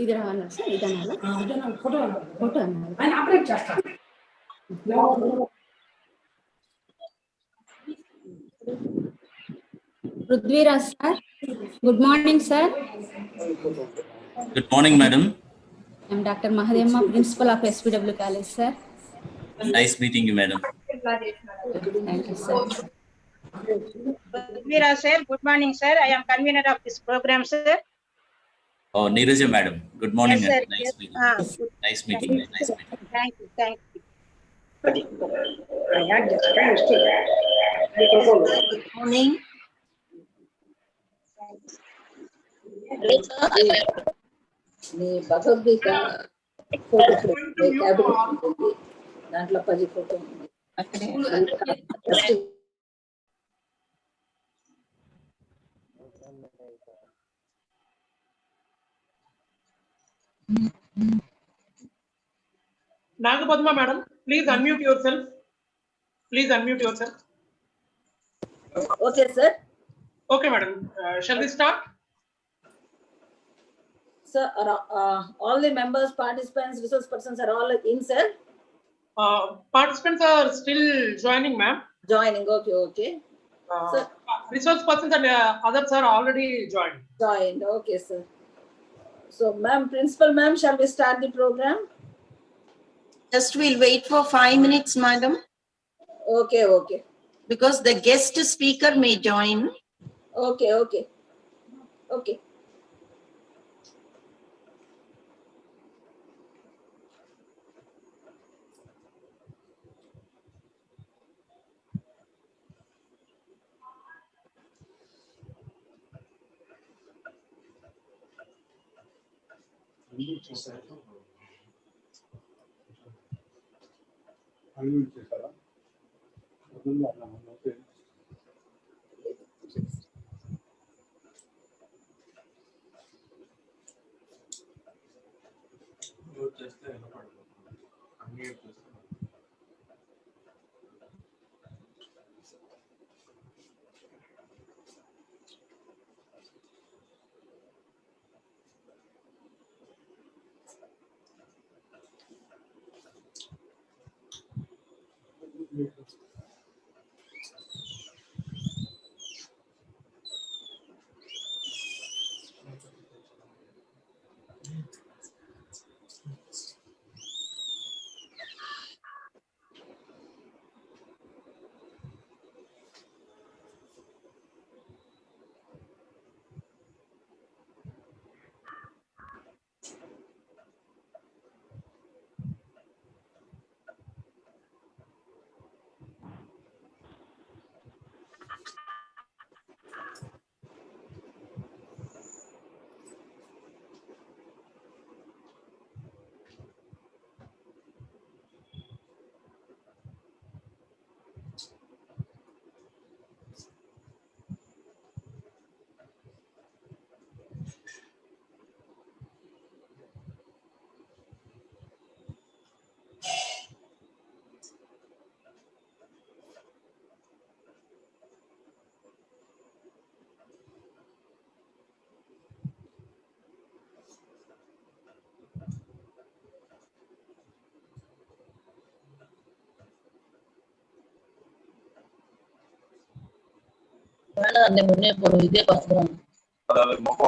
ఇది రావాలి సార్, ఇది అనాలి, ఫోటో అనాలి. Prudhvi Raju sir, good morning sir. Good morning, madam. I am Dr. Mahademma, principal of SPW College sir. Nice meeting you, madam. Thank you sir. Prudhvi Raju sir, good morning sir. I am convener of this program sir. Oh, Neeraja madam. Good morning. Yes, sir. Nice Yes. meeting. Nice meeting. Nice meeting. Thank you. Thank you. Good morning. నీ Bhagavad Gita photo cabinet ఉంటుంది, దాంట్లో 10 photo ఉంది అక్కడే. Nagapadma madam, please unmute yourself. Please unmute yourself. Okay sir. Okay madam, shall we start? Sir, all the members, participants, resource persons are all in sir? Participants are still joining ma'am. Joining, okay. Sir, resource persons and others are already joined. Joined, okay sir. So ma'am, principal ma'am, shall we start the program? Just we'll wait for 5 minutes, madam. Okay. Because the guest speaker may join. Okay.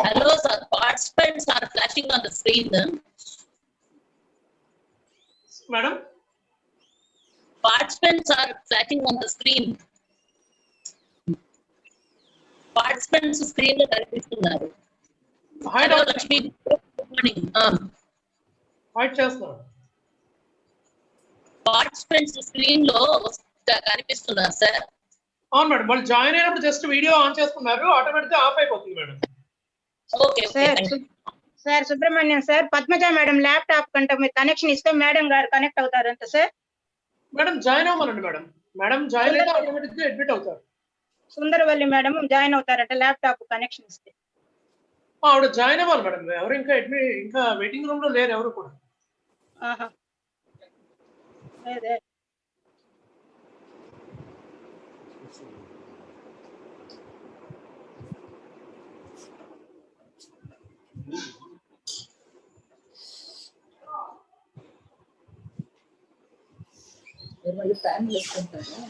Hello sir, participants are flashing on the screen. Madam? Participants are flashing on the screen. Participants screen lo kanipistunaru. Hi Hello Dr. Lakshmi, good morning. Hi Chestnut. Participants screen lo kanipistunaru sir. అవును madam, వాళ్ళు join అయినప్పుడు just video on చేసుకున్నారు, automatic గా off అయిపోతుంది madam. Okay sir Subrahmanyam sir, Padmaja madam laptop కంటే మీరు connection ఇస్తే madam garu connect అవుతారంట సార్. మేడం జాయిన్ అవ్వమనండి మేడం. మేడం జాయిన్ అయితే ఆటోమేటిక్ గా అడ్మిట్ అవుతారు. సుందరవల్లి మేడం జాయిన్ అవుతారంట ల్యాప్టాప్ కనెక్షన్ ఇస్తే. ఆవిడ జాయిన్ అవ్వాలి మేడం. ఎవరు ఇంకా వెయిటింగ్ రూమ్ లో లేరు ఎవరు కూడా. లేదే. మీరు మళ్ళీ ప్యాన్ వేసుకుంటారా?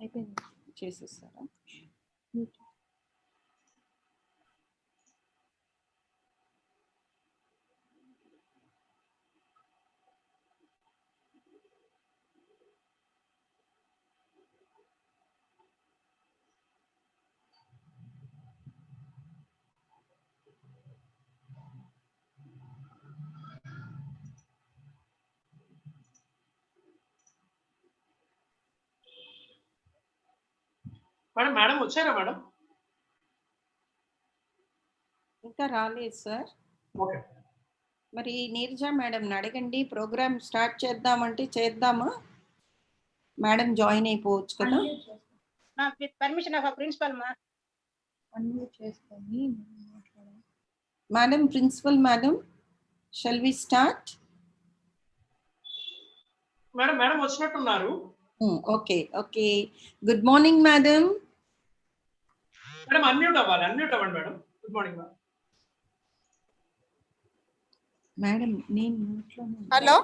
అయిపోయింది చేసేస్తారా? మేడం మేడం వచ్చారా మేడం? ఇంకా రాలేదు సార్. ఓకే. మరి నీరజ మేడం అడగండి, ప్రోగ్రామ్ స్టార్ట్ చేద్దామంటే చేద్దామా? మేడం జాయిన్ అయిపోవచ్చు కదా? విత్ పర్మిషన్ ఆఫ్ ప్రిన్సిపల్ మా. అన్మ్యూట్ చేసుకొని madam, principal madam, shall we start? Madam madam వచ్చినట్టున్నారు. Okay okay. Good morning madam. Madam unmute అవ్వండి madam. Good morning madam. Madam నేను hello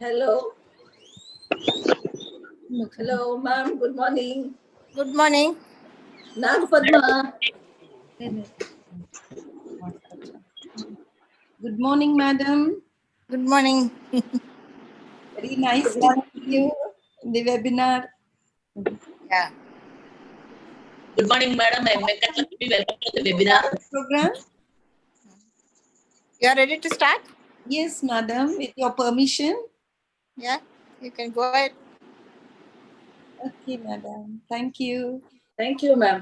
hello hello ma'am, good morning. Good morning. నాకు Padma. Good morning madam. Good morning. Very nice to see you in the webinar. Yeah. Good morning, madam. I'm Venkatrakshmi. Welcome to the webinar Program. You are ready to start? Yes, madam. With your permission. Yeah, you can go ahead. Okay, madam. Thank you. Thank you, ma'am.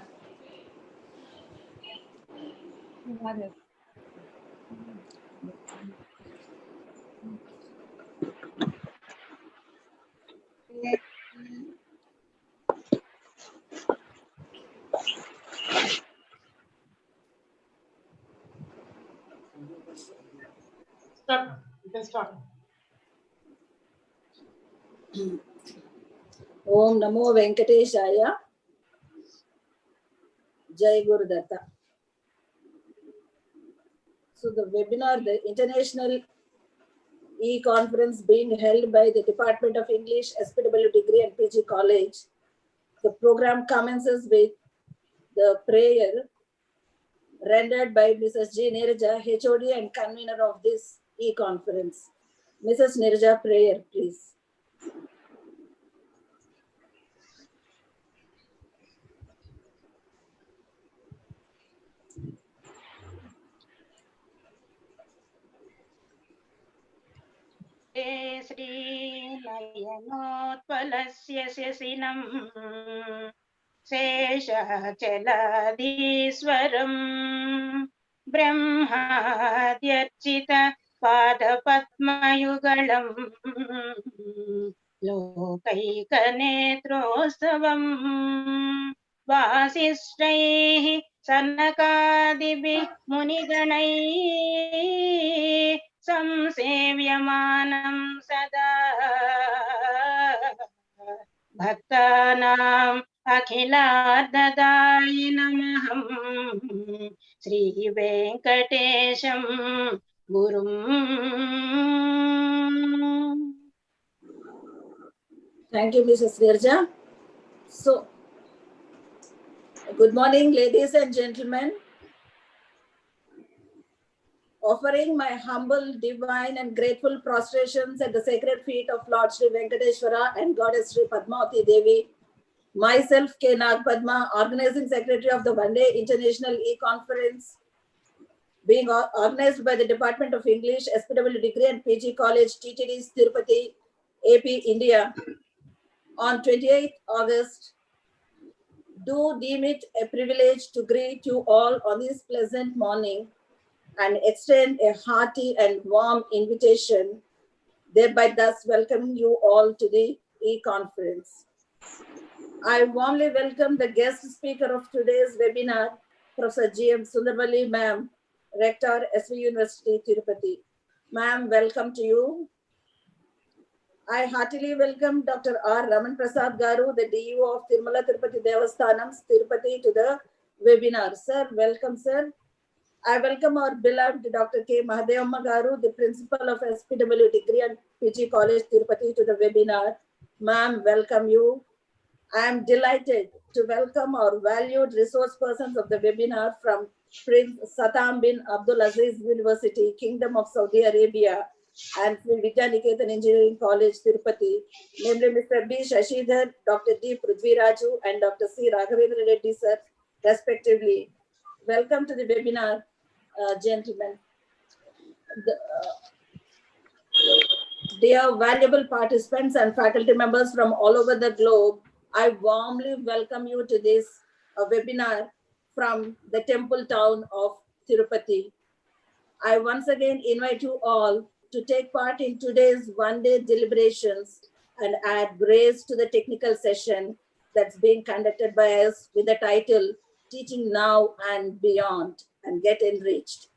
Start. You can start. Om Namo Venkateshaya. Jai Guru Datta. So the webinar, the international e-conference being held by the Department of English, SPW Degree and PG College. The program commences with the prayer rendered by Mrs. G. Niraja, HOD and convener of this e-conference. Mrs. Niraja, prayer, please. Shri నయనోత్పలస్య శశినం శేషచలాధీశ్వరం ब्रह्माद्यर्चित पादपद्मयुगलम् लोकैकनेत्रोत्सवम् वासिष्ठैः सनकादिभिः मुनिगणैः संसेव्यमानं सदा भक्तानाम् अखिलार्धदायिनमहम् श्रीवेङ्कटेशं गुरुम्. Thank you, Mrs. Nirja. So, good morning, ladies and gentlemen. Offering my humble, divine, and grateful prostrations at the sacred feet of Lord Sri Venkateshwara and Goddess Sri Padmavati Devi, myself, K. Nag Padma, Organizing Secretary of the One Day International E-Conference, being organized by the Department of English, SPW Degree and PG College, TTDs, Tirupati, AP, India, on 28th August. Do deem it a privilege to greet you all on this pleasant morning and extend a hearty and warm invitation, thereby thus welcoming you all to the e-conference. I warmly welcome the guest speaker of today's webinar, Professor G.M. Sundarvalli, ma'am, Rector, SV University, Tirupati. Ma'am, welcome to you. I heartily welcome Dr. R. Raman Prasad Garu, the DU of Tirumala Tirupati Devasthanam, Tirupati, to the webinar. Sir, welcome, sir. I welcome our beloved Dr. K. Mahadevamma Garu, the principal of SPW Degree and PG College, Tirupati, to the webinar. Ma'am, welcome you. I am delighted to welcome our valued resource persons of the webinar from Prince Sattam bin Abdulaziz University, Kingdom of Saudi Arabia, and Vidyanikethan Engineering College, Tirupati, namely Mr. B.Sasidhar, Dr. D. Prudhvi Raju, and Dr.C.Raghavendra Reddy, sir, respectively. Welcome to the webinar, gentlemen. Dear valuable participants and faculty members from all over the globe, I warmly welcome you to this webinar from the temple town of Tirupati. I once again invite you all to take part in today's one-day deliberations and add grace to the technical session that's being conducted by us with the title Teaching Now and Beyond, and get enriched.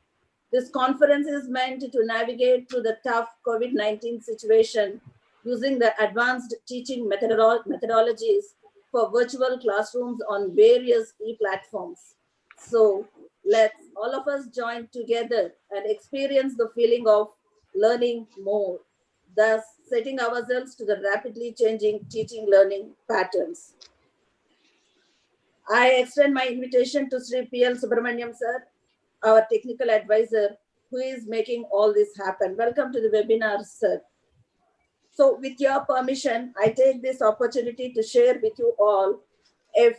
This conference is meant to navigate through the tough COVID-19 situation using the advanced teaching methodologies for virtual classrooms on various e-platforms. So let's all of us join together and experience the feeling of learning more, thus setting ourselves to the rapidly changing teaching learning patterns. I extend my invitation to Sree P.L. Subramaniam, sir, our technical advisor, who is making all this happen. Welcome to the webinar, sir. So with your permission, I take this opportunity to share with you all a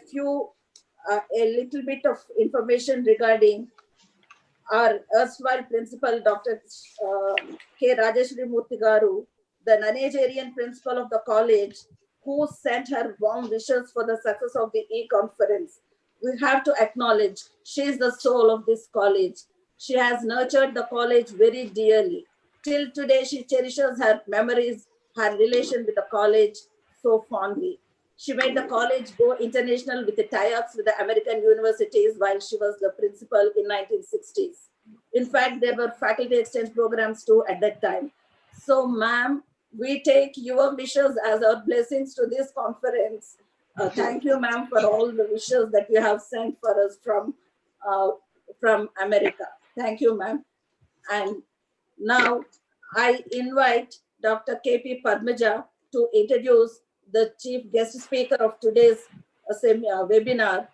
little bit of information regarding our erstwhile principal, Dr. K. Rajeshri Murthy Garu, the nonagerian principal of the college, who sent her warm wishes for the success of the e-conference. We have to acknowledge she is the soul of this college. She has nurtured the college very dearly. Till today, she cherishes her memories, her relation with the college so fondly. She made the college go international with the tie-ups with the American universities while she was the principal in 1960s. In fact, there were faculty exchange programs too at that time. So, ma'am, we take your wishes as our blessings to this conference. Thank you, ma'am, for all the wishes that you have sent for us from America. Thank you, ma'am. And now I invite Dr. K.P. Padmaja to introduce the chief guest speaker of today's webinar.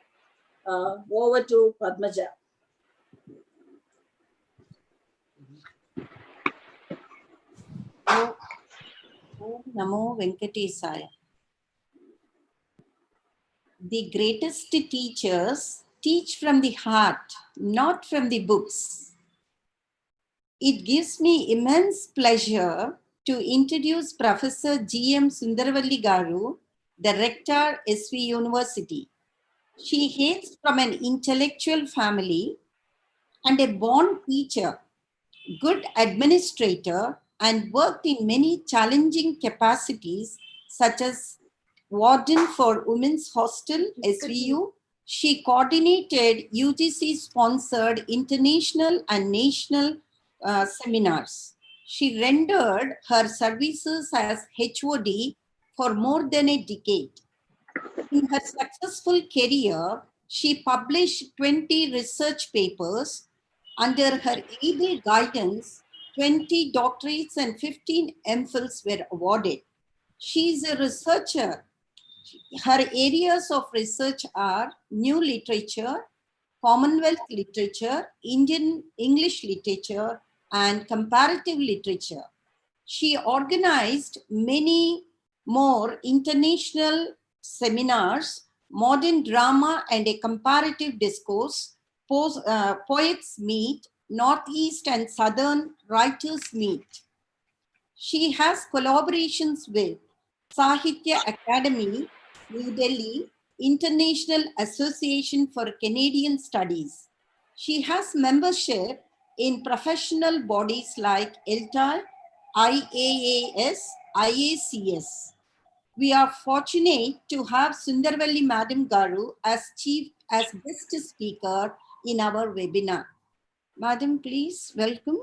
Over to Padmaja. Namo Venkatesaya. The greatest teachers teach from the heart, not from the books. It gives me immense pleasure to introduce Professor G.M. Sundarvalli Garu, the Rector, SV University. She hails from an intellectual family and a born teacher, good administrator, and worked in many challenging capacities such as warden for Women's Hostel, SVU. She coordinated UGC-sponsored international and national seminars. She rendered her services as HOD for more than a decade. In her successful career, she published 20 research papers. Under her able guidance, 20 doctorates and 15 MPhils were awarded. She is a researcher. Her areas of research are new literature, Commonwealth literature, Indian English literature, and comparative literature. She organized many more international seminars, modern drama and a comparative discourse, poets meet, Northeast and Southern writers meet. She has collaborations with Sahitya Academy, New Delhi, International Association for Canadian Studies. She has membership in professional bodies like ELTA, IAAS, IACS. We are fortunate to have Sundarvalli Madam Garu as guest speaker in our webinar. Madam, please welcome.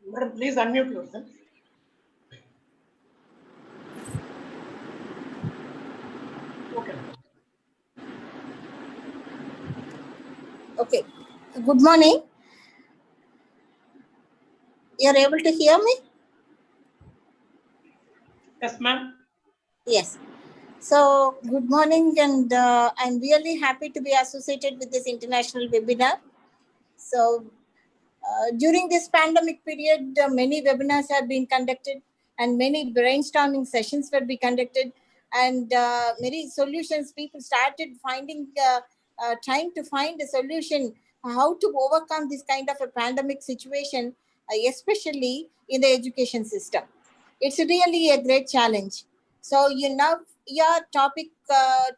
Madam, please unmute yourself. Okay. Okay. Good morning. You're able to hear me? Yes, ma'am. Yes. So, good morning, and I'm really happy to be associated with this international webinar. So, during this pandemic period, many webinars have been conducted and many brainstorming sessions will be conducted, and many solutions people started finding, trying to find a solution how to overcome this kind of a pandemic situation, especially in the education system. It's really a great challenge. So, your topic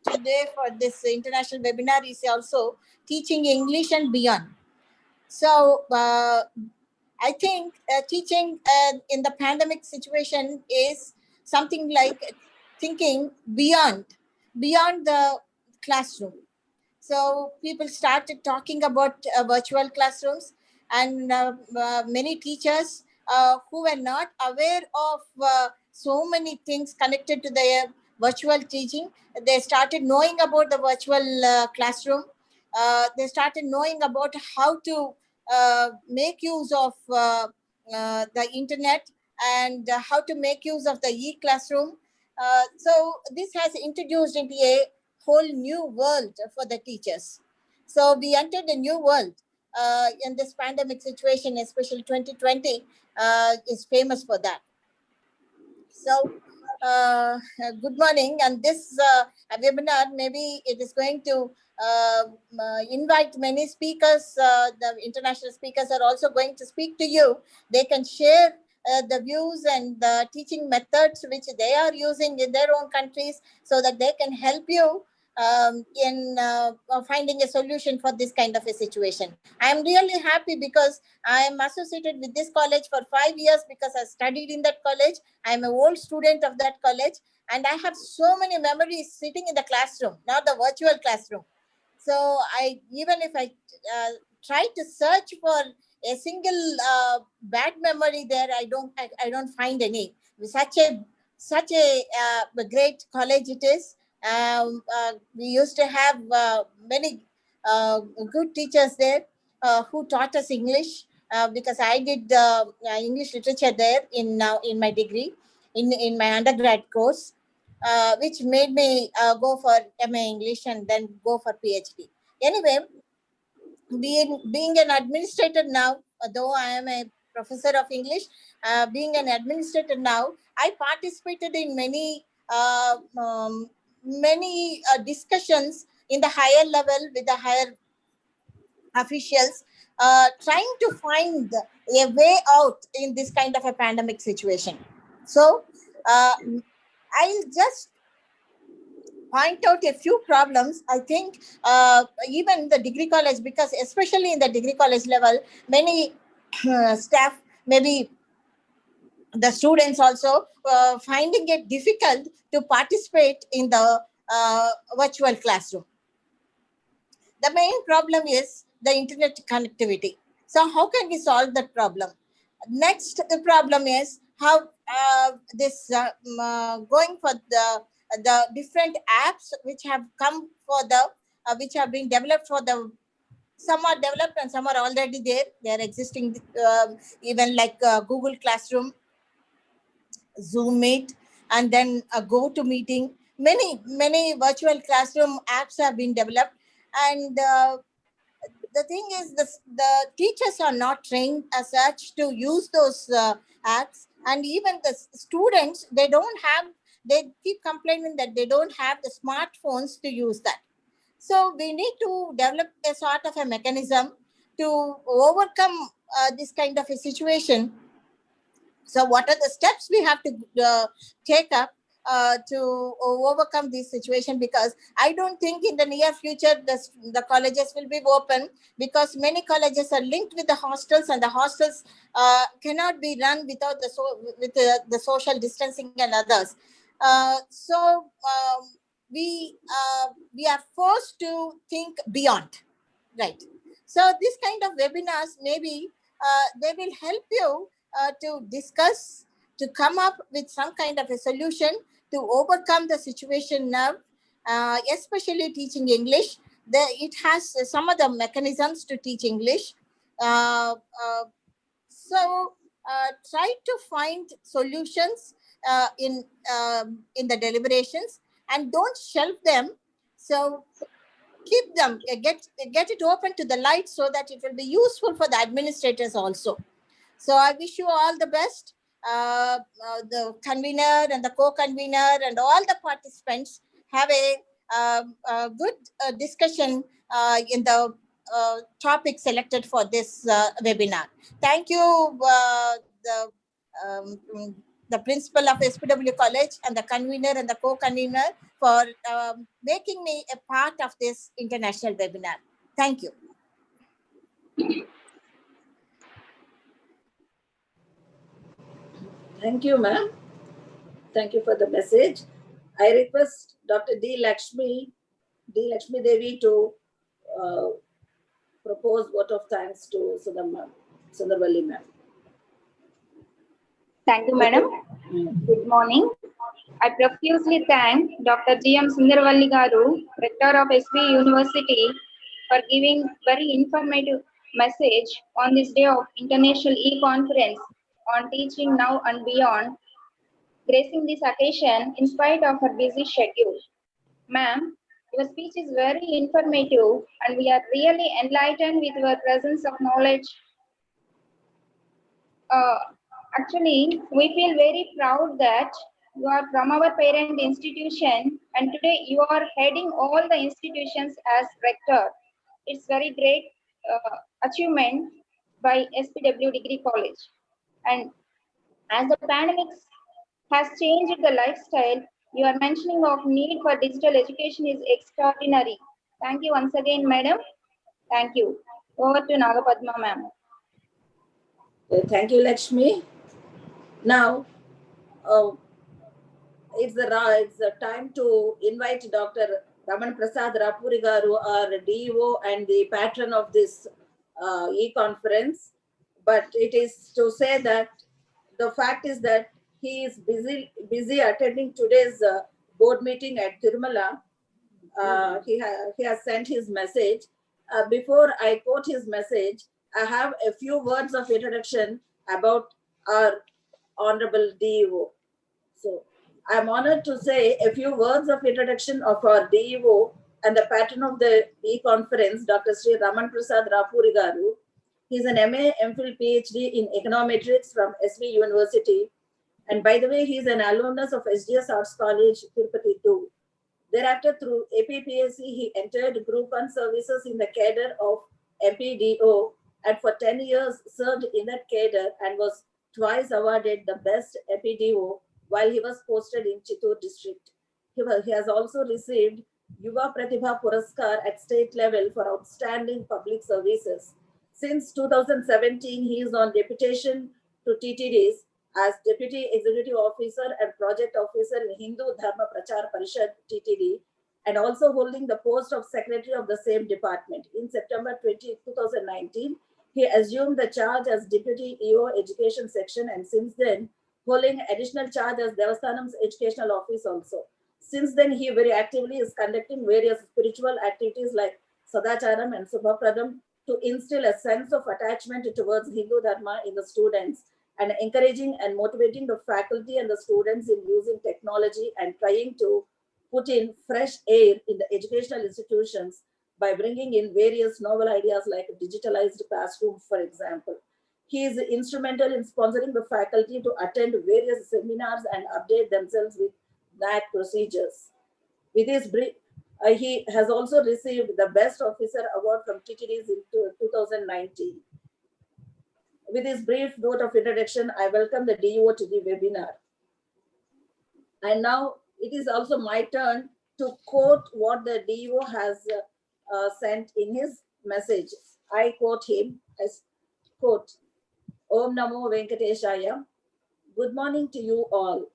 today for this international webinar is also teaching English and beyond. So, I think teaching in the pandemic situation is something like thinking beyond the classroom. So people started talking about virtual classrooms, and many teachers who were not aware of so many things connected to their virtual teaching, they started knowing about the virtual classroom. They started knowing about how to make use of the internet, and how to make use of the e-classroom. So this has introduced into a whole new world for the teachers. So we entered a new world in this pandemic situation, especially 2020 is famous for that. So good morning, and this webinar, maybe it is going to invite many speakers. The international speakers are also going to speak to you. They can share the views and the teaching methods which they are using in their own countries, so that they can help you in finding a solution for this kind of a situation. I am really happy because I am associated with this college for 5 years, because I studied in that college. I am an old student of that college, and I have so many memories sitting in the classroom, not the virtual classroom. So even if I try to search for a single bad memory there, I don't find any. Such a great college it is. We used to have many good teachers there who taught us English, because I did English literature there in my degree, in my undergrad course, which made me go for MA English and then go for PhD. Anyway, being an administrator now, though I am a professor of English, being an administrator now, I participated in many discussions in the higher level with the higher officials trying to find a way out in this kind of a pandemic situation. So I'll just point out a few problems. I think even the degree college, because especially in the degree college level, many staff, maybe the students also finding it difficult to participate in the virtual classroom. The main problem is the internet connectivity. So how can we solve that problem? Next, the problem is how going for the different apps which have come for the which have been developed for the, some are developed and some are already there. They are existing, even like Google Classroom, Zoom Meet, and then a GoToMeeting. Many virtual classroom apps have been developed, and the thing is, the teachers are not trained as such to use those apps, and even the students, they keep complaining that they don't have the smartphones to use that. So we need to develop a sort of a mechanism to overcome this kind of a situation. So what are the steps we have to take up to overcome this situation? Because I don't think in the near future the colleges will be open, because many colleges are linked with the hostels, and the hostels cannot be run without the social distancing and others. We are forced to think beyond, right? So this kind of webinars, maybe they will help you to discuss, to come up with some kind of a solution to overcome the situation now, especially teaching English. It has some of the mechanisms to teach English. Try to find solutions in the deliberations, and don't shelve them. So keep them, get it open to the light, so that it will be useful for the administrators also. So I wish you all the best, the convener and the co-convener and all the participants. Have a good discussion in the topic selected for this webinar. Thank you, the principal of SPW College and the convener and the co-convener for making me a part of this international webinar. Thank you. Thank you, ma'am. Thank you for the message. I request Dr. D. Lakshmi Devi to propose vote of thanks to Sundarvalli ma'am. Thank you, madam. Good morning. I profusely thank Dr. G.M. Sundarvalli Garu, Rector of SV University, for giving very informative message on this day of International E-Conference on Teaching Now and Beyond, gracing this occasion in spite of her busy schedule. Ma'am, your speech is very informative and we are really enlightened with your presence of knowledge. Actually, we feel very proud that you are from our parent institution and today you are heading all the institutions as rector. It's very great achievement by SPW Degree College. And as the pandemic has changed the lifestyle, your mentioning of need for digital education is extraordinary. Thank you once again, madam. Thank you. Over to Nagapadma, ma'am. Thank you, Lakshmi. Now, it's the time to invite Dr. Raman Prasad Rapuri Garu, our DO and the patron of this e-conference. But it is to say that the fact is that he is busy attending today's board meeting at Tirumala. He has sent his message. Before I quote his message, I have a few words of introduction about our Honorable DEO. So I am honored to say a few words of introduction of our DEO and the patron of the e-conference, Dr. Sree Raman Prasad Rapuri Garu. He is an MA, MPhil, PhD in econometrics from SV University. And by the way, he is an alumnus of SGS Arts College, Tirupati too. Thereafter, through APPSC, he entered Group 1 services in the cadre of MPDO and for 10 years served in that cadre and was twice awarded the best MPDO while he was posted in Chittor district. He has also received Yuva Pratibha Puraskar at state level for outstanding public services. Since 2017, he is on deputation to TTDs as Deputy Executive Officer and Project Officer in Hindu Dharma Prachar Parishad TTD and also holding the post of Secretary of the same department. In September 2019, he assumed the charge as Deputy EO Education Section and since then holding additional charge as Devasthanam's Educational Office also. Since then, he very actively is conducting various spiritual activities like Sadacharam and Subhapradam to instill a sense of attachment towards Hindu Dharma in the students and encouraging and motivating the faculty and the students in using technology and trying to put in fresh air in the educational institutions by bringing in various novel ideas like digitalized classroom, for example. He is instrumental in sponsoring the faculty to attend various seminars and update themselves with that procedures. With his brief, he has also received the Best Officer Award from TTDs in 2019. With this brief note of introduction, I welcome the DO to the webinar. And now it is also my turn to quote what the DO has sent in his message. I quote him, I quote, Om Namo Venkateshaya. Good morning to you all.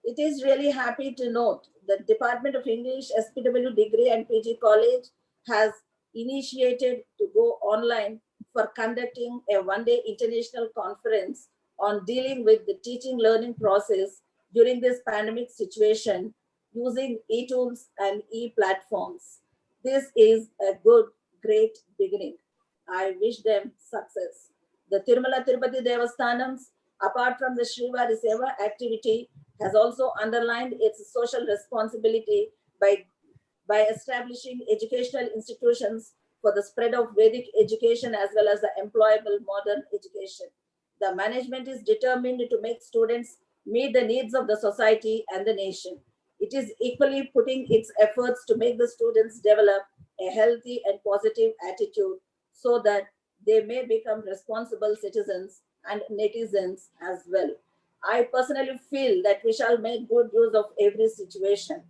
It is really happy to note the Department of English, SPW Degree and PG College has initiated to go online for conducting a one-day international conference on dealing with the teaching learning process during this pandemic situation using e-tools and e-platforms. This is a great beginning. I wish them success. The Tirumala Tirupati Devasthanams, apart from the Srivari Seva activity, has also underlined its social responsibility by establishing educational institutions for the spread of Vedic education as well as the employable modern education. The management is determined to make students meet the needs of the society and the nation. It is equally putting its efforts to make the students develop a healthy and positive attitude so that they may become responsible citizens and netizens as well. I personally feel that we shall make good use of every situation.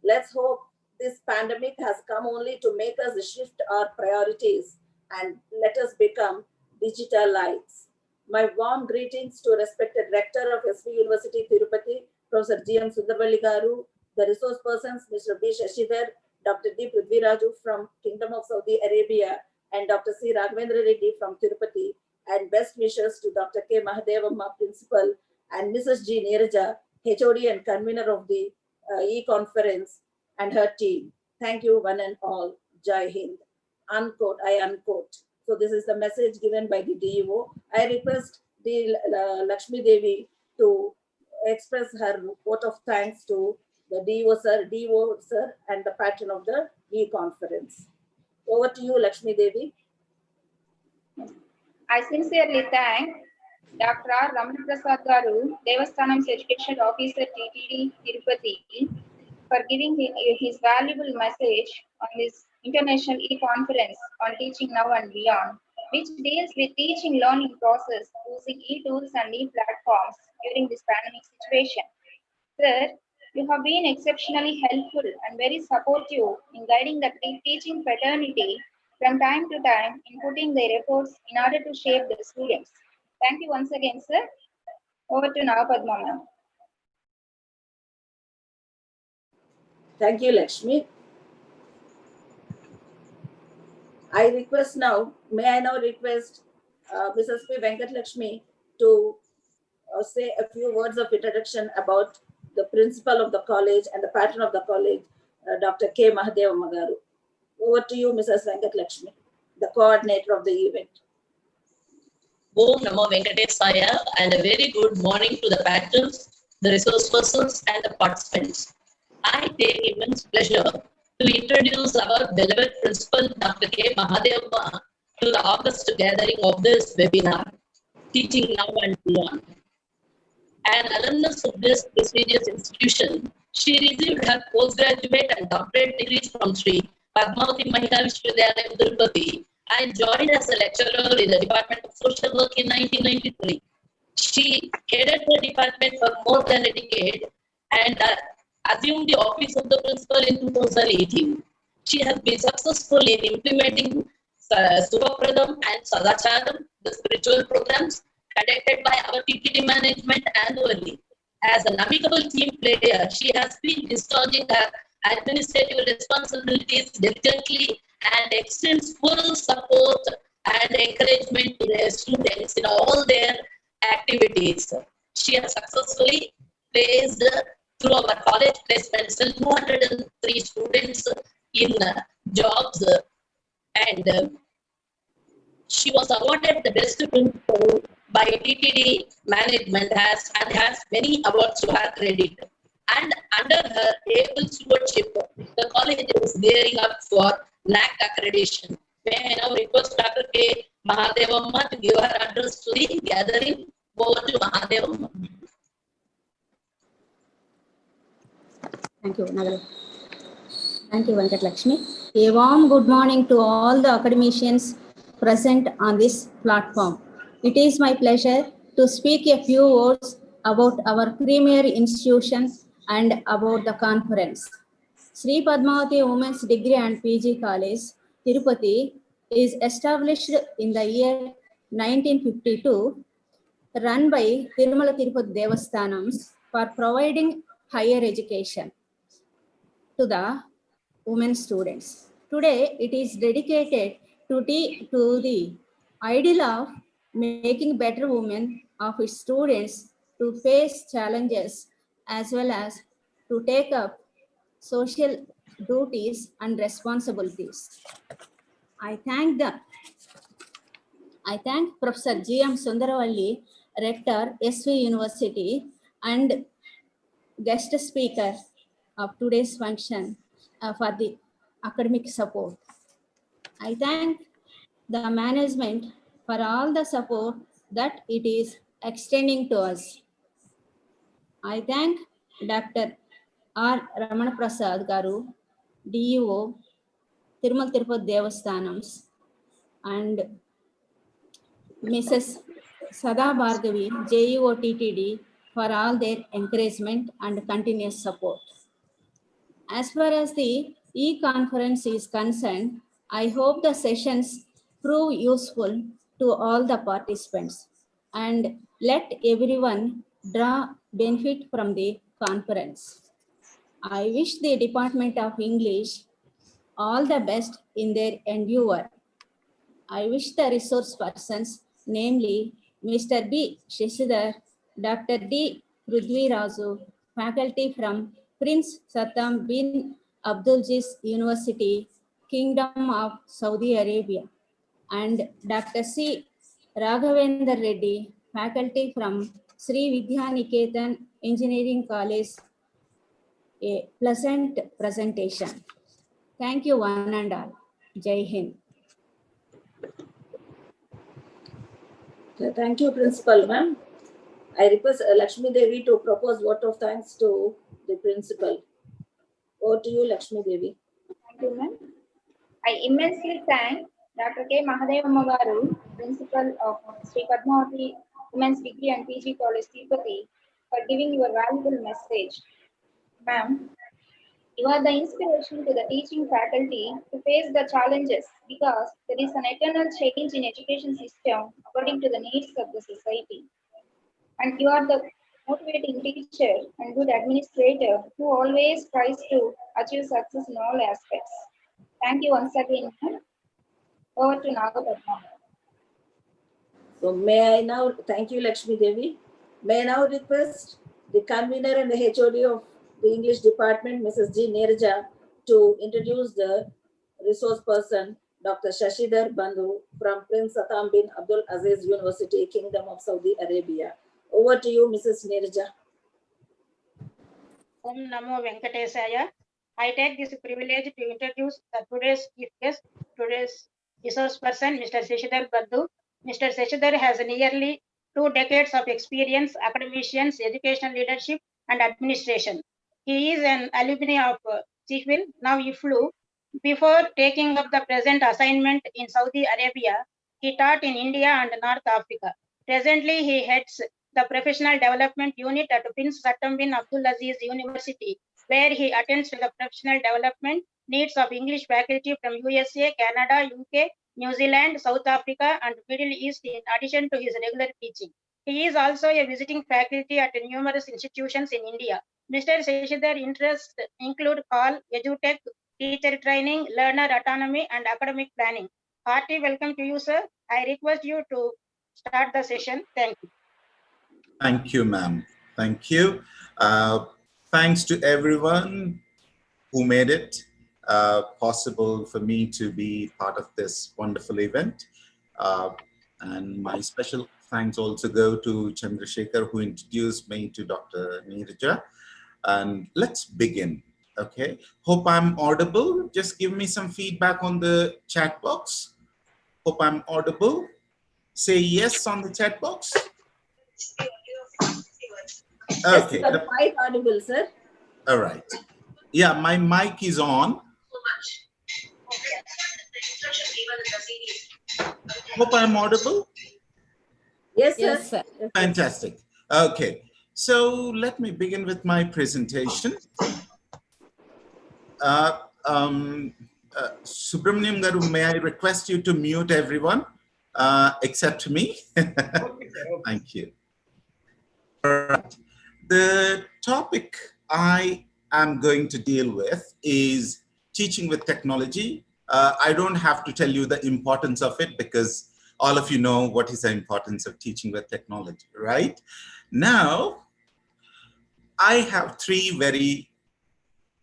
Let's hope this pandemic has come only to make us shift our priorities and let us become digital lights. My warm greetings to respected Rector of SV University Tirupati, Professor G.M. Sundarvalli Garu, the resource persons, Mr. B.Sasidhar, Dr. D. Prudhvi Raju from Kingdom of Saudi Arabia, and Dr. C.Raghavendra Reddy from Tirupati, and best wishes to Dr. K. Mahadevamma, Principal, and Mrs. G. Neeraja, HOD and convener of the e-conference, and her team. Thank you, one and all. Jai Hind. Unquote, I unquote. So this is the message given by the DEO. I request the Lakshmi Devi to express her vote of thanks to the DEO sir, and the patron of the e-conference. Over to you, Lakshmi Devi. I sincerely thank Dr. R. Ramana Prasad Garu, Devasthanam's Education Officer TTD Tirupati, for giving his valuable message on this international e-conference on teaching now and beyond, which deals with teaching learning process using e-tools and e-platforms during this pandemic situation. Sir, you have been exceptionally helpful and very supportive in guiding the teaching fraternity from time to time in putting their efforts in order to shape the students. Thank you once again, sir. Over to now, Padma ma'am. Thank you, Lakshmi. I request now, may I now request Mrs. P. Venkat Lakshmi to say a few words of introduction about the principal of the college and the patron of the college, Dr. K. Mahadevamma Garu. Over to you, Mrs. Venkat Lakshmi, the coordinator of the event. Om Namo Venkateshaya, and a very good morning to the patrons, the resource persons, and the participants. I take immense pleasure to introduce our beloved principal, Dr. K. Mahadevamma, to the August gathering of this webinar, Teaching Now and Beyond. An alumnus of this prestigious institution, she received her postgraduate and doctorate degrees from Sree Padmavati Mahila Vishwavidyalaya Tirupati I joined as a lecturer in the Department of Social Work in 1993. She headed the department for more than a decade and assumed the office of the principal in 2018. She has been successful in implementing Supapradam and Sadacharam, the spiritual programs conducted by our TTD management annually. As an amicable team player, she has been discharging her administrative responsibilities diligently and extends full support and encouragement to their students in all their activities. She has successfully placed through our college placements 203 students in jobs, and she was awarded the best principal by TTD management and has many awards to her credit. And under her able stewardship, the college is gearing up for NAC accreditation. May I now request Dr. K. Mahadevamma to give her address to the gathering. Over to Mahadevamma. Thank you, Nagaru. Thank you, Venkat Lakshmi. A warm good morning to all the academicians present on this platform. It is my pleasure to speak a few words about our premier institution and about the conference. Sree Padmavati Women's Degree and PG College, Tirupati, is established in the year 1952, run by Tirupati Devasthanams for providing higher education to the women students. Today, it is dedicated to the ideal of making better women of its students to face challenges as well as to take up social duties and responsibilities. I thank Professor G.M. Sundaravalli, Rector, SV University, and guest speaker of today's function for the academic support. I thank the management for all the support that it is extending to us. I thank Dr. R. Ramana Prasad Garu, DEO, Tirupati Devasthanams, and Mrs. Sada Bhargavi, JEO TTD, for all their encouragement and continuous support. As far as the e-conference is concerned, I hope the sessions prove useful to all the participants and let everyone draw benefit from the conference. I wish the Department of English all the best in their endeavor. I wish the resource persons, namely Mr. B.Sasidhar, Dr. D. Prudhvi Raju, faculty from Prince Sattam bin Abdulaziz University, Kingdom of Saudi Arabia, and Dr. C.Raghavendra Reddy, faculty from Sree Vidyanikethan Engineering College, a pleasant presentation. Thank you one and all. Jai Hind. Thank you, Principal, ma'am. I request Lakshmi Devi to propose vote of thanks to the principal. Over to you, Lakshmi Devi. Thank you, ma'am. I immensely thank Dr. K. Mahadevamma Garu, Principal of Sree Padmavati Women's Degree and PG College, Tirupati, for giving your valuable message. Ma'am, you are the inspiration to the teaching faculty to face the challenges because there is an eternal change in education system according to the needs of the society. And you are the motivating teacher and good administrator who always tries to achieve success in all aspects. Thank you once again. Over to Nagapadma. So may I now, thank you, Lakshmi Devi. May I now request the convener and the HOD of the English department, Mrs. G. Neeraja, to introduce the resource person, Dr. Sasidhar Bandhu from Prince Sattam bin Abdulaziz University, Kingdom of Saudi Arabia. Over to you, Mrs. Neeraja. Om Namo Venkatesaya. I take this privilege to introduce today's chief guest, today's resource person, Mr. Sasidhar Bandhu. Mr. Sasidhar has nearly 2 decades of experience, academicians, educational leadership, and administration. He is an alumni of Chiefville, now IFLU, Before taking up the present assignment in Saudi Arabia, he taught in India and North Africa. Presently, he heads the Professional Development Unit at Prince Sattam bin Abdulaziz University, where he attends to the professional development needs of English faculty from USA, Canada, UK, New Zealand, South Africa, and Middle East in addition to his regular teaching. He is also a visiting faculty at numerous institutions in India. Mr. Sasidhar's interests include CAL, EduTech, teacher training, learner autonomy, and academic planning. Hearty welcome to you, sir. I request you to start the session. Thank you. Thank you, ma'am. Thank you. Thanks to everyone who made it possible for me to be part of this wonderful event. And my special thanks also go to Chandrasekhar, who introduced me to Dr. Neeraja. And let's begin. Okay, hope I'm audible. Just give me some feedback on the chat box. Hope I'm audible. Say yes on the chat box. Okay. Yes, quite audible, sir. All right. Yeah, my mic is on. Hope I'm audible. Yes, sir. Yes, sir. Fantastic. Okay, so let me begin with my presentation. Subramaniam Garu, may I request you to mute everyone except me? Thank you. All right. The topic I am going to deal with is teaching with technology. I don't have to tell you the importance of it because all of you know what is the importance of teaching with technology, right? Now, I have three very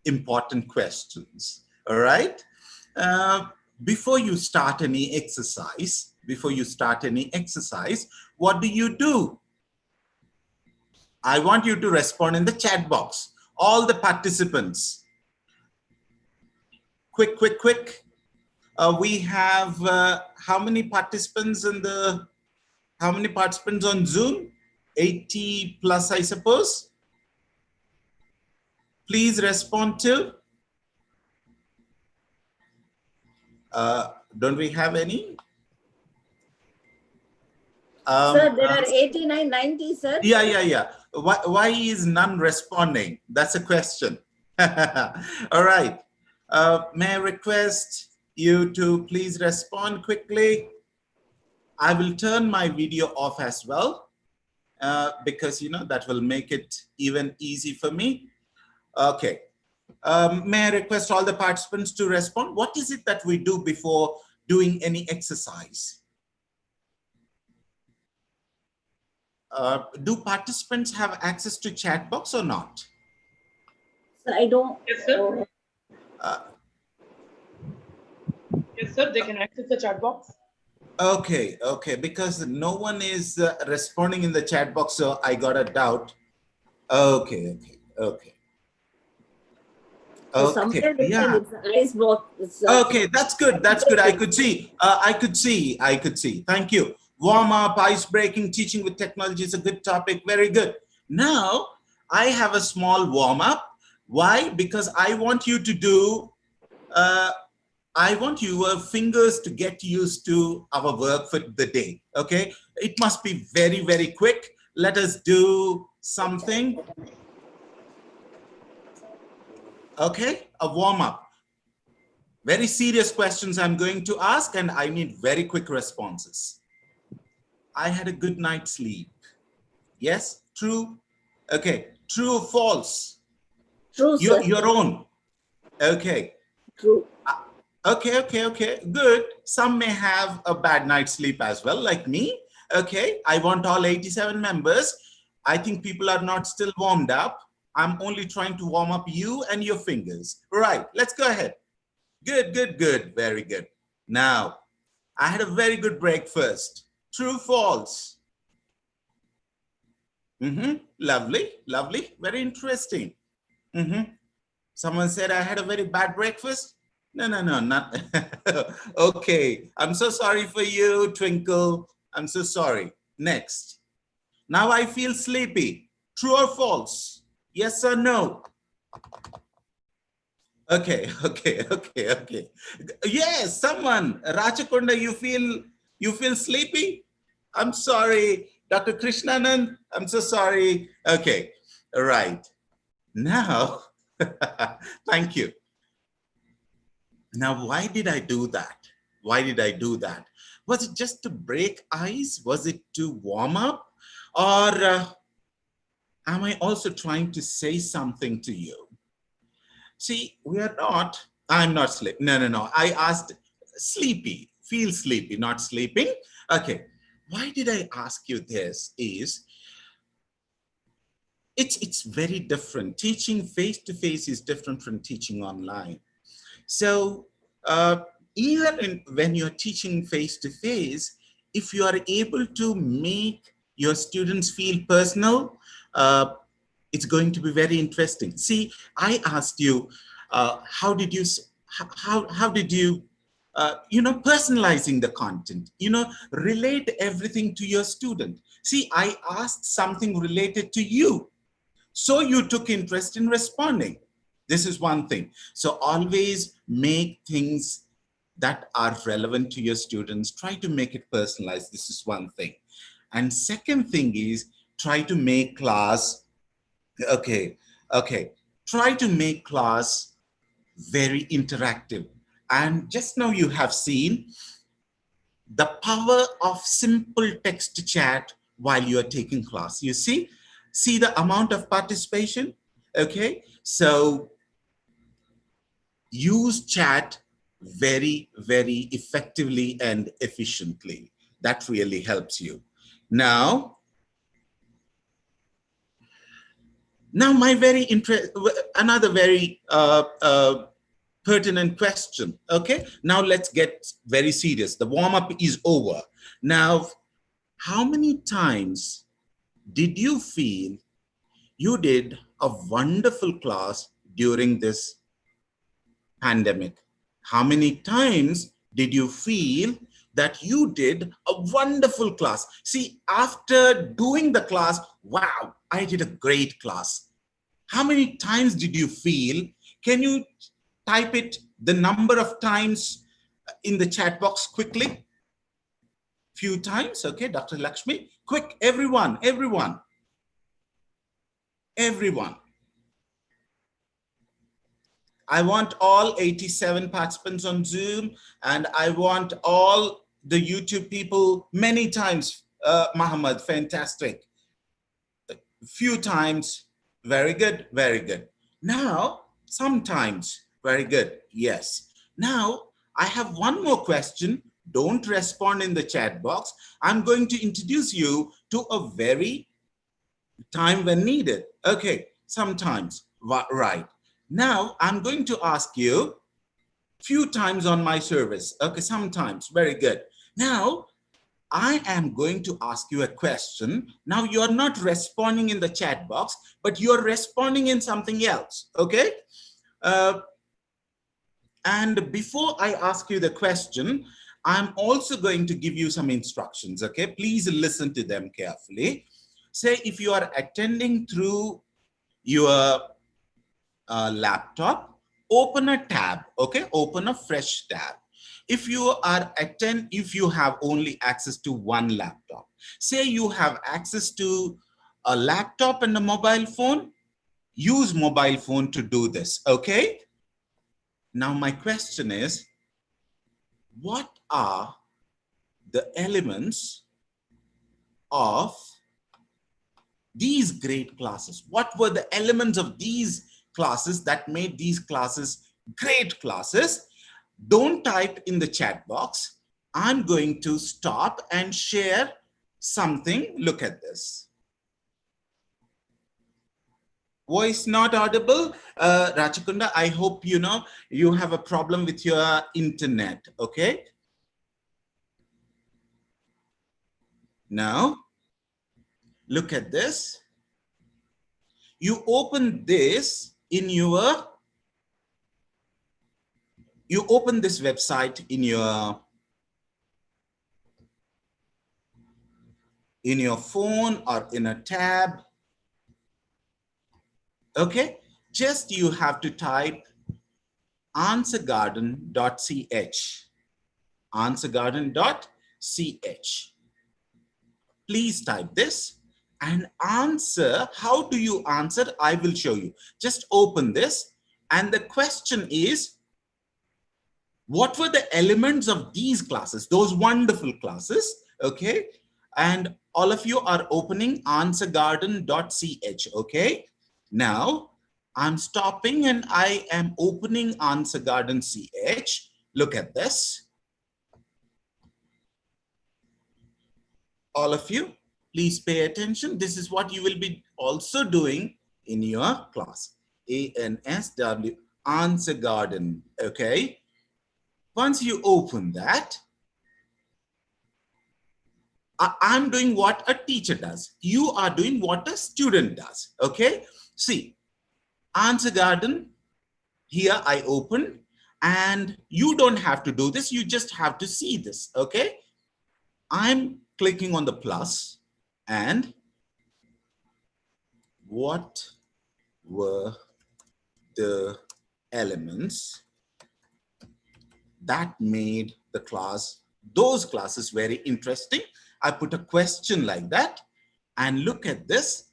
important questions, all right? Before you start any exercise, what do you do? I want you to respond in the chat box. All the participants. Quick. We have how many participants on Zoom? 80 plus, I suppose. Please respond to. Don't we have any? Sir, there are 89, 90, sir. Yeah. Why is none responding? That's a question. All right. May I request you to please respond quickly? I will turn my video off as well because, you know, that will make it even easy for me. Okay. May I request all the participants to respond? What is it that we do before doing any exercise? Do participants have access to chat box or not? I don't. Yes, sir. Yes, sir. They can access the chat box. Okay, because no one is responding in the chat box, so I got a doubt. Okay. Yeah. Okay, that's good. I could see. Thank you. Warm up, ice breaking, teaching with technology is a good topic. Very good. Now, I have a small warm up. Why? Because I want you to do, I want your fingers to get used to our work for the day. Okay. It must be very, very quick. Let us do something. Okay. A warm up. Very serious questions I'm going to ask, and I need very quick responses. I had a good night's sleep. Yes, true. Okay, true or false? True, sir. Your own. Okay. True. Okay, good. Some may have a bad night's sleep as well, like me. Okay, I want all 87 members. I think people are not still warmed up. I'm only trying to warm up you and your fingers. Right, let's go ahead. Good, very good. Now, I had a very good breakfast. True, false? Lovely, very interesting. Someone said I had a very bad breakfast. No, not. Okay, I'm so sorry for you, Twinkle. I'm so sorry. Next. Now I feel sleepy. True or false? Yes or no? Okay, okay. Yes, someone, Rachakunda, you feel sleepy? I'm sorry, Dr. Krishnanand, I'm so sorry. Okay, all right. Now, thank you. Now, why did I do that? Why did I do that? Was it just to break ice? Was it to warm up? Or am I also trying to say something to you? See, I'm not sleeping. No. I asked sleepy, feel sleepy, not sleeping. Okay. Why did I ask you this is, it's very different. Teaching face-to-face is different from teaching online. So even when you're teaching face-to-face, if you are able to make your students feel personal, it's going to be very interesting. See, I asked you, how did you personalizing the content, relate everything to your student. See, I asked something related to you, so you took interest in responding. This is one thing. So always make things that are relevant to your students. Try to make it personalized. This is one thing. And second thing is try to make class, okay. Try to make class very interactive. And just now you have seen the power of simple text chat while you are taking class. You see the amount of participation. Okay, so use chat very, very effectively and efficiently. That really helps you. Now my another very pertinent question. Okay, now let's get very serious. The warm-up is over. Now, how many times did you feel you did a wonderful class during this pandemic? How many times did you feel that you did a wonderful class? See, after doing the class, wow, I did a great class. How many times did you feel? Can you type it, the number of times in the chat box quickly? Few times, okay, Dr. Lakshmi, quick, everyone. I want all 87 participants on Zoom, and I want all the YouTube people many times. Muhammad, fantastic. Few times, very good. Now, sometimes, very good, yes. Now, I have one more question. Don't respond in the chat box. I'm going to introduce you to a very time when needed. Okay, sometimes, right. Now, I'm going to ask you few times on my service. Okay, sometimes, very good. Now, I am going to ask you a question. Now, you're not responding in the chat box, but you're responding in something else, okay? And before I ask you the question, I'm also going to give you some instructions, okay? Please listen to them carefully. Say if you are attending through your laptop, open a tab, okay? Open a fresh tab. If you have only access to one laptop, say you have access to a laptop and a mobile phone, use mobile phone to do this, okay? Now my question is, what are the elements of these great classes? What were the elements of these classes that made these classes great classes? Don't type in the chat box. I'm going to stop and share something. Look at this. Voice not audible. Rachakunda, I hope you have a problem with your internet, okay? Now, look at this. You open this in your, you open this website in your phone or in a tab. Okay, just you have to type answergarden.ch. Answergarden.ch. Please type this and answer. How do you answer? I will show you. Just open this. And the question is, what were the elements of these classes, those wonderful classes? Okay. And all of you are opening answergarden.ch. Okay. Now I'm stopping and I am opening answergarden.ch. Look at this. All of you, please pay attention. This is what you will be also doing in your class. ANSW, Answer Garden. Okay. Once you open that, I'm doing what a teacher does. You are doing what a student does. Okay. See, Answer Garden, here I open, and you don't have to do this. You just have to see this. Okay. I'm clicking on the plus, and what were the elements that made the class, those classes, very interesting? I put a question like that, and look at this.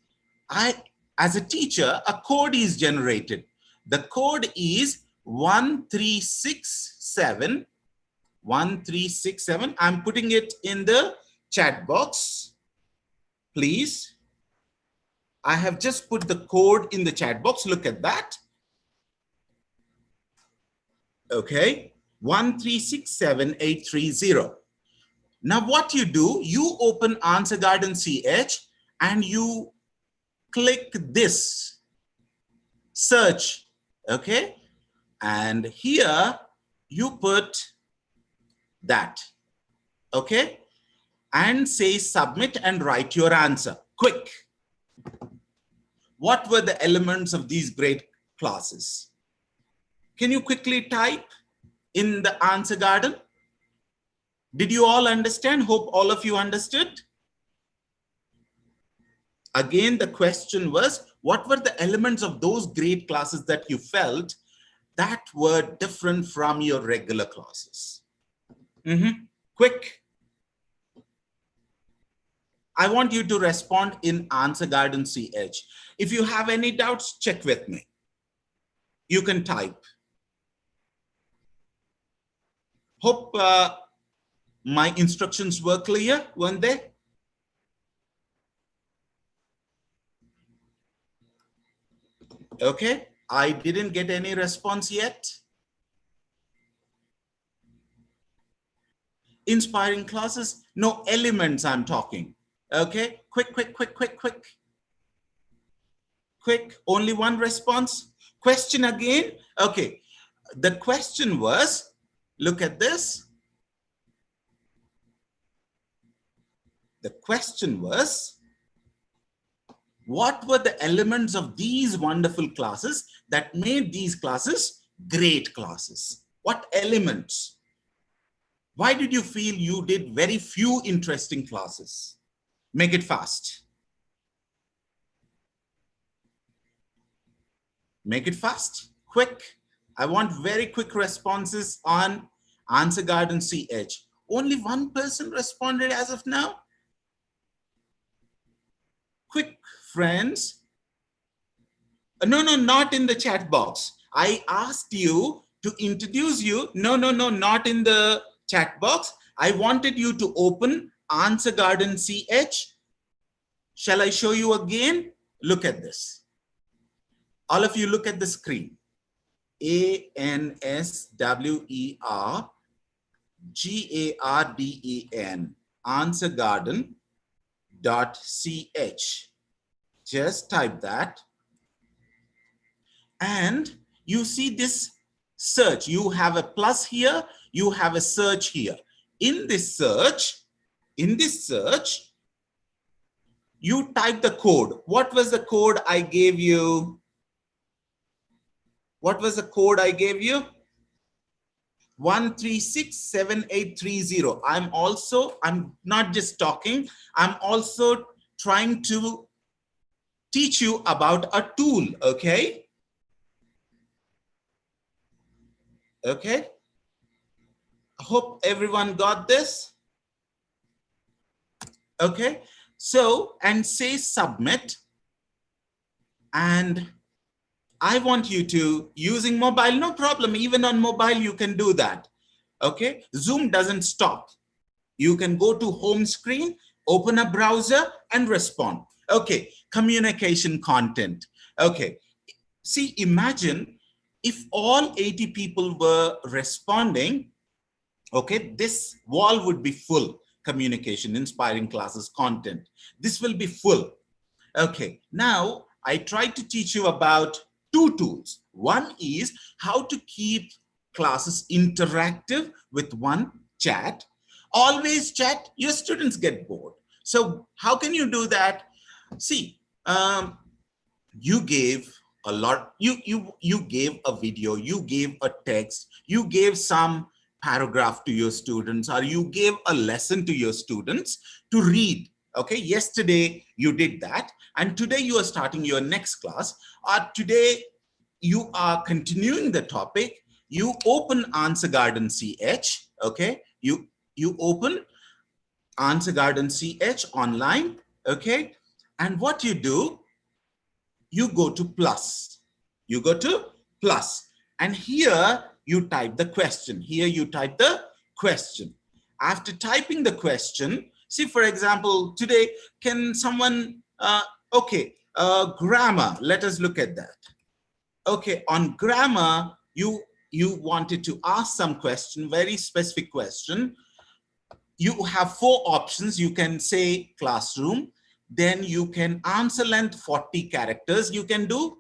As a teacher, a code is generated. The code is 1367. 1367. I'm putting it in the chat box. Please. I have just put the code in the chat box. Look at that. Okay. 1367830. Now what you do, you open Answer Garden CH and you click this search. Okay. And here you put that. Okay. And say submit and write your answer. Quick. What were the elements of these great classes? Can you quickly type in the Answer Garden? Did you all understand? Hope all of you understood. Again, the question was, what were the elements of those great classes that you felt that were different from your regular classes? Quick. I want you to respond in Answer Garden CH. If you have any doubts, check with me. You can type. Hope my instructions were clear, weren't they? Okay, I didn't get any response yet. Inspiring classes, no elements I'm talking. Okay, quick. Quick, only one response. Question again. Okay, the question was, look at this. The question was, what were the elements of these wonderful classes that made these classes great classes? What elements? Why did you feel you did very few interesting classes? Make it fast. Make it fast, quick. I want very quick responses on Answer Garden CH. Only one person responded as of now. Quick, friends. No, not in the chat box. I asked you to introduce you. No, not in the chat box. I wanted you to open Answer Garden CH. Shall I show you again? Look at this. All of you look at the screen. ANSWERGARDEN, answergarden.ch. Just type that. And you see this search. You have a plus here. You have a search here. In this search, you type the code. What was the code I gave you? What was the code I gave you? 1367830. I'm not just talking, I'm also trying to teach you about a tool, okay? Okay. Hope everyone got this. Okay. So, and say submit. And I want you to, using mobile, no problem. Even on mobile, you can do that. Okay. Zoom doesn't stop. You can go to home screen, open a browser and respond. Okay. Communication content. Okay. See, imagine if all 80 people were responding, okay, this wall would be full. Communication, inspiring classes, content. This will be full. Okay, now I tried to teach you about two tools. One is how to keep classes interactive with one chat. Always chat, your students get bored. So how can you do that? See, you gave a lot, you gave a video, you gave a text, you gave some paragraph to your students, or you gave a lesson to your students to read. Okay, yesterday you did that, and today you are starting your next class, or today you are continuing the topic. You open Answer Garden CH. Okay, you open Answer Garden CH online. Okay, and what you do, you go to plus. You go to plus. And here you type the question. Here you type the question. After typing the question, see, for example, today, can someone, grammar, let us look at that. Okay, on grammar, you wanted to ask some question, very specific question. You have 4 options. You can say classroom, then you can answer length 40 characters you can do.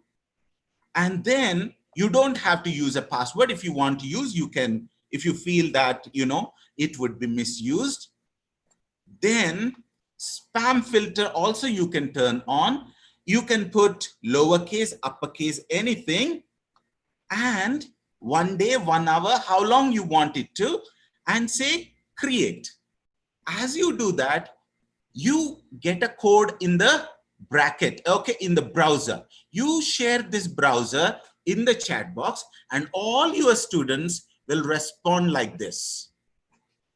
And then you don't have to use a password. If you want to use, you can, if you feel that, you know, it would be misused. Then spam filter also you can turn on. You can put lowercase, uppercase, anything. And 1 day, 1 hour, how long you want it to, and say create. As you do that, you get a code in the bracket, okay, in the browser. You share this browser in the chat box, and all your students will respond like this.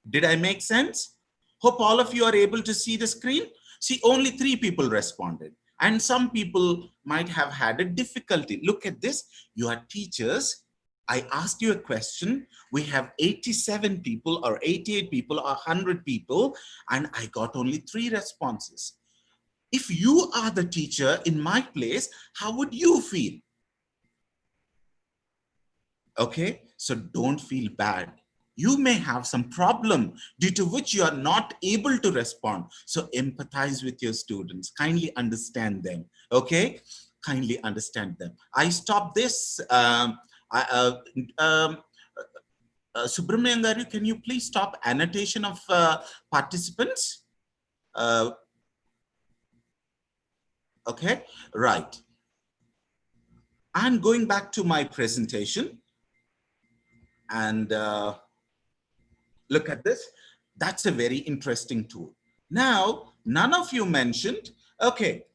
Did I make sense? Hope all of you are able to see the screen. See, only 3 people responded, and some people might have had a difficulty. Look at this. You are teachers. I asked you a question. We have 87 people or 88 people or 100 people, and I got only 3 responses. If you are the teacher in my place, how would you feel? Okay, so don't feel bad. You may have some problem due to which you are not able to respond. So empathize with your students. Kindly understand them. Okay, kindly understand them. I stop this. Subramanian Garu, can you please stop annotation of participants? Okay, right. I'm going back to my presentation, and look at this. That's a very interesting tool. Now, none of you mentioned, okay,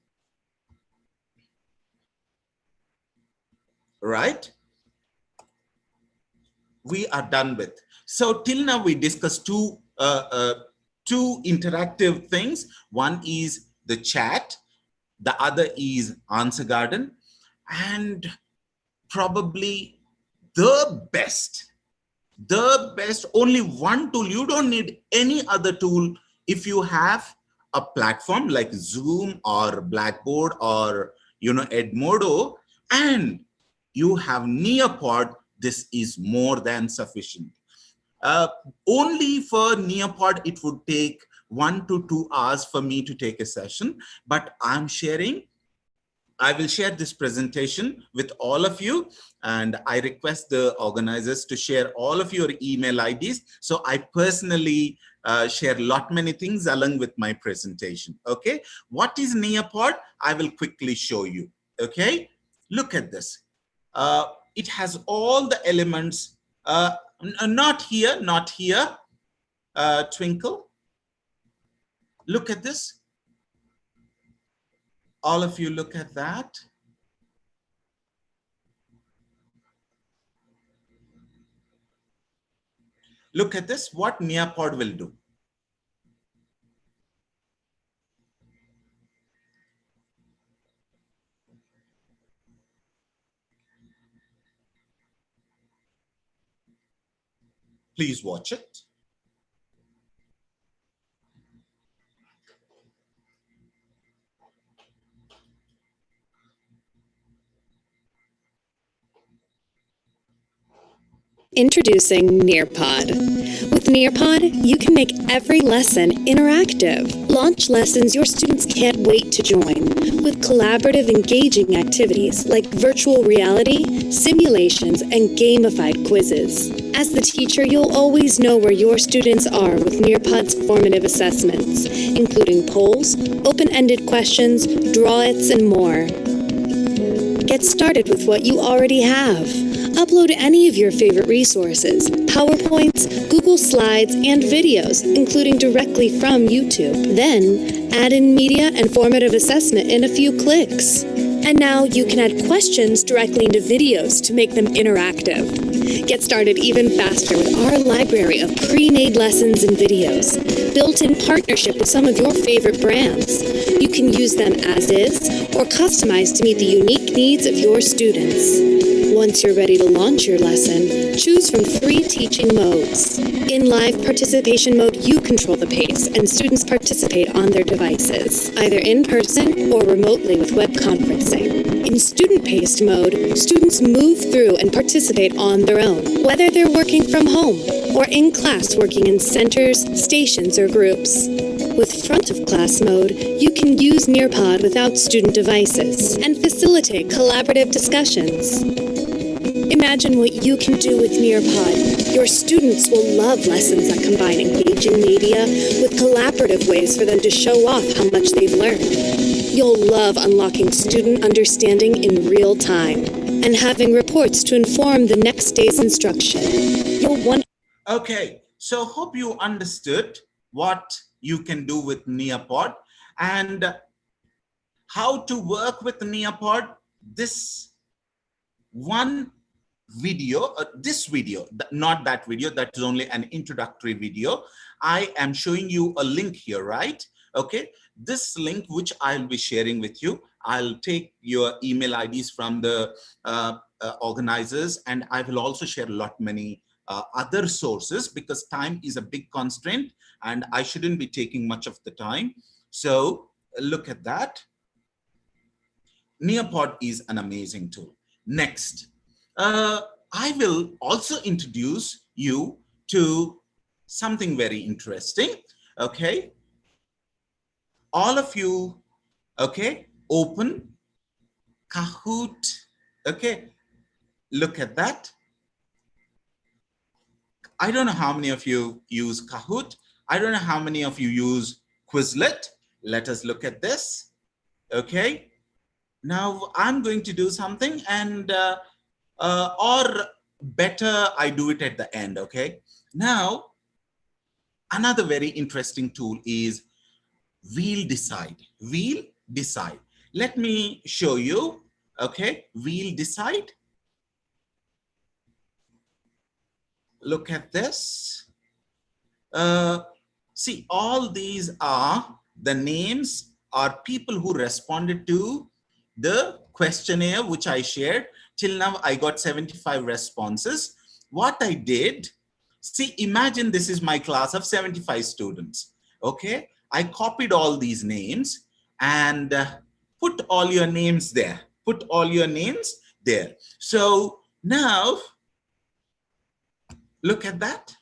right? We are done with. So till now we discussed two interactive things. One is the chat, the other is Answer Garden, and probably the best, only one tool. You don't need any other tool. If you have a platform like Zoom or Blackboard or, you know, Edmodo, and you have Nearpod, this is more than sufficient. Only for Nearpod, it would take 1 to 2 hours for me to take a session, but I'm sharing. I will share this presentation with all of you, and I request the organizers to share all of your email IDs. So I personally share many things along with my presentation. Okay, what is Nearpod? I will quickly show you. Okay, look at this. It has all the elements. Not here, Twinkle. Look at this. All of you look at that. look at this, what Nearpod will do. Please watch it. Introducing Nearpod. With Nearpod, you can make every lesson interactive. Launch lessons your students can't wait to join with collaborative, engaging activities like virtual reality, simulations, and gamified quizzes. As the teacher, you'll always know where your students are with Nearpod's formative assessments, including polls, open-ended questions, draw-its, and more. Get started with what you already have. Upload any of your favorite resources, PowerPoints, Google Slides, and videos, including directly from YouTube. Then, add in media and formative assessment in a few clicks. And now you can add questions directly into videos to make them interactive. Get started even faster with our library of pre-made lessons and videos, built in partnership with some of your favorite brands. You can use them as is or customize to meet the unique needs of your students. Once you're ready to launch your lesson, choose from 3 teaching modes. In live participation mode, you control the pace and students participate on their devices, either in person or remotely with web conferencing. In student-paced mode, students move through and participate on their own, whether they're working from home or in class working in centers, stations, or groups. With front-of-class mode, you can use Nearpod without student devices and facilitate collaborative discussions. Imagine what you can do with Nearpod. Your students will love lessons that combine engaging media with collaborative ways for them to show off how much they've learned. You'll love unlocking student understanding in real time and having reports to inform the next day's instruction. Okay, so hope you understood what you can do with Nearpod and how to work with Nearpod. This one video, this video, not that video, that is only an introductory video. I am showing you a link here, right? Okay, this link which I'll be sharing with you, I'll take your email IDs from the organizers, and I will also share many other sources because time is a big constraint and I shouldn't be taking much of the time. So look at that. Nearpod is an amazing tool. Next, I will also introduce you to something very interesting. Okay, all of you, okay, open Kahoot. Okay, look at that. I don't know how many of you use Kahoot. I don't know how many of you use Quizlet. Let us look at this. Okay, now I'm going to do something, and or better, I do it at the end. Okay, now another very interesting tool is We'll Decide. We'll Decide. Let me show you. Okay, We'll Decide. Look at this. See, all these are the names are people who responded to the questionnaire which I shared. Till now, I got 75 responses. What I did, see, imagine this is my class of 75 students. Okay, I copied all these names and put all your names there. Put all your names there. So now, look at that.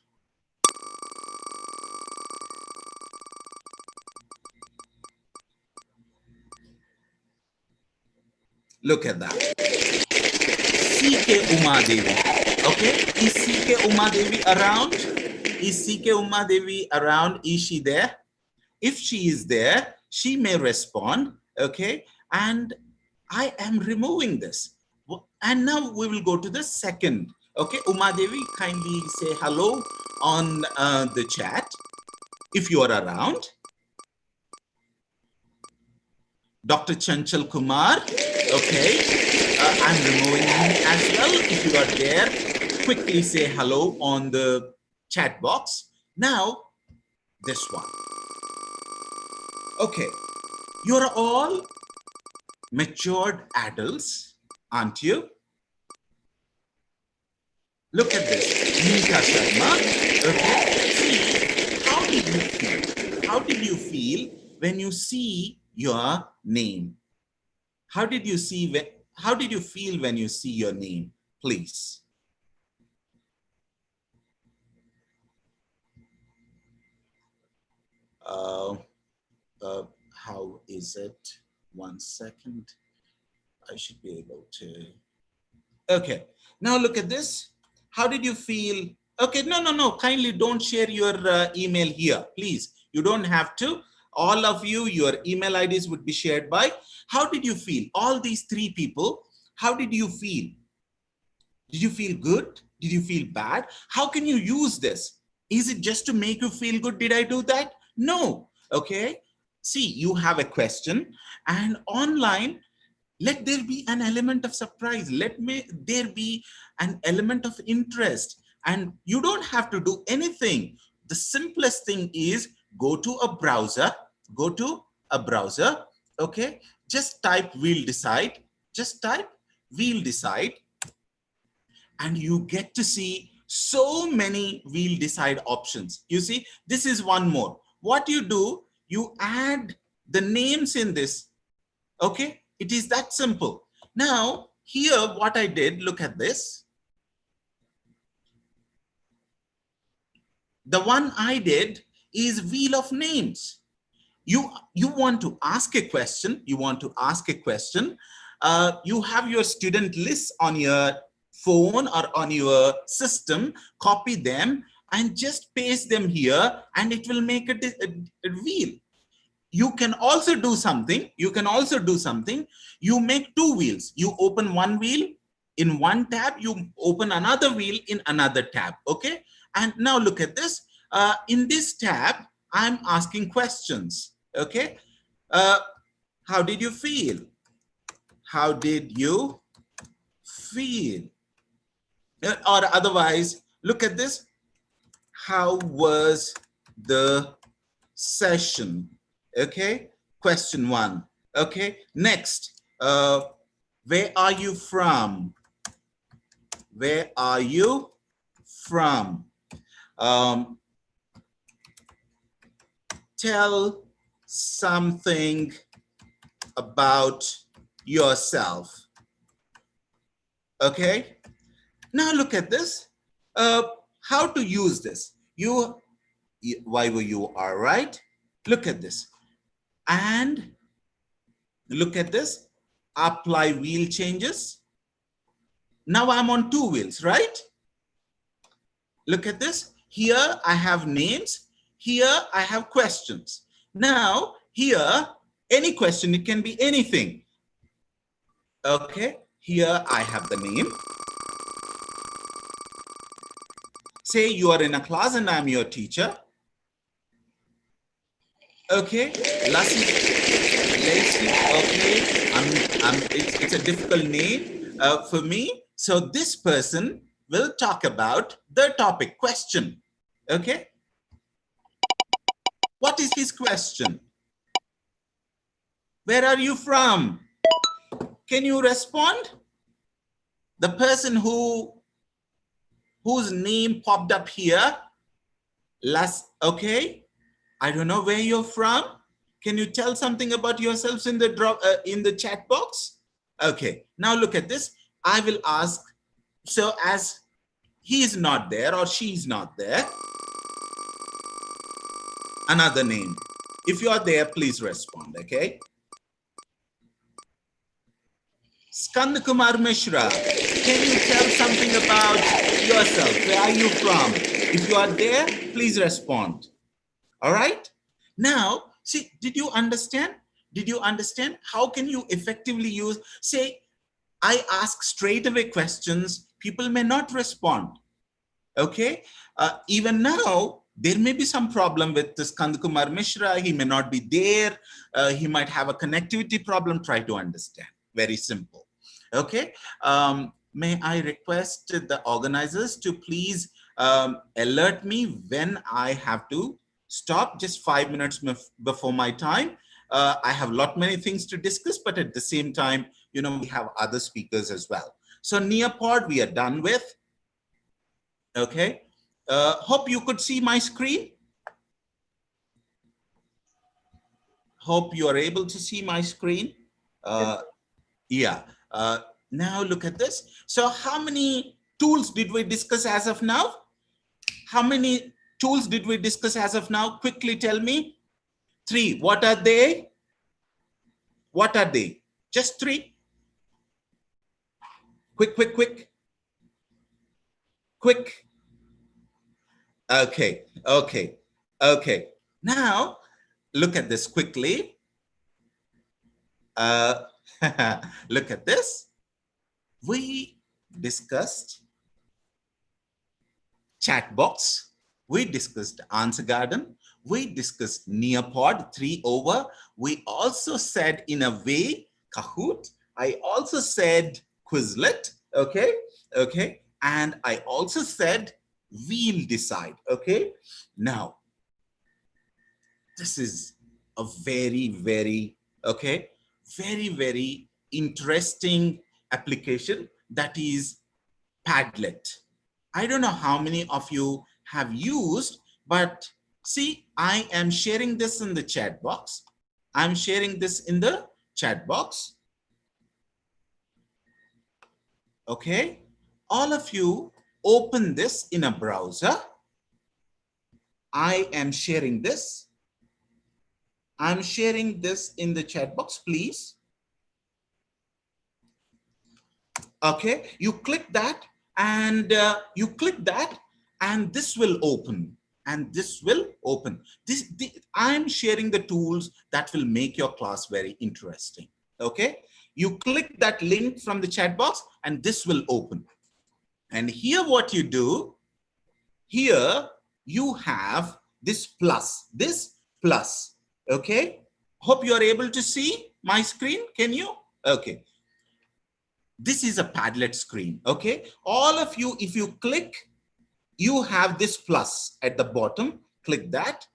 Look at that. C.K. Umadevi. Okay, is C.K. Umadevi around? Is C.K. Umadevi around? Is she there? If she is there, she may respond. Okay, and I am removing this. And now we will go to the second. Okay, Umadevi, kindly say hello on the chat if you are around. Dr. Chanchal Kumar, okay, I'm removing him as well. If you are there, quickly say hello on the chat box. Now, this one. Okay, you're all matured adults, aren't you? Look at this, Neeta Sharma. Okay, see, how did you feel? How did you feel when you see your name? How did you feel when you see your name? Please. How is it? 1 second. I should be able to. Okay, now look at this. How did you feel? Okay, no. Kindly don't share your email here, please. You don't have to. All of you, your email IDs would be shared by. How did you feel? All these 3 people, how did you feel? Did you feel good? Did you feel bad? How can you use this? Is it just to make you feel good? Did I do that? No. Okay. See, you have a question, and online, let there be an element of surprise. Let there be an element of interest. And you don't have to do anything. The simplest thing is go to a browser. Okay. Just type "we'll decide." Just type "we'll decide." And you get to see so many "we'll decide" options. You see, this is one more. What you do, you add the names in this. Okay, it is that simple. Now, here what I did, look at this. The one I did is wheel of names. You want to ask a question. You have your student list on your phone or on your system. Copy them and just paste them here, and it will make a wheel. You can also do something. You make 2 wheels. You open one wheel in one tab. You open another wheel in another tab. Okay. And now look at this. In this tab, I'm asking questions. Okay. How did you feel? How did you feel? Or otherwise, look at this. How was the session? Okay, question 1. Okay, next, where are you from? Where are you from? Tell something about yourself. Okay, now look at this. How to use this? Why were you all right? Look at this. And look at this. Apply wheel changes. Now I'm on 2 wheels, right? Look at this. Here I have names. Here I have questions. Now here, any question, it can be anything. Okay, here I have the name. Say you are in a class and I'm your teacher. Okay, Lassie, okay, it's a difficult name for me. So this person will talk about the topic question. Okay, what is his question? Where are you from? Can you respond? The person whose name popped up here, okay. I don't know where you're from. Can you tell something about yourselves in the chat box? Okay, now look at this. I will ask, so as he is not there or she is not there, another name. If you are there, please respond, okay? Skand Kumar Mishra, can you tell something about yourself? Where are you from? If you are there, please respond. All right. Now, see, did you understand? Did you understand? How can you effectively use, say, I ask straight away questions, people may not respond. Okay. Even now, there may be some problem with this Skand Kumar Mishra. He may not be there. He might have a connectivity problem. Try to understand. Very simple. Okay. May I request the organizers to please alert me when I have to stop just 5 minutes before my time. I have many things to discuss, but at the same time, you know, we have other speakers as well. So Nearpod, we are done with. Okay. Hope you could see my screen. Hope you are able to see my screen. Yeah. Now look at this. So how many tools did we discuss as of now? How many tools did we discuss as of now? Quickly tell me. 3. What are they? What are they? Just 3. Quick. Quick. Okay. Now, look at this quickly. Look at this. We discussed chat box. We discussed answer garden. We discussed Nearpod 3 over. We also said in a way Kahoot. I also said Quizlet. Okay. And I also said we'll decide. Okay. Now, this is a very interesting application, that is Padlet. I don't know how many of you have used, but see, I am sharing this in the chat box. I'm sharing this in the chat box. Okay. All of you open this in a browser. I am sharing this. I'm sharing this in the chat box, please. Okay, you click that and this will open, and this will open. I'm sharing the tools that will make your class very interesting. Okay, you click that link from the chat box and this will open. And here what you do, here you have this plus. Okay, hope you are able to see my screen. Can you? Okay. This is a Padlet screen. Okay. All of you, if you click, you have this plus at the bottom. Click that.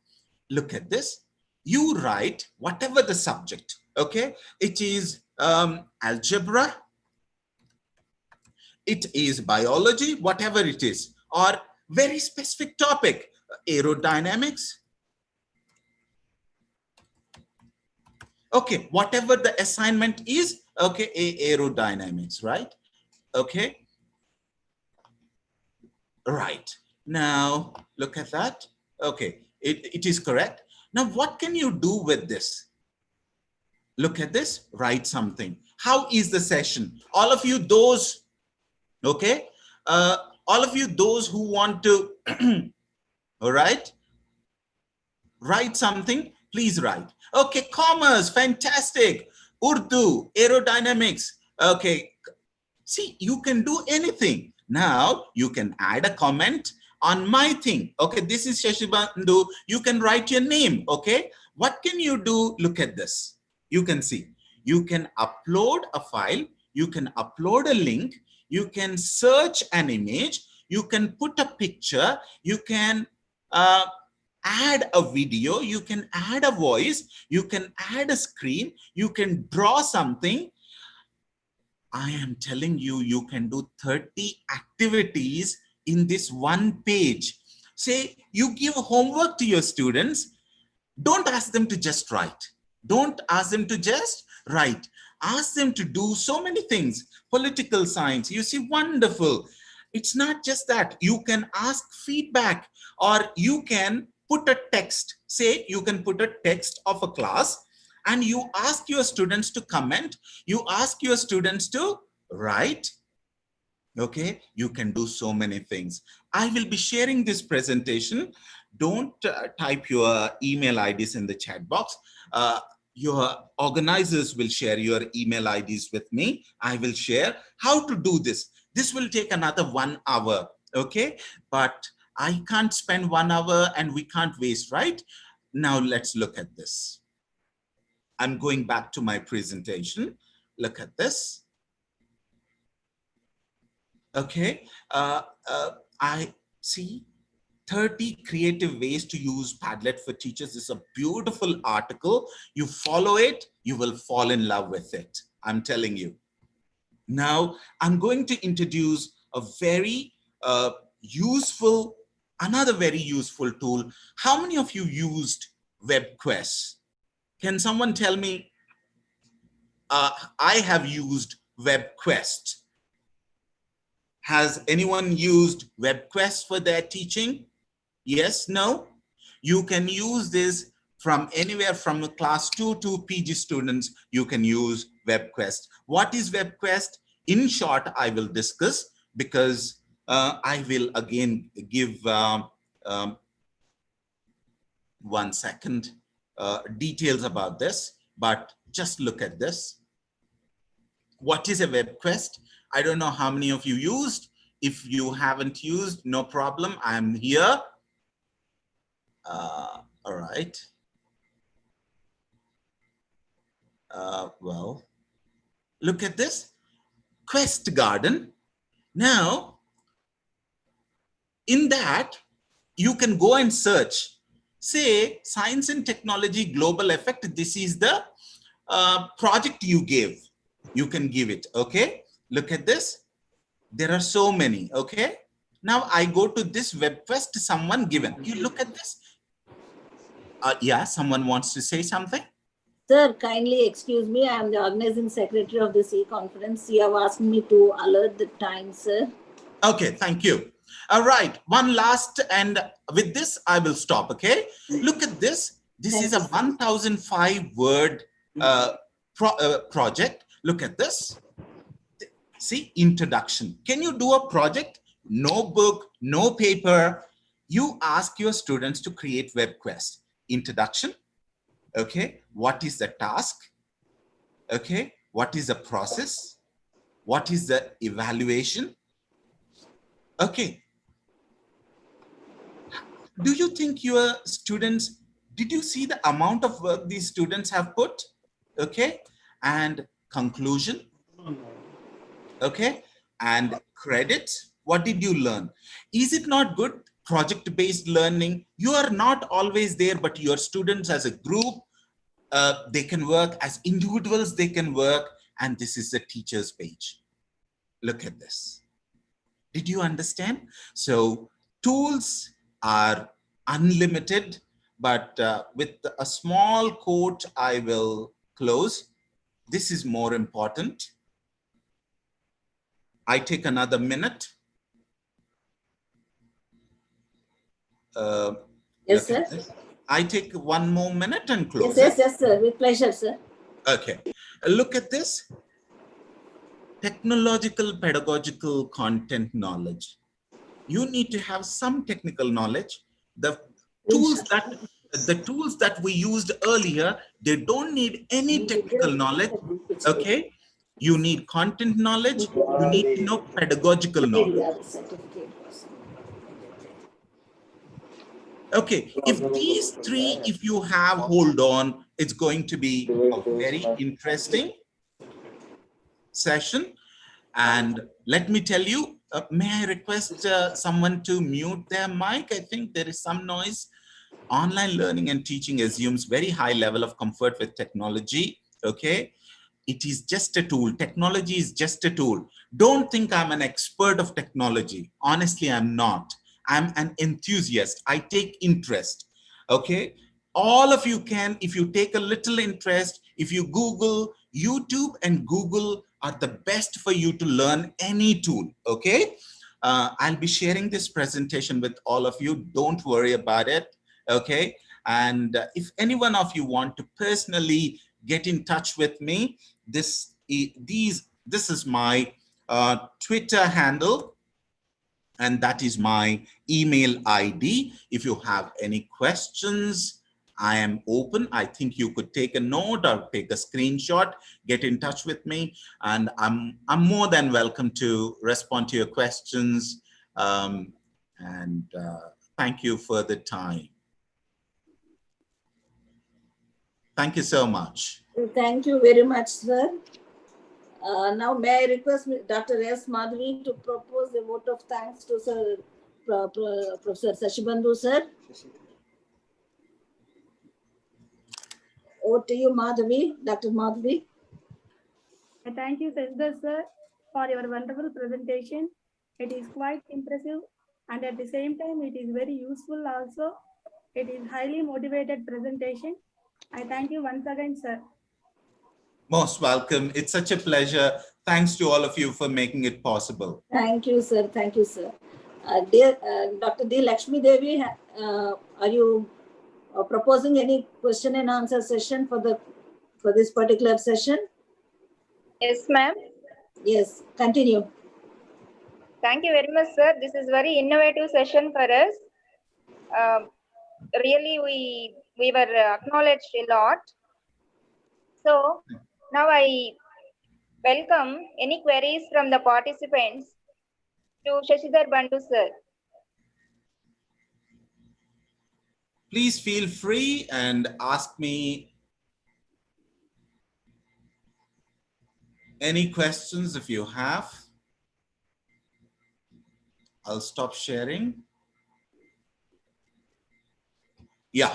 Look at this. You write whatever the subject. Okay. It is algebra. It is biology, whatever it is, or very specific topic, aerodynamics. Okay, whatever the assignment is, okay, aerodynamics, right? Okay. Right. Now, look at that. Okay, it is correct. Now, what can you do with this? Look at this, write something. How is the session? All of you, those, okay, all of you, those who want to, all right, write something, please write. Okay, commerce, fantastic. Urdu, aerodynamics. Okay, see, you can do anything. Now, you can add a comment on my thing. Okay, this is Shashibandhu. You can write your name. Okay, what can you do? Look at this. You can see. You can upload a file. You can upload a link. You can search an image. You can put a picture. You can add a video, you can add a voice, you can add a screen, you can draw something. I am telling you, you can do 30 activities in this one page. Say, you give homework to your students, don't ask them to just write. Don't ask them to just write. Ask them to do so many things. Political science, you see, wonderful. It's not just that. You can ask feedback, or you can put a text. Say you can put a text of a class and you ask your students to comment. You ask your students to write. Okay, you can do so many things. I will be sharing this presentation. Don't type your email IDs in the chat box. Your organizers will share your email IDs with me. I will share how to do this. This will take another 1 hour. Okay, but I can't spend 1 hour and we can't waste, right? Now let's look at this. I'm going back to my presentation. Look at this. Okay, See, 30 creative ways to use Padlet for teachers. This is a beautiful article. You follow it, you will fall in love with it. I'm telling you. Now, I'm going to introduce a very another very useful tool. How many of you used WebQuest? Can someone tell me? I have used WebQuest. Has anyone used WebQuest for their teaching? Yes, no? You can use this from anywhere from class 2 to PG students. You can use WebQuest. What is WebQuest? In short, I will discuss because I will again give 1 second details about this, but just look at this. What is a WebQuest? I don't know how many of you used. If you haven't used, no problem. I'm here. All right. Well, look at this. Quest Garden. Now, in that, you can go and search. Say, Science and Technology Global Effect. This is the project you gave. You can give it, okay? Look at this. There are so many, okay? Now, I go to this WebQuest someone given. You look at this. Yeah, someone wants to say something? Sir, kindly excuse me. I am the organizing secretary of this e-conference. You have asked me to alert the time, sir. Okay, thank you. All right, one last, and with this, I will stop, okay? Look at this. This is a 1005 word project. Look at this. See, introduction. Can you do a project? No book, no paper. You ask your students to create WebQuest. Introduction. Okay, what is the task? Okay, what is the process? What is the evaluation? Okay. Do you think your students, did you see the amount of work these students have put? Okay, and conclusion. Okay, and credit. What did you learn? Is it not good? Project-based learning. You are not always there, but your students as a group, they can work as individuals, they can work, and this is the teacher's page. Look at this. Did you understand? So tools are unlimited, but with a small quote, I will close. This is more important. I take another minute. Yes, sir. I take 1 more minute and close. Yes, sir. With pleasure, sir. Okay. Look at this. Technological, pedagogical content knowledge. You need to have some technical knowledge. The tools that we used earlier, they don't need any technical knowledge. Okay. You need content knowledge. You need to know pedagogical knowledge. Okay, if these three, if you have, hold on, it's going to be a very interesting session. And let me tell you, may I request someone to mute their mic? I think there is some noise. Online learning and teaching assumes very high level of comfort with technology, okay? It is just a tool. Technology is just a tool. Don't think I'm an expert of technology. Honestly, I'm not. I'm an enthusiast. I take interest, okay? All of you can, if you take a little interest, if you Google, YouTube and Google are the best for you to learn any tool, okay? I'll be sharing this presentation with all of you. Don't worry about it, okay? And if any one of you want to personally get in touch with me, this is my Twitter handle, and that is my email ID. If you have any questions, I am open. I think you could take a note or take a screenshot, get in touch with me, and I'm more than welcome to respond to your questions. Thank you for the time. Thank you so much. Thank you very much, sir. Now, may I request Dr. S. Madhavi to propose a vote of thanks to Sir Professor Sashibandhu, sir. Over to you, Madhavi, Dr. Madhavi. I thank you, Sasidhar sir, for your wonderful presentation. It is quite impressive and at the same time it is very useful also. It is highly motivated presentation. I thank you once again, sir. Most welcome. It's such a pleasure. Thanks to all of you for making it possible. Thank you, sir. Thank you, sir. Dear Dr. D. Lakshmi Devi, are you proposing any question and answer session for this particular session? Yes, ma'am. Yes, continue. Thank you very much, sir. This is very innovative session for us. Really, we were acknowledged a lot. So now I welcome any queries from the participants to Sasidhar Bandhu, sir. Please feel free and ask me any questions if you have. I'll stop sharing. Yeah,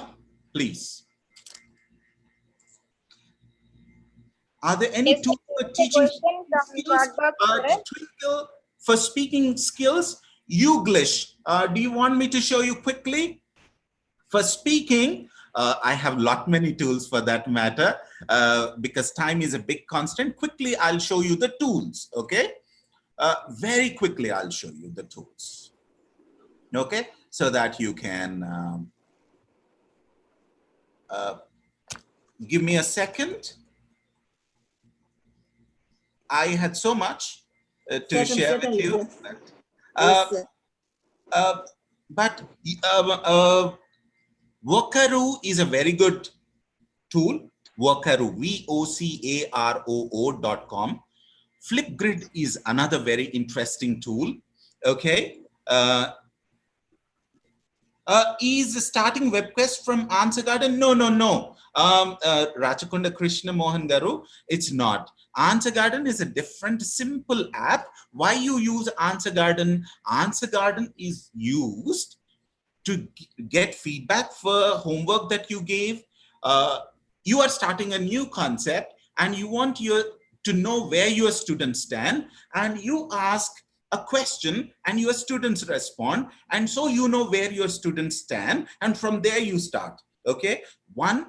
please. Are there any Yes, tools for teaching skills? sir. For speaking skills, Youglish. Do you want me to show you quickly? For speaking, I have many tools for that matter, because time is a big constant. Quickly, I'll show you the tools, okay? Very quickly, I'll show you the tools, okay? So that you can give me a second. I had so much to share with you. But Vocaroo is a very good tool. Vocaroo, VOCAROO.com. Flipgrid is another very interesting tool. Okay. Is starting WebQuest from Answer Garden? No. Rachakunda Krishna Mohan Garu, it's not. Answer Garden is a different simple app. Why you use Answer Garden? Answer Garden is used to get feedback for homework that you gave. You are starting a new concept and you want to know where your students stand, and you ask a question and your students respond, and so you know where your students stand, and from there you start. Okay,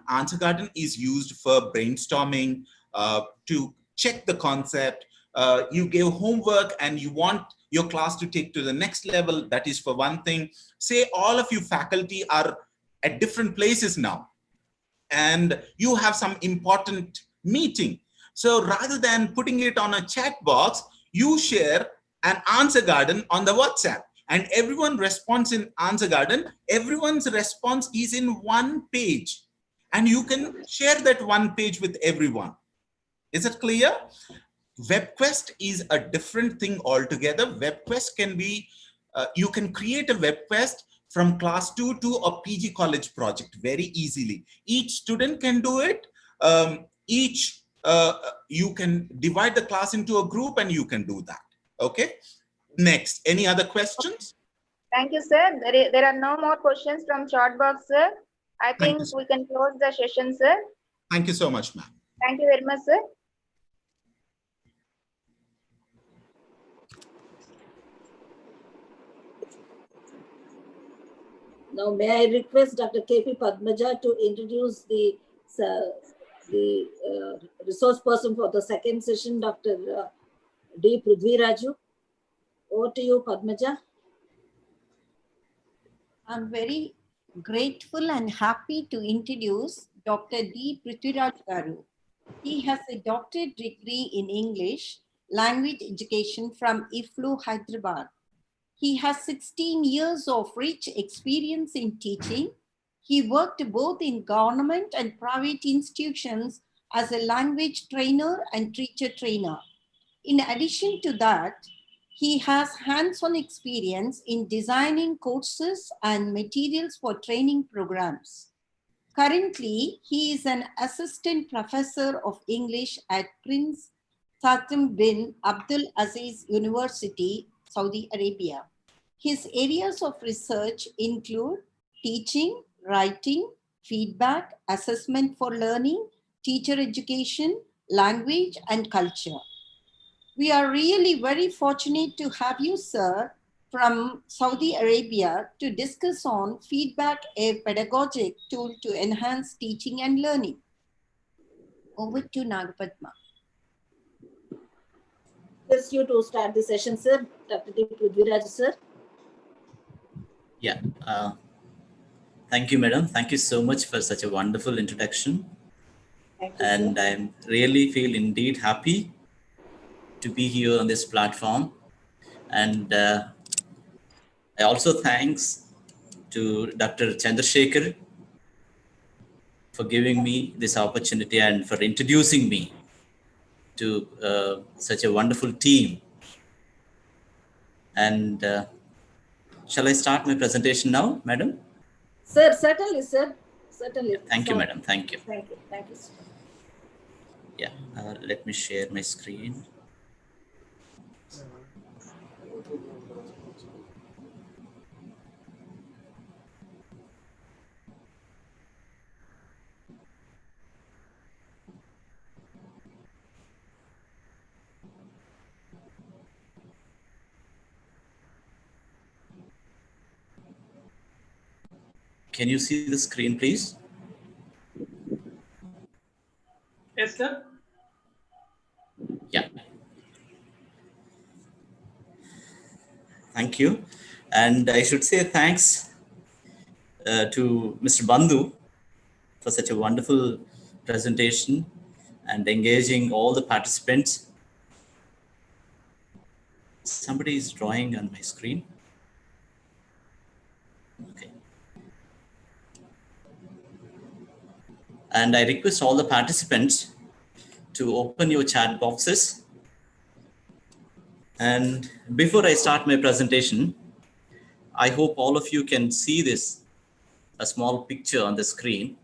Answer Garden is used for brainstorming, to check the concept. You gave homework and you want your class to take to the next level. That is for one thing. Say all of you faculty are at different places now and you have some important meeting. So rather than putting it on a chat box, you share an Answer Garden on the WhatsApp, and everyone responds in Answer Garden. Everyone's response is in one page, and you can share that one page with everyone. Is it clear? WebQuest is a different thing altogether. WebQuest can be, you can create a WebQuest from class 2 to a PG college project very easily. Each student can do it. You can divide the class into a group and you can do that. Okay. Next, any other questions? Thank you, sir. There are no more questions from chat box, sir. I think we can close the session, sir. Thank you so much, ma'am. Thank you very much, sir. Now, may I request Dr. K.P. Padmaja to introduce the resource person for the second session, Dr. D. Prudhvi Raju. Over to you, Padmaja. I'm very grateful and happy to introduce Dr. D. Prudhvi Raju. He has a doctorate degree in English language education from IFLU, Hyderabad. He has 16 years of rich experience in teaching. He worked both in government and private institutions as a language trainer and teacher trainer. In addition to that, he has hands-on experience in designing courses and materials for training programs. Currently, he is an assistant professor of English at Prince Sattam bin Abdulaziz University, Saudi Arabia. His areas of research include teaching, writing, feedback, assessment for learning, teacher education, language, and culture. We are really very fortunate to have you, sir, from Saudi Arabia to discuss on feedback, a pedagogic tool to enhance teaching and learning. Over to Nagapadma. Request you to start the session, sir. Dr. Prudhvi Raju, sir. Yeah. Thank you, madam. Thank you so much for such a wonderful introduction. Thank you, And sir. I really feel indeed happy to be here on this platform. And I also thanks to Dr. Chandrasekhar for giving me this opportunity and for introducing me to such a wonderful team. And shall I start my presentation now, madam? Sir, certainly, sir. Certainly. Thank you, madam. Thank you. Thank you. Thank you, sir. Yeah, let me share my screen. Can you see the screen, please? Yes, sir. Yeah. Thank you. And I should say thanks to Mr. Bandhu for such a wonderful presentation and engaging all the participants. Somebody is drawing on my screen. Okay. And I request all the participants to open your chat boxes. And before I start my presentation, I hope all of you can see this, a small picture on the screen.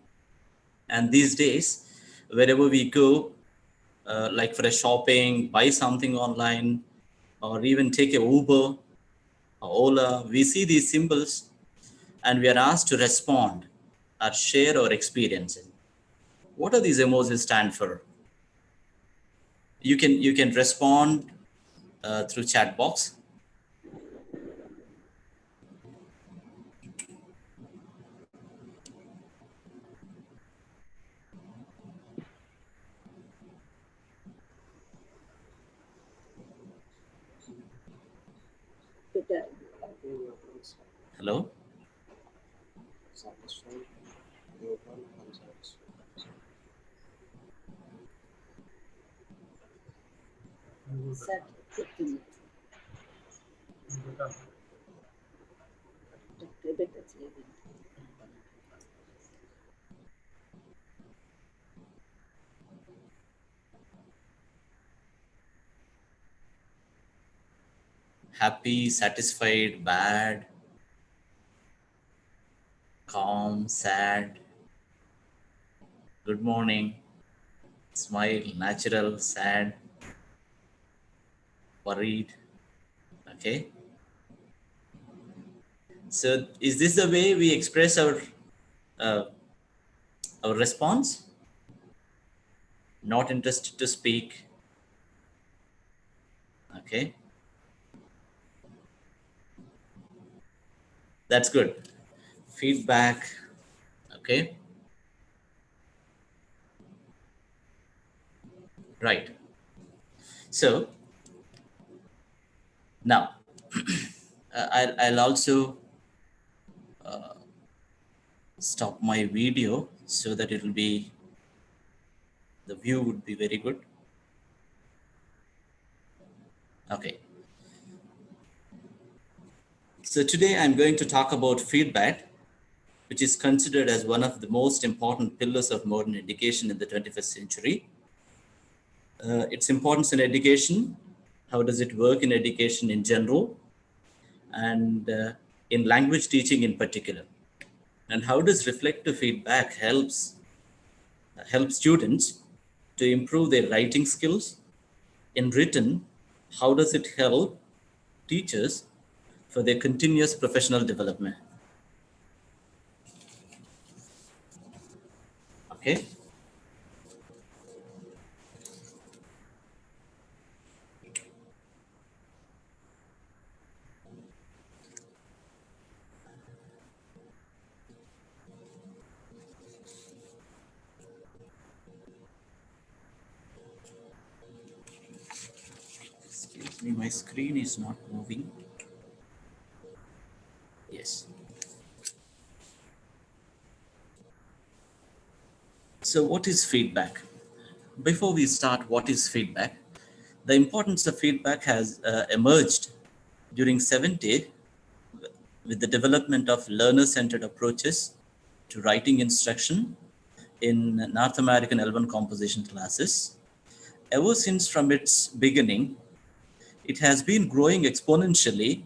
And these days, wherever we go, like for a shopping, buy something online, or even take a Uber or Ola, we see these symbols and we are asked to respond or share our experience. What do these emojis stand for? You can respond through chat box. Hello? Happy, satisfied, bad, calm, sad, good morning, smile, natural, sad, worried. Okay. So is this the way we express our response? Not interested to speak. Okay. That's good. Feedback. Okay. Right. So now I'll also stop my video so that it will be, the view would be very good. Okay. So today I'm going to talk about feedback, which is considered as one of the most important pillars of modern education in the 21st century. Its importance in education, how does it work in education in general, and in language teaching in particular, and how does reflective feedback help students to improve their writing skills. In written, how does it help teachers for their continuous professional development. Okay. Excuse me, my screen is not moving. Yes. So what is feedback? Before we start, what is feedback? The importance of feedback has emerged during 70 with the development of learner-centered approaches to writing instruction in North American L1 composition classes. Ever since from its beginning, it has been growing exponentially.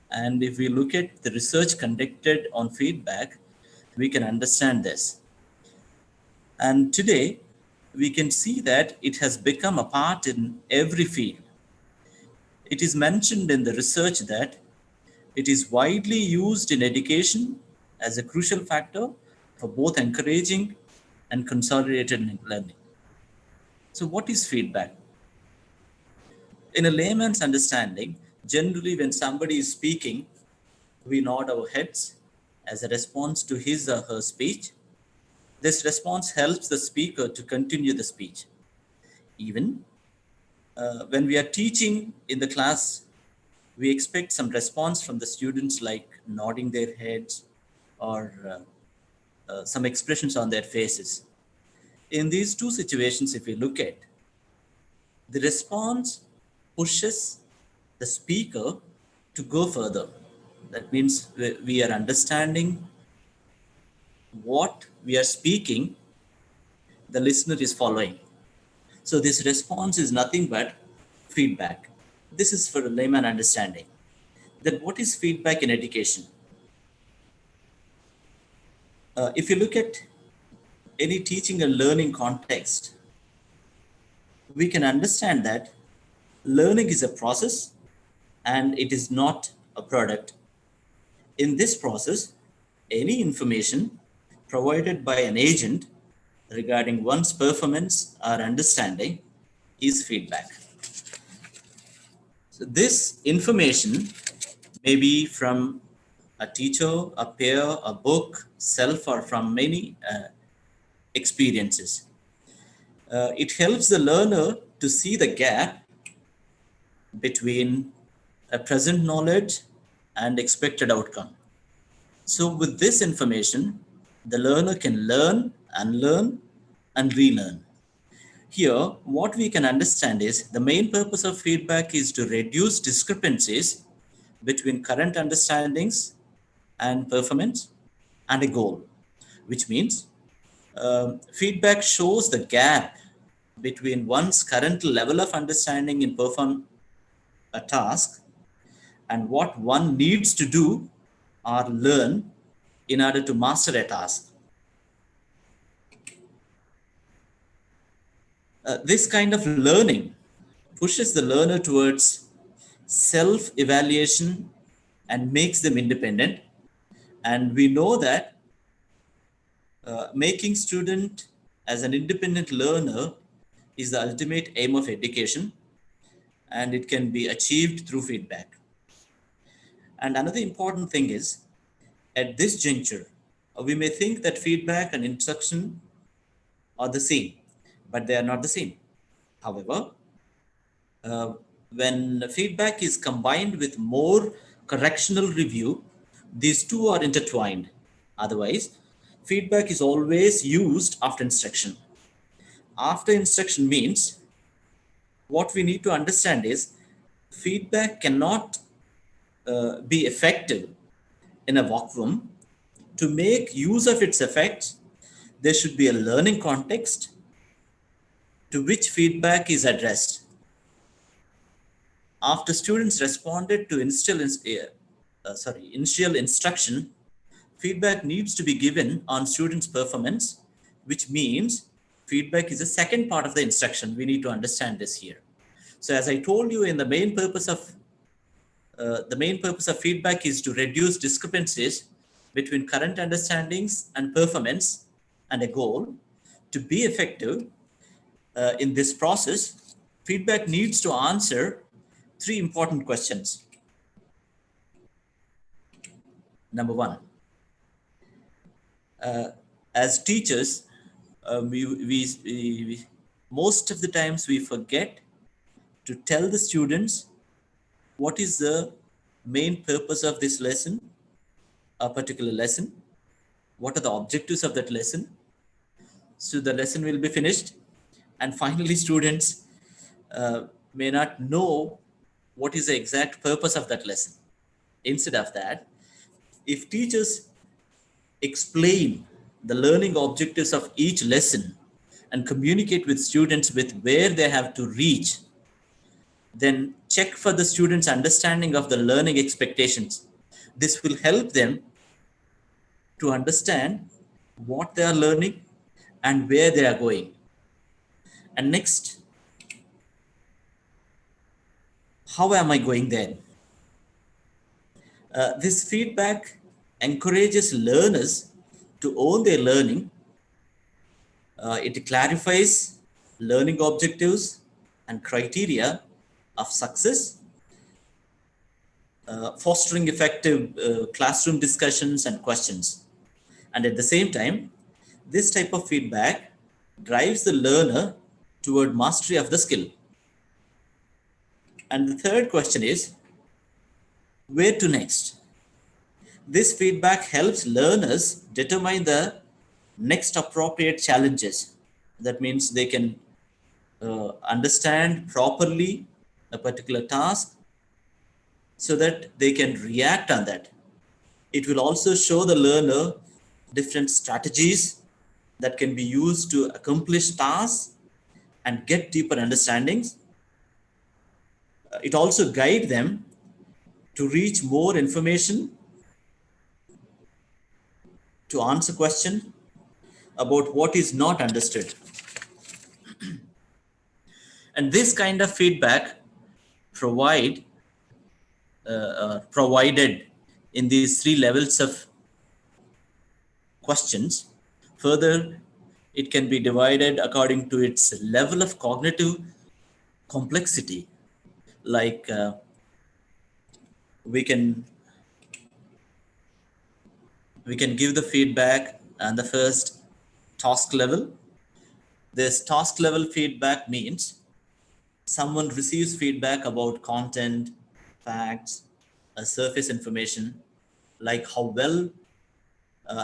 And if we look at the research conducted on feedback, we can understand this. And today, we can see that it has become a part in every field. It is mentioned in the research that it is widely used in education as a crucial factor for both encouraging and consolidated learning. So what is feedback? In a layman's understanding, generally when somebody is speaking, we nod our heads as a response to his or her speech. This response helps the speaker to continue the speech. Even when we are teaching in the class, we expect some response from the students like nodding their heads or some expressions on their faces. In these two situations, if we look at, the response pushes the speaker to go further. That means we are understanding what we are speaking, the listener is following. So this response is nothing but feedback. This is for a layman understanding. Then what is feedback in education? If you look at any teaching and learning context, we can understand that learning is a process and it is not a product. In this process, any information provided by an agent regarding one's performance or understanding is feedback. So this information may be from a teacher, a peer, a book, self, or from many experiences. It helps the learner to see the gap between a present knowledge and expected outcome. So with this information, the learner can learn, unlearn, and relearn. Here, what we can understand is the main purpose of feedback is to reduce discrepancies between current understandings and performance and a goal, which means feedback shows the gap between one's current level of understanding in perform a task and what one needs to do or learn in order to master a task. This kind of learning pushes the learner towards self-evaluation and makes them independent. And we know that making student as an independent learner is the ultimate aim of education, and it can be achieved through feedback. And another important thing is, at this juncture, we may think that feedback and instruction are the same, but they are not the same. However, when feedback is combined with more correctional review, these two are intertwined. Otherwise, feedback is always used after instruction. After instruction means what we need to understand is feedback cannot be effective in a vacuum. To make use of its effects, there should be a learning context to which feedback is addressed. After students responded to initial instruction, feedback needs to be given on students' performance, which means feedback is the second part of the instruction. We need to understand this here. So as I told you, in the main purpose of The main purpose of feedback is to reduce discrepancies between current understandings and performance and a goal. To be effective in this process, feedback needs to answer 3 important questions. Number 1, as teachers, we most of the times we forget to tell the students what is the main purpose of this lesson, a particular lesson, what are the objectives of that lesson. So the lesson will be finished, and finally students may not know what is the exact purpose of that lesson. Instead of that, if teachers explain the learning objectives of each lesson and communicate with students with where they have to reach, then check for the students' understanding of the learning expectations. This will help them to understand what they are learning and where they are going. And next, how am I going there? This feedback encourages learners to own their learning. It clarifies learning objectives and criteria of success, fostering effective classroom discussions and questions. And at the same time, this type of feedback drives the learner toward mastery of the skill. And the third question is, where to next? This feedback helps learners determine the next appropriate challenges. That means they can understand properly a particular task so that they can react on that. It will also show the learner different strategies that can be used to accomplish tasks and get deeper understandings. It also guides them to reach more information, to answer questions about what is not understood. And this kind of feedback provided in these 3 levels of questions. Further, it can be divided according to its level of cognitive complexity. Like we can give the feedback on the first task level. This task level feedback means someone receives feedback about content, facts, surface information, like how well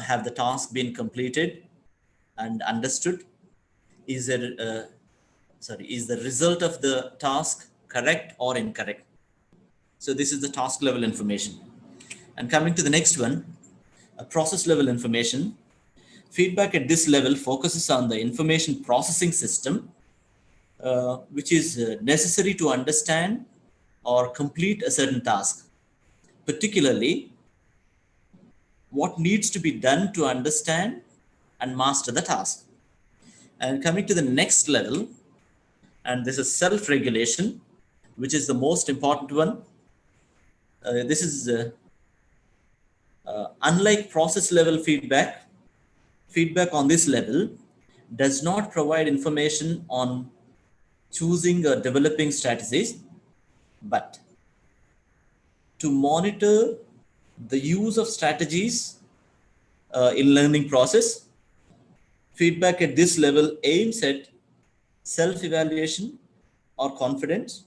have the task been completed and understood. Is the result of the task correct or incorrect? So this is the task level information. And coming to the next one, a process level information. Feedback at this level focuses on the information processing system, which is necessary to understand or complete a certain task, particularly what needs to be done to understand and master the task. And coming to the next level, and this is self-regulation, which is the most important one. This is unlike process level feedback. Feedback on this level does not provide information on choosing or developing strategies, but to monitor the use of strategies in learning process. Feedback at this level aims at self-evaluation or confidence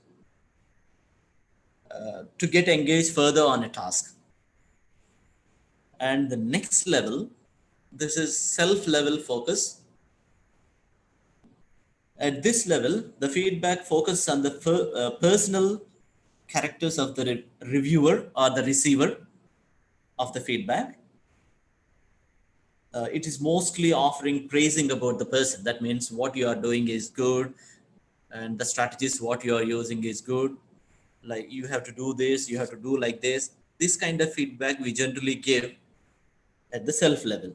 to get engaged further on a task. And the next level, this is self-level focus. At this level, the feedback focuses on the personal characters of the reviewer or the receiver of the feedback. It is mostly offering praising about the person. That means what you are doing is good, and the strategies what you are using is good. Like you have to do this, you have to do like this. This kind of feedback we generally give at the self level.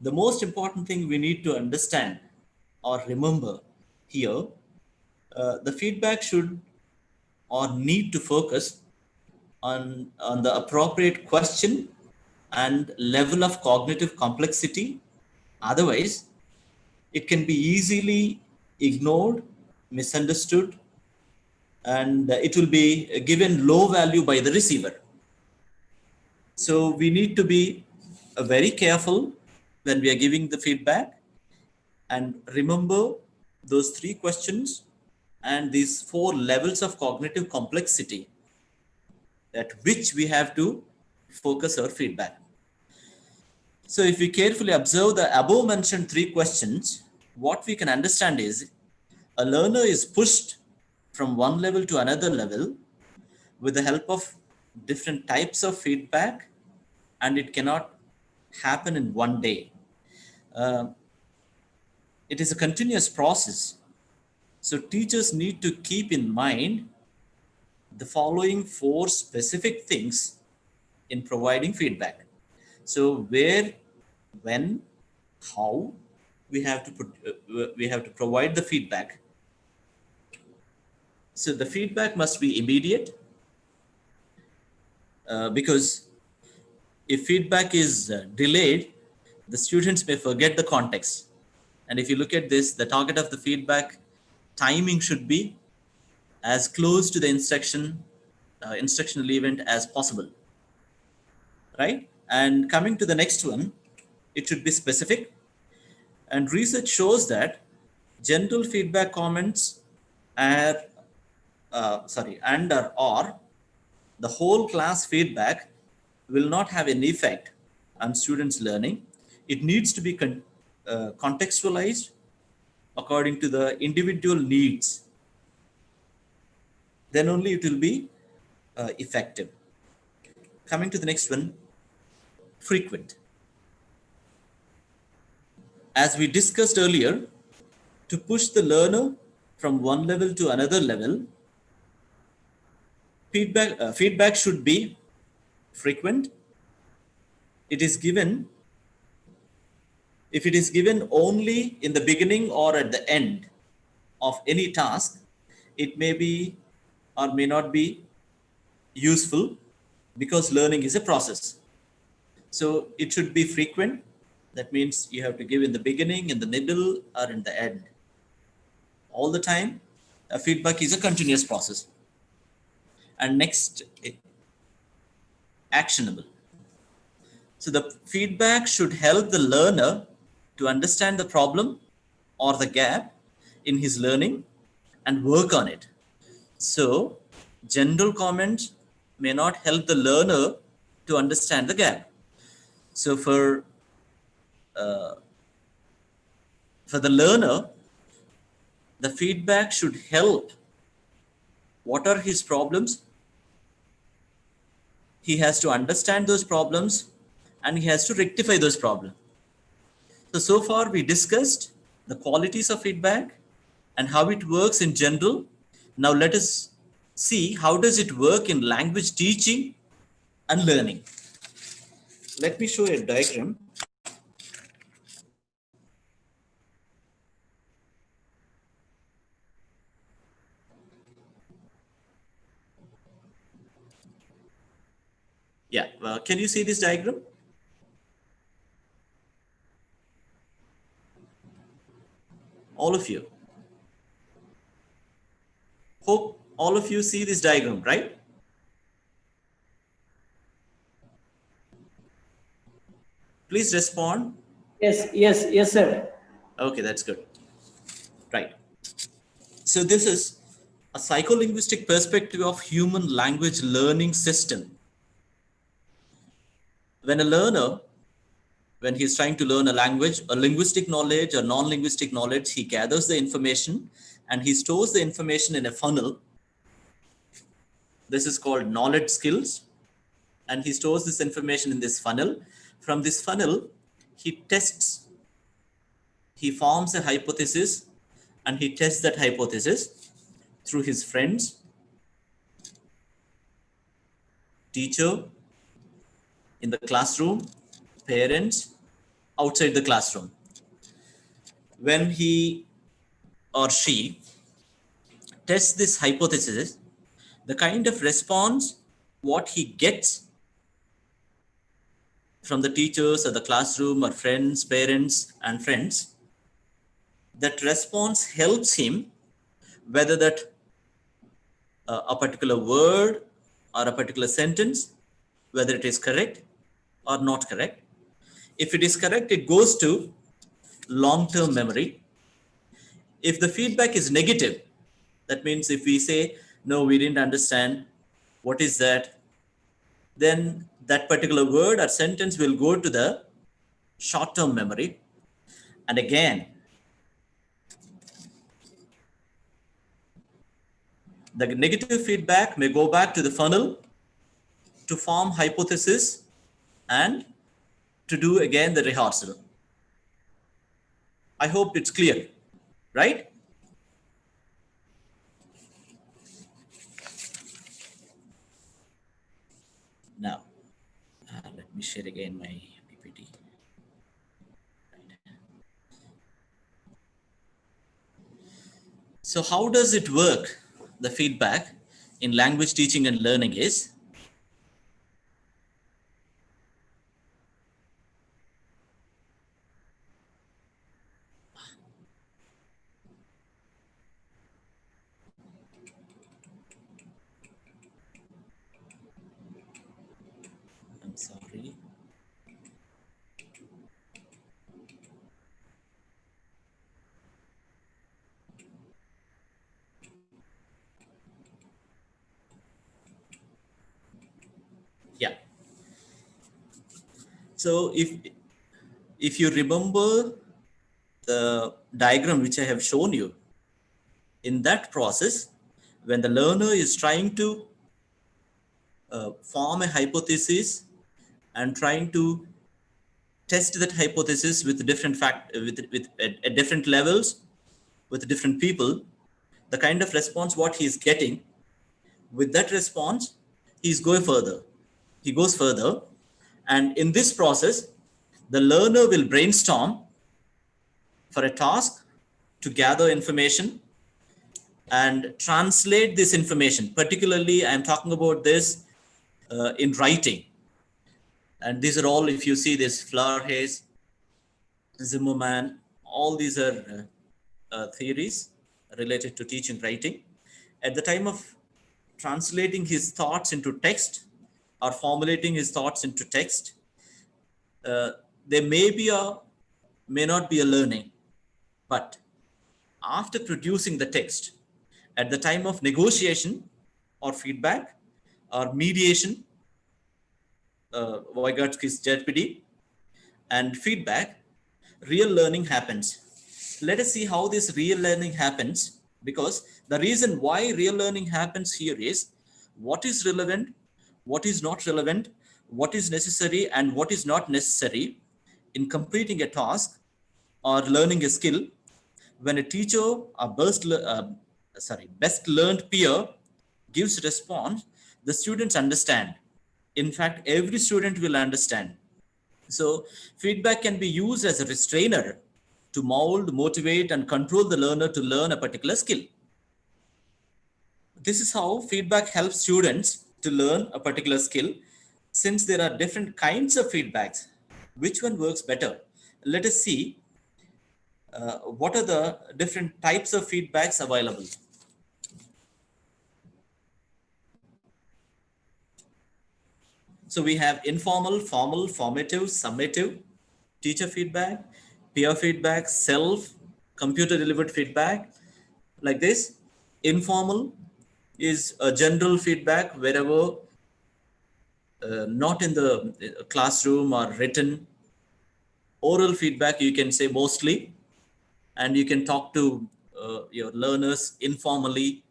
The most important thing we need to understand or remember here, the feedback should or need to focus on the appropriate question and level of cognitive complexity. Otherwise, it can be easily ignored, misunderstood, and it will be given low value by the receiver. So we need to be very careful when we are giving the feedback, and remember those 3 questions and these 4 levels of cognitive complexity at which we have to focus our feedback. So if we carefully observe the above mentioned 3 questions, what we can understand is a learner is pushed from one level to another level with the help of different types of feedback, and it cannot happen in one day. It is a continuous process. So teachers need to keep in mind the following 4 specific things in providing feedback. So where, when, how we have to provide the feedback. So the feedback must be immediate, because if feedback is delayed, the students may forget the context. And if you look at this, the target of the feedback timing should be as close to the instructional event as possible, right? And coming to the next one, it should be specific. And research shows that general feedback comments are, or the whole class feedback will not have an effect on students' learning. It needs to be contextualized according to the individual needs. Then only it will be effective. Coming to the next one, frequent. As we discussed earlier, to push the learner from one level to another level, feedback should be frequent. It is given, if it is given only in the beginning or at the end of any task, it may be or may not be useful, because learning is a process. So it should be frequent. That means you have to give in the beginning, in the middle, or in the end. All the time, feedback is a continuous process. And next, actionable. So the feedback should help the learner to understand the problem or the gap in his learning and work on it. So general comments may not help the learner to understand the gap. So for the learner, the feedback should help. What are his problems? He has to understand those problems and he has to rectify those problems. So far we discussed the qualities of feedback and how it works in general. Now let us see how does it work in language teaching and learning. Let me show a diagram. Yeah, can you see this diagram? All of you. Hope all of you see this diagram, right? Please respond. Yes, sir. Okay, that's good. Right. So this is a psycholinguistic perspective of human language learning system. When a learner, when he's trying to learn a language, a linguistic knowledge or non-linguistic knowledge, he gathers the information and he stores the information in a funnel. This is called knowledge skills. And he stores this information in this funnel. From this funnel, he tests, he forms a hypothesis and he tests that hypothesis through his friends, teacher, in the classroom, parents, outside the classroom. When he or she tests this hypothesis, the kind of response what he gets from the teachers or the classroom or friends, parents and friends, that response helps him, whether that a particular word or a particular sentence, whether it is correct or not correct. If it is correct, it goes to long-term memory. If the feedback is negative, that means if we say, no, we didn't understand, what is that? Then that particular word or sentence will go to the short-term memory. And again, the negative feedback may go back to the funnel to form hypothesis and to do again the rehearsal. I hope it's clear, right? Now, let me share again my PPT. So how does it work? The feedback in language teaching and learning is, I'm sorry. Yeah. So if you remember the diagram which I have shown you, in that process, when the learner is trying to form a hypothesis and trying to test that hypothesis with different at different levels, with different people, the kind of response what he is getting, with that response, he goes further. And in this process, the learner will brainstorm for a task to gather information and translate this information. Particularly, I'm talking about this in writing. And these are all, if you see this, Flower Hayes, Zimmerman, all these are theories related to teaching writing. At the time of translating his thoughts into text or formulating his thoughts into text, there may not be a learning, but after producing the text, at the time of negotiation or feedback or mediation, Vygotsky's jeopardy and feedback, real learning happens. Let us see how this real learning happens, because the reason why real learning happens here is what is relevant, what is not relevant, what is necessary and what is not necessary in completing a task or learning a skill. When a teacher or best learned peer gives response, the students understand. In fact, every student will understand. So feedback can be used as a restrainer to mold, motivate, and control the learner to learn a particular skill. This is how feedback helps students to learn a particular skill. Since there are different kinds of feedbacks, which one works better? Let us see what are the different types of feedbacks available. So we have informal, formal, formative, summative, teacher feedback, peer feedback, self, computer delivered feedback. Like this, informal is a general feedback wherever not in the classroom or written. Oral feedback, you can say mostly, and you can talk to your learners informally,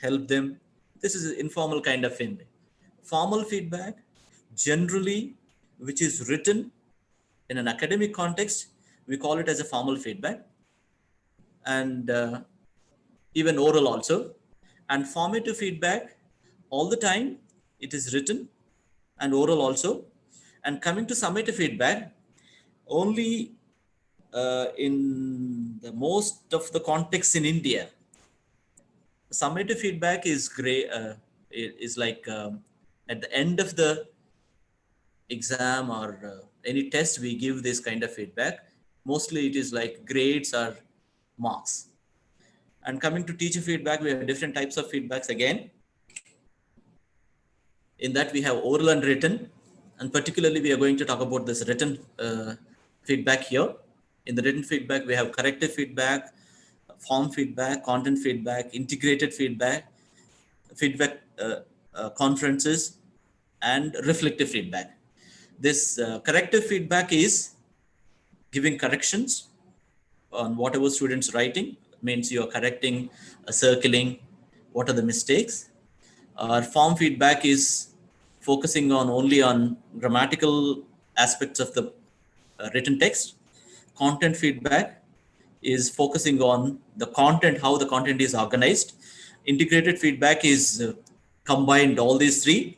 help them. This is an informal kind of feedback. Formal feedback, generally, which is written in an academic context, we call it as a formal feedback, and even oral also. And formative feedback, all the time, it is written and oral also. And coming to summative feedback, only in the most of the contexts in India, summative feedback is like At the end of the exam or any test, we give this kind of feedback. Mostly it is like grades or marks. And coming to teacher feedback, we have different types of feedbacks again. In that we have oral and written, and particularly we are going to talk about this written feedback here. In the written feedback, we have corrective feedback, form feedback, content feedback, integrated feedback, conferences, and reflective feedback. This corrective feedback is giving corrections on whatever students writing, means you are correcting, circling, what are the mistakes. Form feedback is focusing on only on grammatical aspects of the written text. Content feedback is focusing on the content, how the content is organized. Integrated feedback is combined all these three.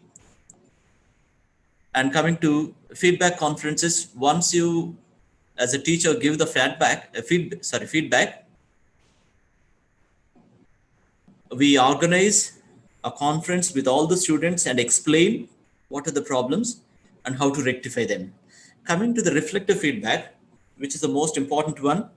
And coming to feedback conferences, once you as a teacher give the feedback, we organize a conference with all the students and explain what are the problems and how to rectify them. Coming to the reflective feedback, which is the most important one.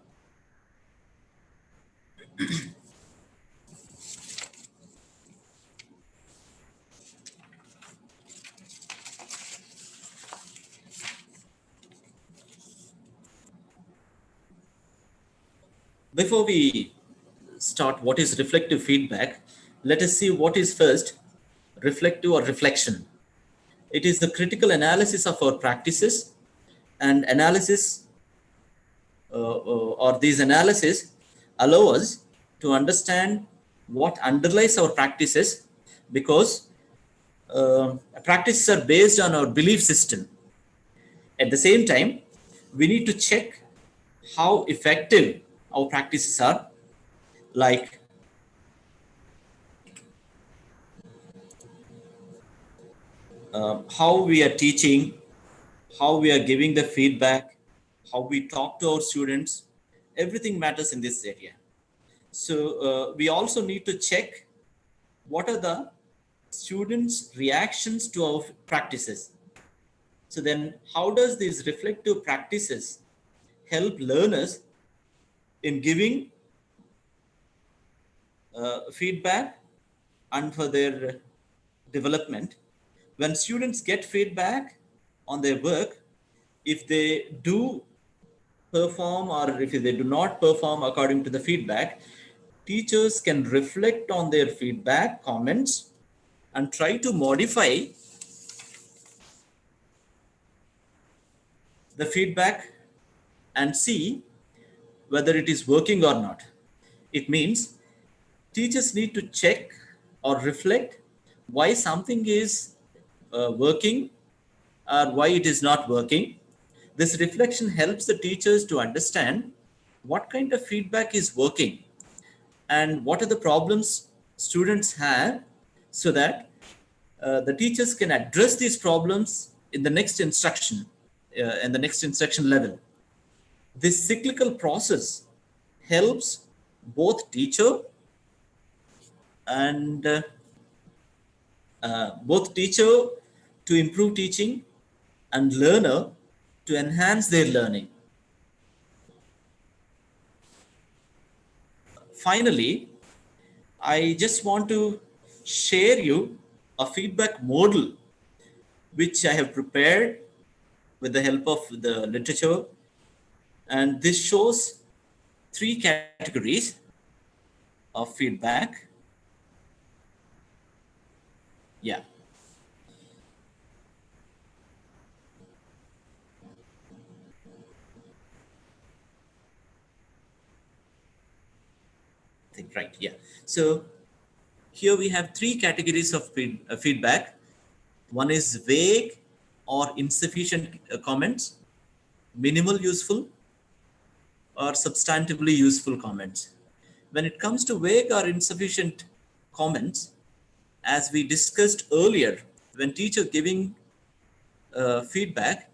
Before we start what is reflective feedback, let us see what is first reflective or reflection. It is the critical analysis of our practices, and analysis or these analysis allow us to understand what underlies our practices, because practices are based on our belief system. At the same time, we need to check how effective our practices are, like how we are teaching, how we are giving the feedback, how we talk to our students. Everything matters in this area. So we also need to check what are the students' reactions to our practices. So then how does these reflective practices help learners in giving feedback and for their development? When students get feedback on their work, if they do perform or if they do not perform according to the feedback, teachers can reflect on their feedback, comments, and try to modify the feedback and see whether it is working or not. It means teachers need to check or reflect why something is working or why it is not working. This reflection helps the teachers to understand what kind of feedback is working and what are the problems students have, so that the teachers can address these problems in the next instruction and the next instruction level. This cyclical process helps both teacher and both teacher to improve teaching and learner to enhance their learning. Finally, I just want to share you a feedback model which I have prepared with the help of the literature, and this shows 3 categories of feedback. Yeah. I think right. Yeah. So here we have 3 categories of feedback. One is vague or insufficient comments, minimal useful, or substantively useful comments. When it comes to vague or insufficient comments, as we discussed earlier, when teacher giving feedback,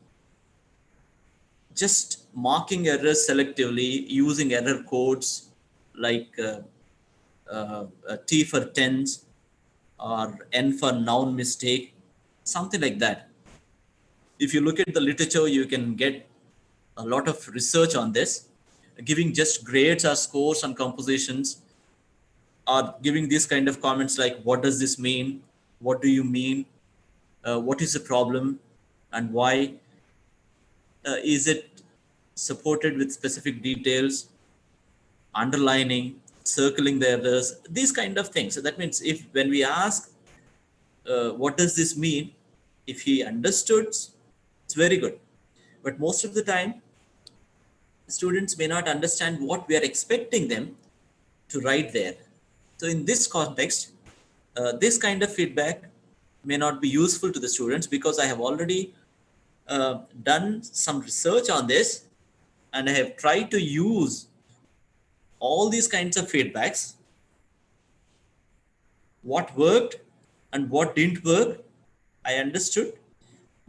just marking errors selectively, using error codes like T for tense or N for noun mistake, something like that. If you look at the literature, you can get a lot of research on this, giving just grades or scores on compositions, or giving these kind of comments like, what does this mean? What do you mean? What is the problem and why? Is it supported with specific details, underlining, circling the errors, these kind of things. So that means if when we ask, what does this mean? If he understood, it's very good. But most of the time, students may not understand what we are expecting them to write there. So in this context, this kind of feedback may not be useful to the students, because I have already done some research on this, and I have tried to use all these kinds of feedbacks, what worked and what didn't work. I understood.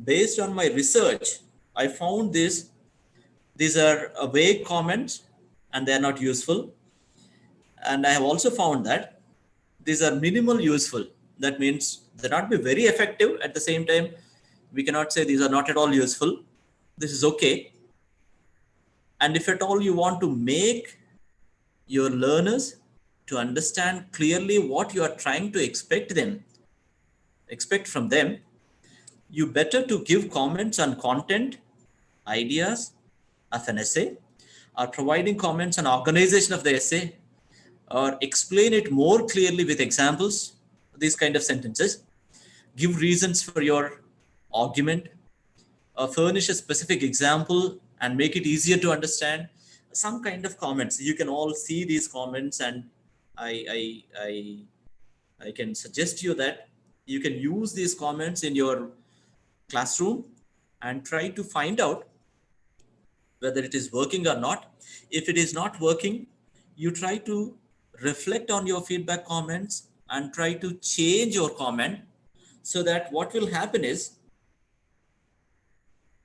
Based on my research, I found these are vague comments and they are not useful. And I have also found that these are minimal useful. That means they not be very effective. At the same time, we cannot say these are not at all useful. This is okay. And if at all you want to make your learners to understand clearly what you are trying to expect from them, you better to give comments on content, ideas of an essay, or providing comments on organization of the essay, or explain it more clearly with examples, these kind of sentences. Give reasons for your argument, furnish a specific example and make it easier to understand. Some kind of comments. You can all see these comments, and I can suggest you that you can use these comments in your classroom and try to find out whether it is working or not. If it is not working, you try to reflect on your feedback comments and try to change your comment, so that what will happen is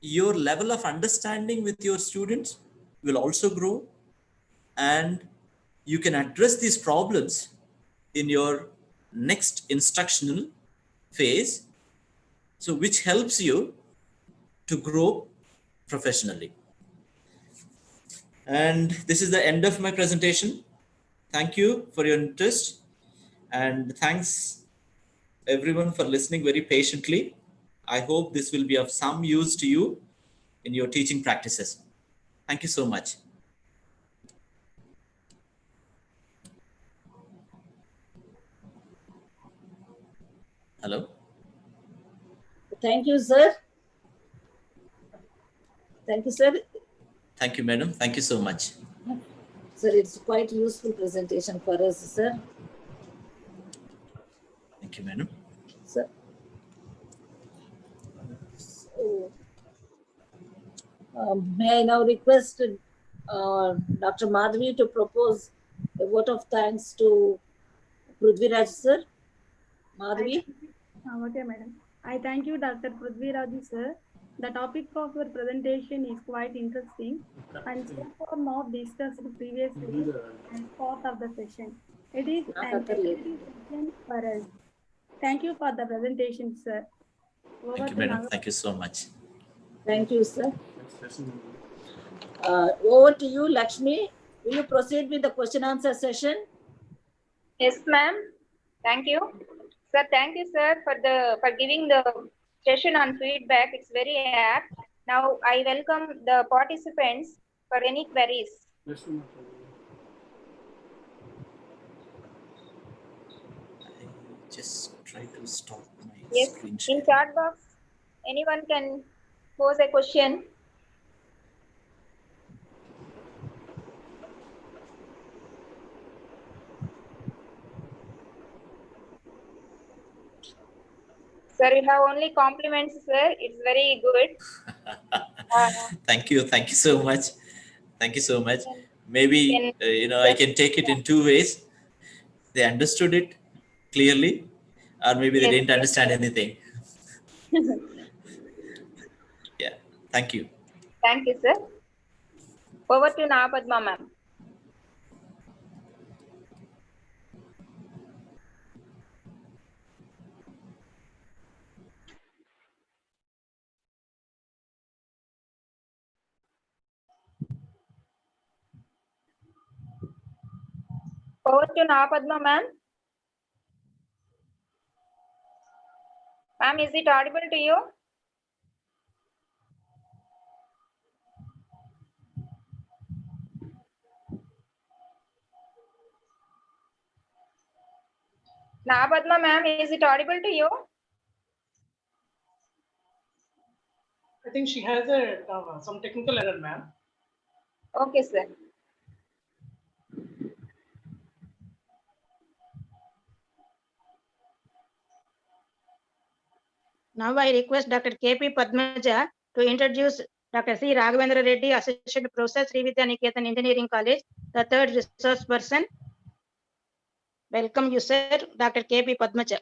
your level of understanding with your students will also grow, and you can address these problems in your next instructional phase, so which helps you to grow professionally. And this is the end of my presentation. Thank you for your interest, and thanks everyone for listening very patiently. I hope this will be of some use to you in your teaching practices. Thank you so much. Hello. Thank you, sir. Thank you, sir. Thank you, madam. Thank you so much. Sir, it's quite useful presentation for us, sir. Thank you, madam. Sir. So, may I now request Dr. Madhavi to propose a vote of thanks to Prudhvi Raju, sir. Madhavi. Okay, madam. I thank you, Dr. Prudhvi Raju, sir. The topic of your presentation is quite interesting and so far not discussed previously as part of the session. It is an activity session for us. Thank you for the presentation, sir. Thank you, madam. Thank you so much. Thank you, sir. Over to you, Lakshmi. Will you proceed with the question answer session? Yes, ma'am. Thank you. Sir, thank you, sir, for giving the session on feedback. It's very apt. Now I welcome the participants for any queries. Just try to stop my Yes, screen in chat box, anyone can pose a question. Sir, you have only compliments, sir. It's very good. Thank you. Thank you so much. Thank you so much. Maybe, I can take it in two ways. They understood it clearly, or maybe they didn't understand anything. Yeah. Thank you. Thank you, sir. Over to Napadma, ma'am. Over to Napadma, ma'am. Ma'am, is it audible to you? Napadma, ma'am, is it audible to you? I think she has a some technical error, ma'am. Okay, sir. Now I request Dr. K.P. Padmaja to introduce Dr. C.Raghavendra Reddy, Associate Professor, Sree Vidyanikethan Engineering College, the third resource person. Welcome you, sir, Dr. K.P. Padmaja.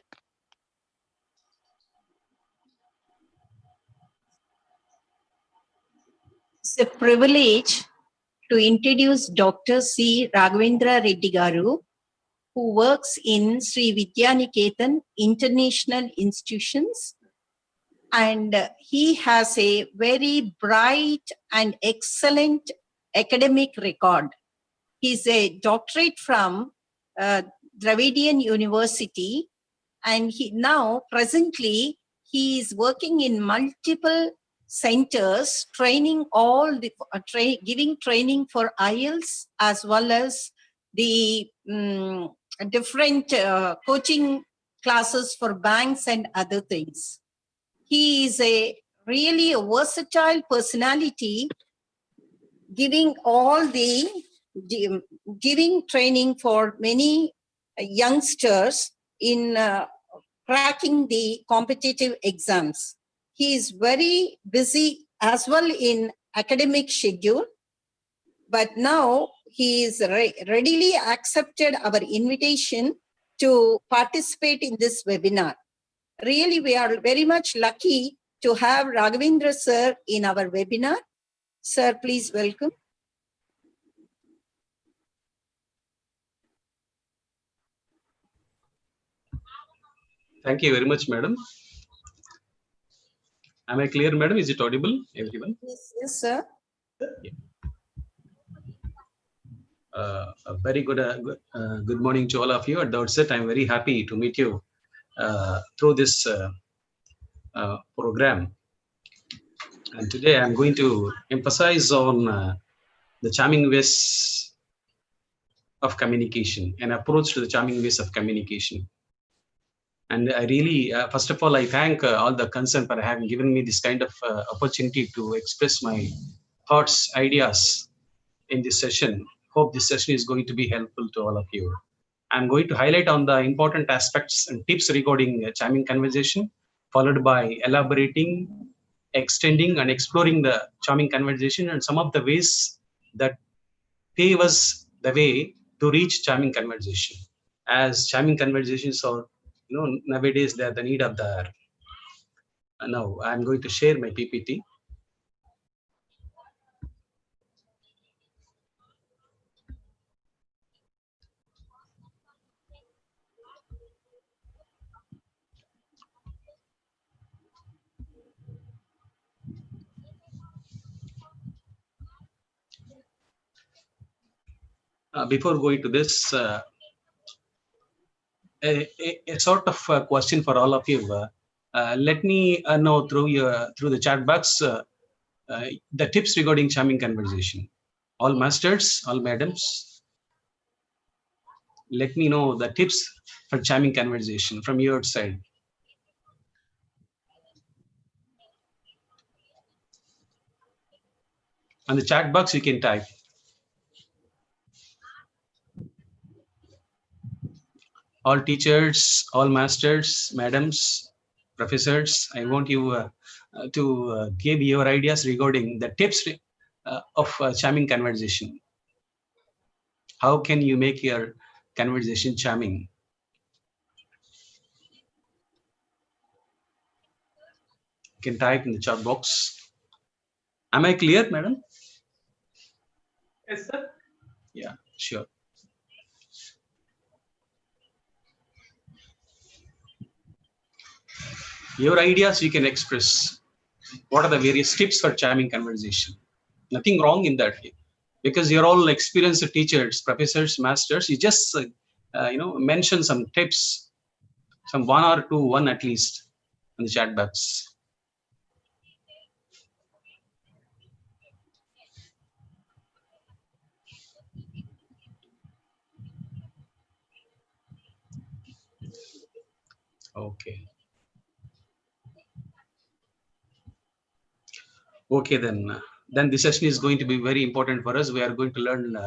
It's a privilege to introduce Dr. C. Raghavendra Reddy Garu, who works in Sree Vidyanikethan International Institutions. And he has a very bright and excellent academic record. He's a doctorate from Dravidian University, and presently he is working in multiple centers, training giving training for IELTS as well as the different coaching classes for banks and other things. He is really a versatile personality, giving training for many youngsters in cracking the competitive exams. He is very busy as well in academic schedule, but now he is readily accepted our invitation to participate in this webinar. Really, we are very much lucky to have Raghavendra sir in our webinar. Sir, please welcome. Thank you very much, madam. Am I clear, madam? Is it audible, everyone? Yes, sir. Yeah. A very good morning to all of you. At the outset, I'm very happy to meet you through this program. And today I'm going to emphasize on the charming ways of communication, an approach to the charming ways of communication. And I really, first of all, I thank all the concerned for having given me this kind of opportunity to express my thoughts, ideas in this session. Hope this session is going to be helpful to all of you. I'm going to highlight on the important aspects and tips regarding charming conversation, followed by elaborating, extending and exploring the charming conversation and some of the ways that pave us the way to reach charming conversation. As charming conversations are, nowadays they're the need of the hour. Now I'm going to share my PPT. Before going to this, a sort of question for all of you. Let me know through the chat box the tips regarding charming conversation. All masters, all madams, let me know the tips for charming conversation from your side. On the chat box, you can type. All teachers, all masters, madams, professors, I want you to give your ideas regarding the tips of charming conversation. How can you make your conversation charming? You can type in the chat box. Am I clear, madam? Yes, sir. Yeah, sure. Your ideas you can express. What are the various tips for charming conversation? Nothing wrong in that, because you're all experienced teachers, professors, masters. You just mention some tips, some one at least in the chat box. Okay. Okay, then this session is going to be very important for us. We are going to learn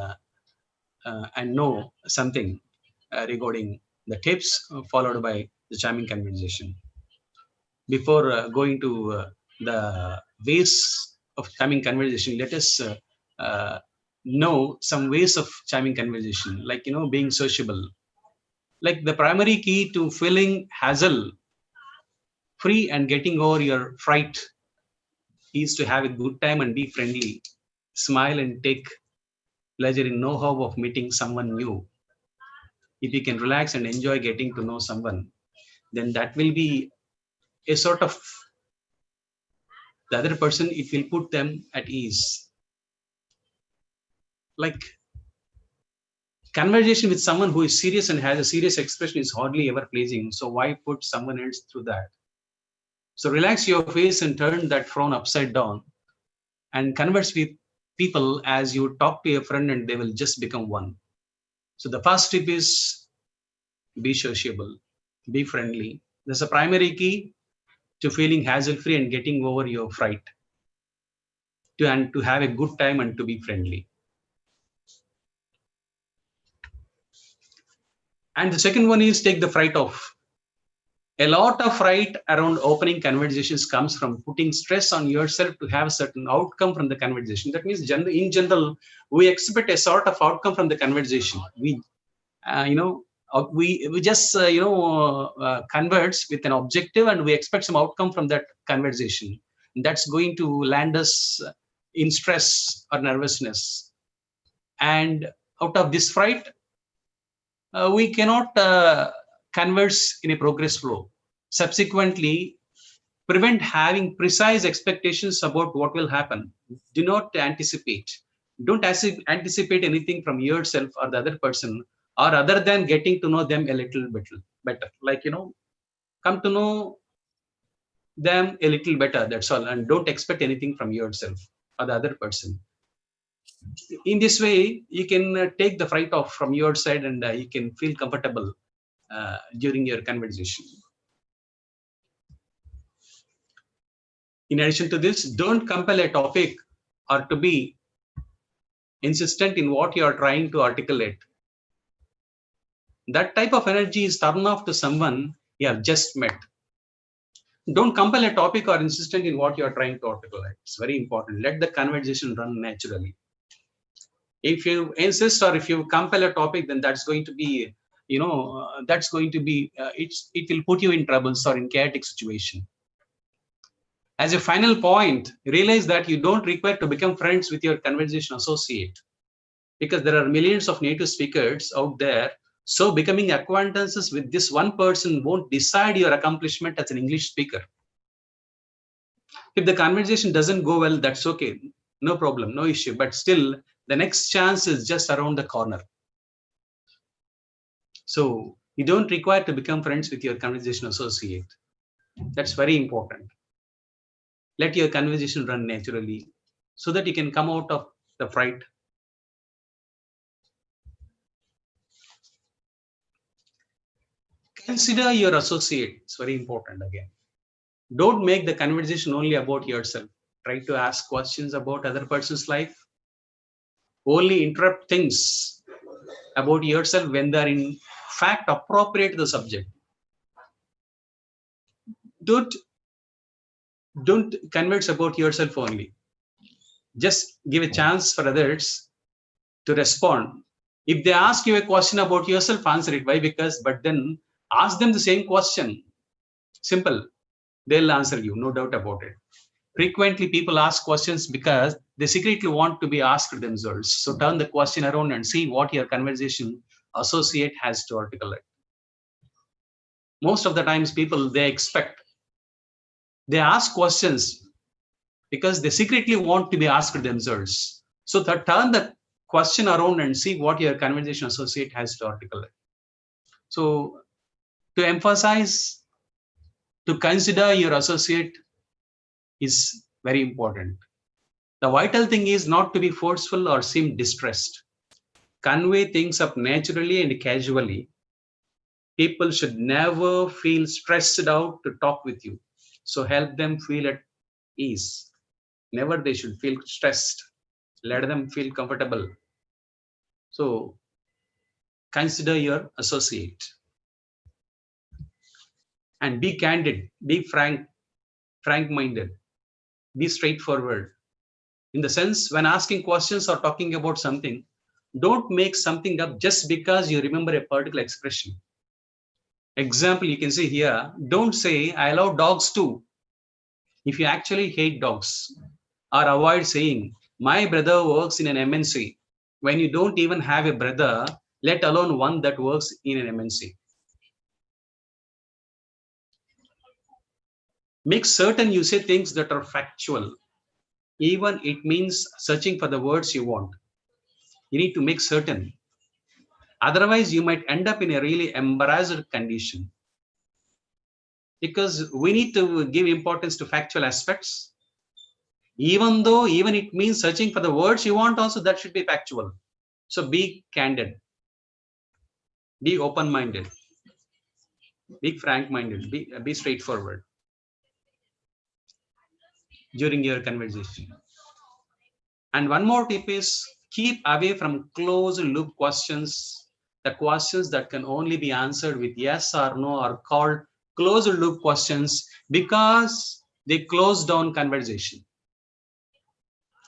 and know something regarding the tips followed by the charming conversation. Before going to the ways of charming conversation, let us know some ways of charming conversation, like being sociable. Like the primary key to feeling hassle free and getting over your fright is to have a good time and be friendly, smile and take pleasure in know-how of meeting someone new. If you can relax and enjoy getting to know someone, then that will be a sort of the other person, it will put them at ease. Like conversation with someone who is serious and has a serious expression is hardly ever pleasing. So why put someone else through that? So relax your face and turn that frown upside down and converse with people as you talk to a friend, and they will just become one. So the first tip is be sociable, be friendly. There's a primary key to feeling hassle-free and getting over your fright, and to have a good time and to be friendly. And the second one is take the fright off. A lot of fright around opening conversations comes from putting stress on yourself to have a certain outcome from the conversation. That means in general, we expect a sort of outcome from the conversation. We just converse with an objective, and we expect some outcome from that conversation. That's going to land us in stress or nervousness. And out of this fright, we cannot converse in a progress flow. Subsequently, prevent having precise expectations about what will happen. Do not anticipate. Don't anticipate anything from yourself or the other person, or other than getting to know them a little bit better. Like, come to know them a little better, that's all. And don't expect anything from yourself or the other person. In this way, you can take the fright off from your side, and you can feel comfortable during your conversation. In addition to this, don't compel a topic or to be insistent in what you are trying to articulate. That type of energy is turn off to someone you have just met. Don't compel a topic or insistent in what you are trying to articulate. It's very important. Let the conversation run naturally. If you insist or if you compel a topic, then that's going to be, it will put you in troubles or in chaotic situation. As a final point, realize that you don't require to become friends with your conversation associate, because there are millions of native speakers out there. So becoming acquaintances with this one person won't decide your accomplishment as an English speaker. If the conversation doesn't go well, that's okay. No problem, no issue. But still, the next chance is just around the corner. So you don't require to become friends with your conversation associate. That's very important. Let your conversation run naturally so that you can come out of the fright. Consider your associate. It's very important again. Don't make the conversation only about yourself. Try to ask questions about other person's life. Only interrupt things about yourself when they're in fact appropriate to the subject. Don't converse about yourself only. Just give a chance for others to respond. If they ask you a question about yourself, answer it. Why? But then ask them the same question. Simple. They'll answer you, no doubt about it. Frequently, people ask questions because they secretly want to be asked themselves. So turn the question around and see what your conversation associate has to articulate. Most of the times, people, they ask questions because they secretly want to be asked themselves. So turn the question around and see what your conversation associate has to articulate. So to emphasize, to consider your associate is very important. The vital thing is not to be forceful or seem distressed. Convey things up naturally and casually. People should never feel stressed out to talk with you. So help them feel at ease. Never they should feel stressed. Let them feel comfortable. So consider your associate. And be candid, be frank-minded, be straightforward. In the sense, when asking questions or talking about something, don't make something up just because you remember a particular expression. Example, you can see here, don't say, I love dogs too, if you actually hate dogs. Or avoid saying, my brother works in an MNC, when you don't even have a brother, let alone one that works in an MNC. Make certain you say things that are factual. Even it means searching for the words you want. You need to make certain. Otherwise, you might end up in a really embarrassed condition. Because we need to give importance to factual aspects. Even it means searching for the words you want also, that should be factual. So be candid. Be open-minded. Be frank-minded. Be straightforward during your conversation. And one more tip is keep away from closed-loop questions. The questions that can only be answered with yes or no are called closed-loop questions because they close down conversation.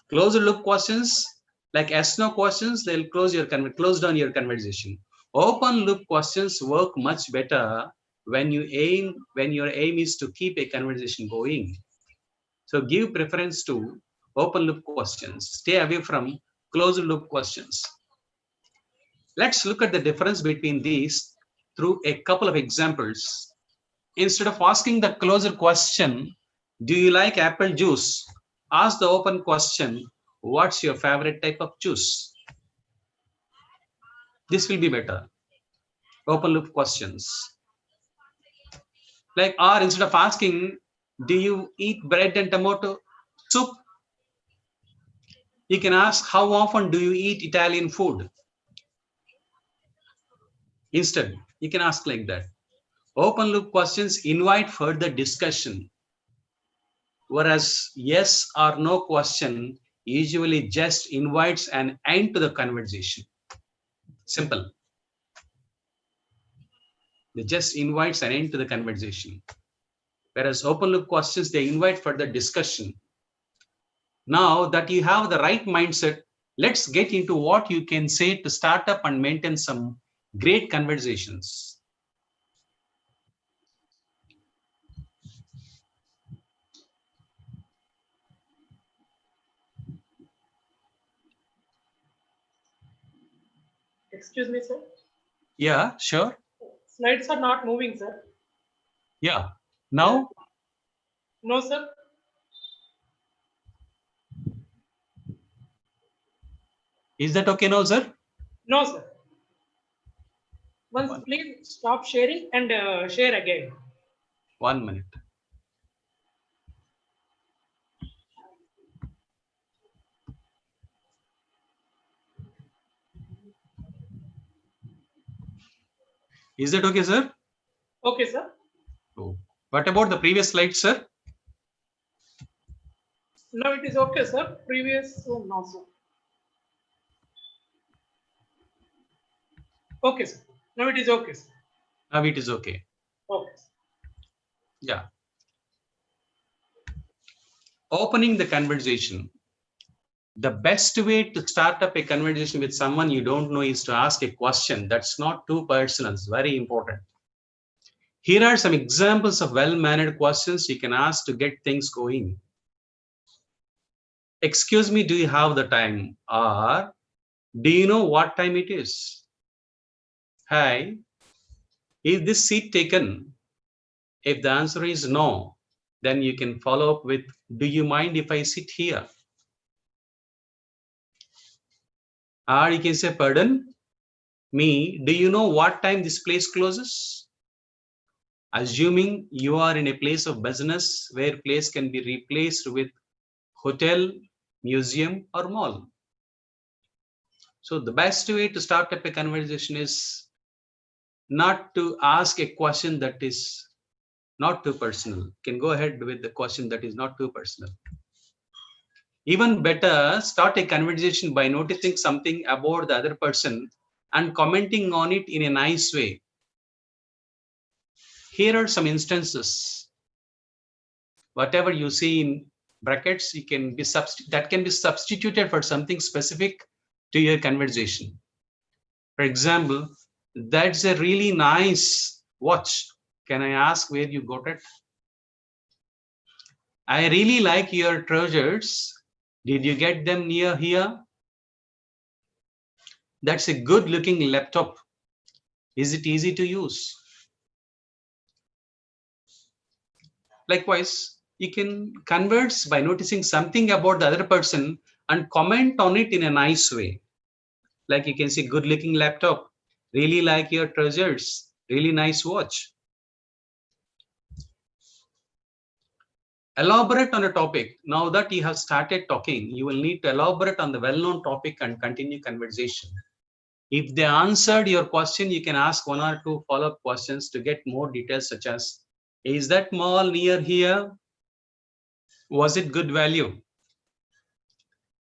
Closed-loop questions like yes/no questions, they'll close down your conversation. Open-loop questions work much better when your aim is to keep a conversation going. So give preference to open-loop questions. Stay away from closed-loop questions. Let's look at the difference between these through a couple of examples. Instead of asking the closed question, do you like apple juice? Ask the open question, what's your favorite type of juice? This will be better. Open-loop questions. Or instead of asking, do you eat bread and tomato soup? You can ask, how often do you eat Italian food? Instead, you can ask like that. Open loop questions invite further discussion, whereas yes or no question usually just invites an end to the conversation. Simple. They just invites an end to the conversation. Whereas open loop questions, they invite further discussion. Now that you have the right mindset, let's get into what you can say to start up and maintain some great conversations. Excuse me, sir. Yeah, sure. Slides are not moving, sir. Yeah. Now? No, sir. Is that okay now, sir? No, sir. Once, please stop sharing and share again. 1 minute. Is that okay, sir? Okay, sir. Oh. What about the previous slide, sir? No, it is okay, sir. Previous, no, sir. Okay, sir. Now it is okay, sir. Now it is okay. Okay. Yeah. Opening the conversation. The best way to start up a conversation with someone you don't know is to ask a question that's not too personal. It's very important. Here are some examples of well-mannered questions you can ask to get things going. Excuse me, do you have the time? Or do you know what time it is? Hi, is this seat taken? If the answer is no, then you can follow up with, do you mind if I sit here? Or you can say, pardon, me, do you know what time this place closes? Assuming you are in a place of business where place can be replaced with hotel, museum, or mall. So the best way to start up a conversation is not to ask a question that is not too personal. You can go ahead with the question that is not too personal. Even better, start a conversation by noticing something about the other person and commenting on it in a nice way. Here are some instances. Whatever you see in brackets, that can be substituted for something specific to your conversation. For example, that's a really nice watch. Can I ask where you got it? I really like your trousers. Did you get them near here? That's a good looking laptop. Is it easy to use? Likewise, you can converse by noticing something about the other person and comment on it in a nice way. Like you can say, good looking laptop, really like your trousers, really nice watch. Elaborate on a topic. Now that you have started talking, you will need to elaborate on the well-known topic and continue conversation. If they answered your question, you can ask 1 or 2 follow-up questions to get more details, such as, is that mall near here? Was it good value?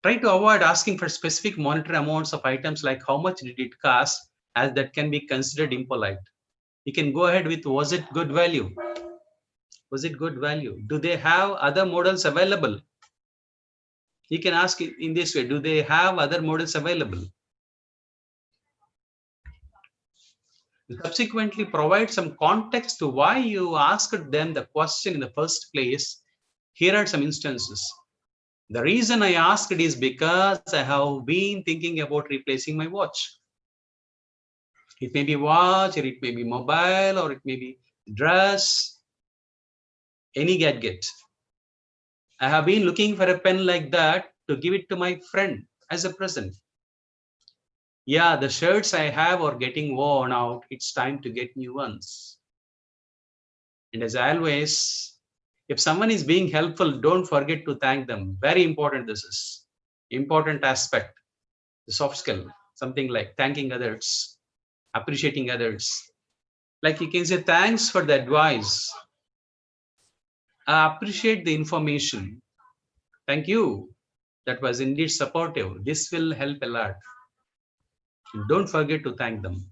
Try to avoid asking for specific monetary amounts of items like how much did it cost, as that can be considered impolite. You can go ahead with, was it good value? Was it good value? Do they have other models available? You can ask in this way, do they have other models available? Subsequently, provide some context to why you asked them the question in the first place. Here are some instances. The reason I asked is because I have been thinking about replacing my watch. It may be watch, or it may be mobile, or it may be dress, any gadget. I have been looking for a pen like that to give it to my friend as a present. Yeah, the shirts I have are getting worn out. It's time to get new ones. And as always, if someone is being helpful, don't forget to thank them. Very important. This is important aspect, the soft skill, something like thanking others, appreciating others. Like you can say, thanks for the advice. I appreciate the information. Thank you. That was indeed supportive. This will help a lot. Don't forget to thank them.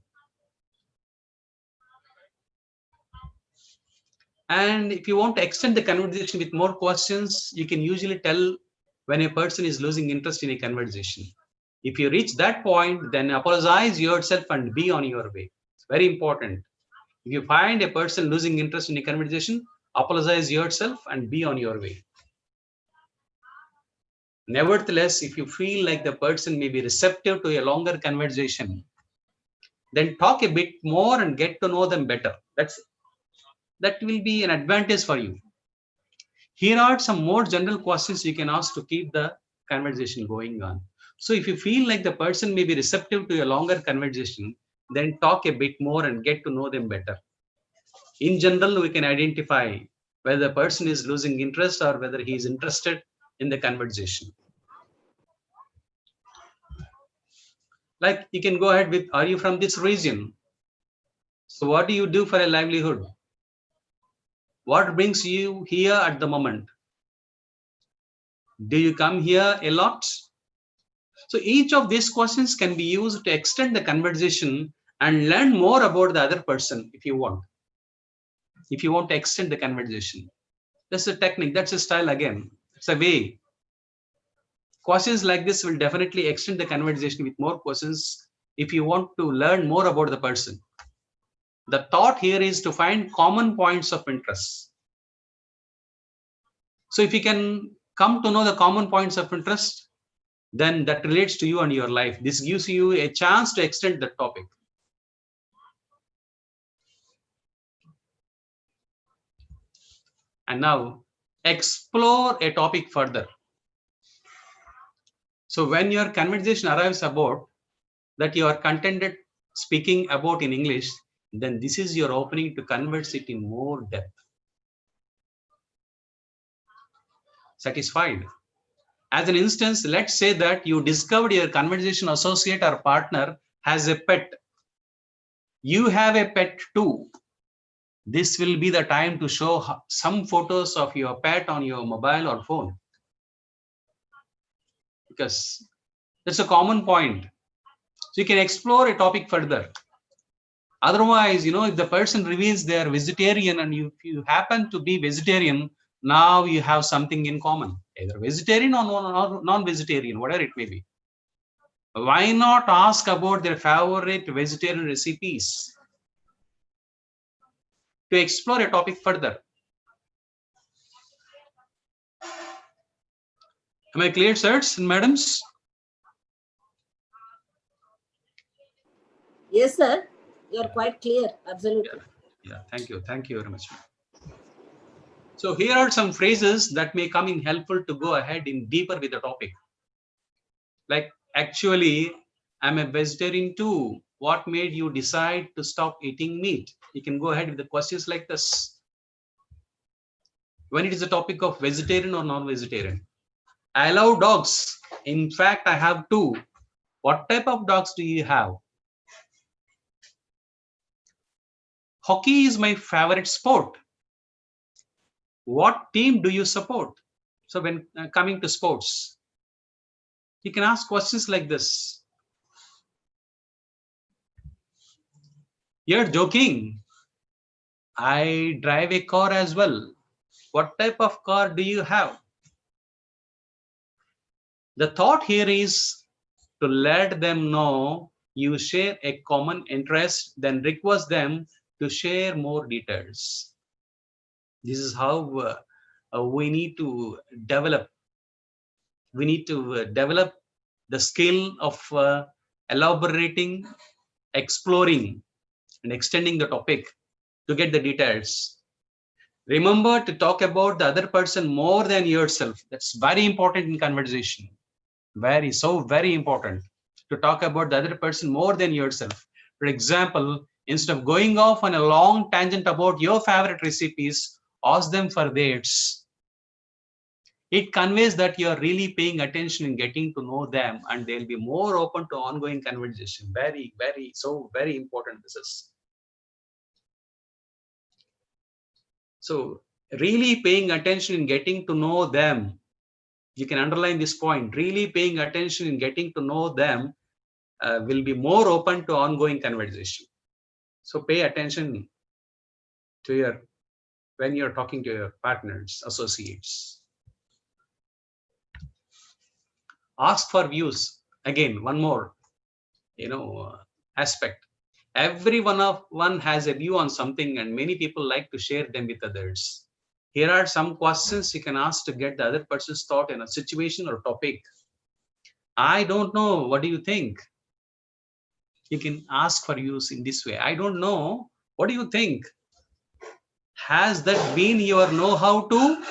And if you want to extend the conversation with more questions, you can usually tell when a person is losing interest in a conversation. If you reach that point, then apologize yourself and be on your way. It's very important. If you find a person losing interest in a conversation, apologize yourself and be on your way. Nevertheless, if you feel like the person may be receptive to a longer conversation, then talk a bit more and get to know them better. That will be an advantage for you. Here are some more general questions you can ask to keep the conversation going on. So if you feel like the person may be receptive to a longer conversation, then talk a bit more and get to know them better. In general, we can identify whether the person is losing interest or whether he is interested in the conversation. Like you can go ahead with, are you from this region? So what do you do for a livelihood? What brings you here at the moment? Do you come here a lot? So each of these questions can be used to extend the conversation and learn more about the other person if you want. If you want to extend the conversation. That's a technique, that's a style again. It's a way. Questions like this will definitely extend the conversation with more questions if you want to learn more about the person. The thought here is to find common points of interest. So if you can come to know the common points of interest, then that relates to you and your life. This gives you a chance to extend the topic. And now explore a topic further. So when your conversation arrives about that you are contented speaking about in English, then this is your opening to converse it in more depth. Satisfied? As an instance, let's say that you discovered your conversation associate or partner has a pet. You have a pet too. This will be the time to show some photos of your pet on your mobile or phone, because that's a common point. So you can explore a topic further. Otherwise, if the person reveals they are vegetarian and if you happen to be vegetarian, now you have something in common, either vegetarian or non-vegetarian, whatever it may be. Why not ask about their favorite vegetarian recipes to explore a topic further? Am I clear, sirs and madams? Yes, sir. You are quite clear. Absolutely. Yeah, thank you. Thank you very much. So here are some phrases that may come in helpful to go ahead in deeper with the topic. Like, actually, I'm a vegetarian too. What made you decide to stop eating meat? You can go ahead with the questions like this. When it is a topic of vegetarian or non-vegetarian. I love dogs. In fact, I have two. What type of dogs do you have? Hockey is my favorite sport. What team do you support? So when coming to sports, you can ask questions like this. You're joking. I drive a car as well. What type of car do you have? The thought here is to let them know you share a common interest, then request them to share more details. This is how we need to develop. We need to develop the skill of elaborating, exploring, and extending the topic to get the details. Remember to talk about the other person more than yourself. That's very important in conversation. Very important to talk about the other person more than yourself. For example, instead of going off on a long tangent about your favorite recipes, ask them for theirs. It conveys that you're really paying attention and getting to know them, and they'll be more open to ongoing conversation. Very important this is. So really paying attention and getting to know them. You can underline this point. Really paying attention and getting to know them will be more open to ongoing conversation. So pay attention to when you're talking to your partners, associates. Ask for views. Again, one more, aspect. Every one has a view on something, and many people like to share them with others. Here are some questions you can ask to get the other person's thought in a situation or topic. I don't know. What do you think? You can ask for use in this way. I don't know. What do you think? Has that been your know-how to?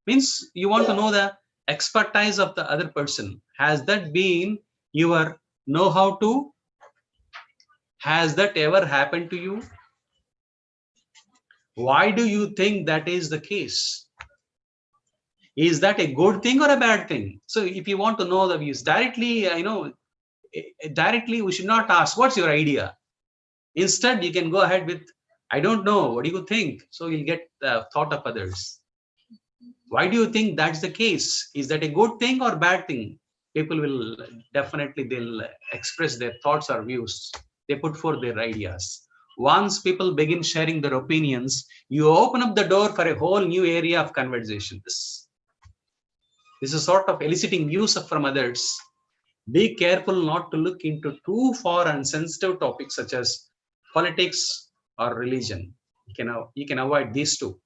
Means you want to know the expertise of the other person. Has that been your know-how to? Has that ever happened to you? Why do you think that is the case? Is that a good thing or a bad thing? So if you want to know the views directly, directly we should not ask, what's your idea? Instead, you can go ahead with, I don't know, what do you think? So you'll get the thought of others. Why do you think that's the case? Is that a good thing or bad thing? People will they'll express their thoughts or views. They put forth their ideas. Once people begin sharing their opinions, you open up the door for a whole new area of conversation. This is sort of eliciting views from others. Be careful not to look into too far and sensitive topics such as politics or religion. You can avoid these two.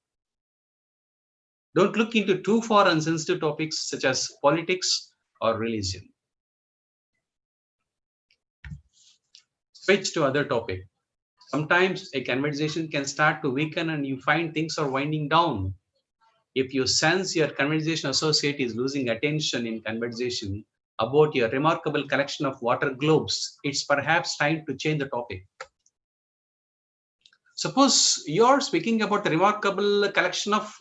Don't look into too far and sensitive topics such as politics or religion. Switch to other topic. Sometimes a conversation can start to weaken and you find things are winding down. If you sense your conversation associate is losing attention in conversation, about your remarkable collection of water globes, it's perhaps time to change the topic. Suppose you're speaking about a remarkable collection of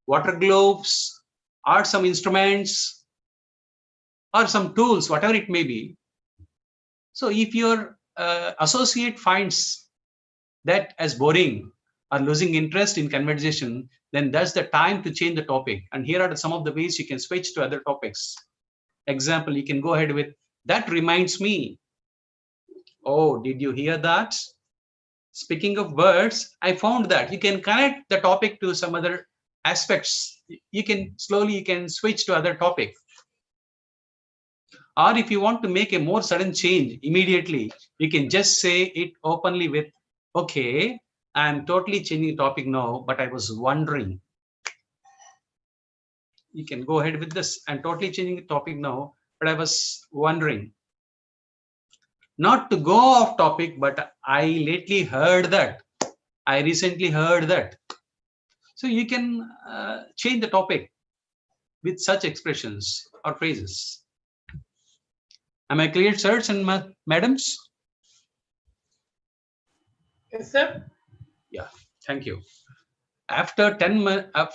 water globes or some instruments or some tools, whatever it may be. So if your associate finds that as boring or losing interest in conversation, then that's the time to change the topic. And here are some of the ways you can switch to other topics. Example, you can go ahead with, that reminds me. Oh, did you hear that? Speaking of birds, I found that you can connect the topic to some other aspects. You can switch to other topic. Or if you want to make a more sudden change immediately, you can just say it openly with, okay, I'm totally changing the topic now, but I was wondering. You can go ahead with this. I'm totally changing the topic now, but I was wondering. Not to go off topic, but I lately heard that. I recently heard that. So you can change the topic with such expressions or phrases. Am I clear, sirs and madams? Yes, sir. Yeah, thank you. After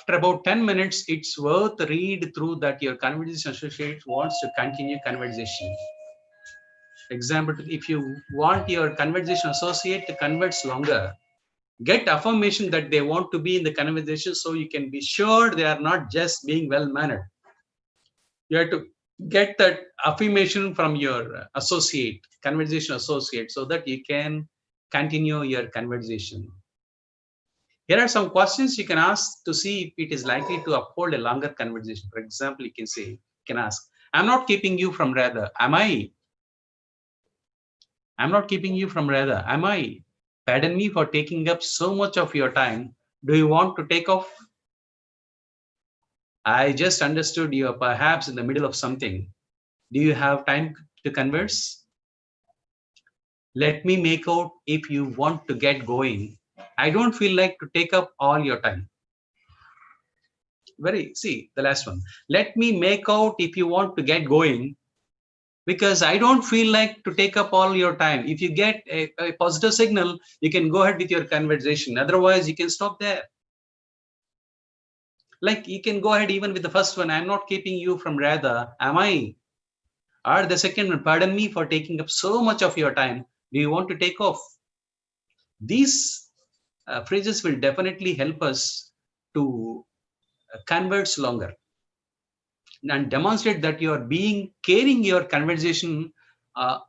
about 10 minutes, it's worth read through that your conversation associate wants to continue conversation. Example, if you want your conversation associate to converse longer, get affirmation that they want to be in the conversation, so you can be sure they are not just being well-mannered. You have to get that affirmation from your associate, conversation associate, so that you can continue your conversation. Here are some questions you can ask to see if it is likely to uphold a longer conversation. For example, you can ask, I'm not keeping you from rather, am I? I'm not keeping you from rather, am I? Pardon me for taking up so much of your time. Do you want to take off? I just understood you are perhaps in the middle of something. Do you have time to converse? Let me make out if you want to get going. I don't feel like to take up all your time. See, the last one. Let me make out if you want to get going, because I don't feel like to take up all your time. If you get a positive signal, you can go ahead with your conversation. Otherwise, you can stop there. Like you can go ahead even with the first one. I'm not keeping you from rather, am I? Or the second one, pardon me for taking up so much of your time. Do you want to take off? These phrases will definitely help us to converse longer and demonstrate that you are caring your conversation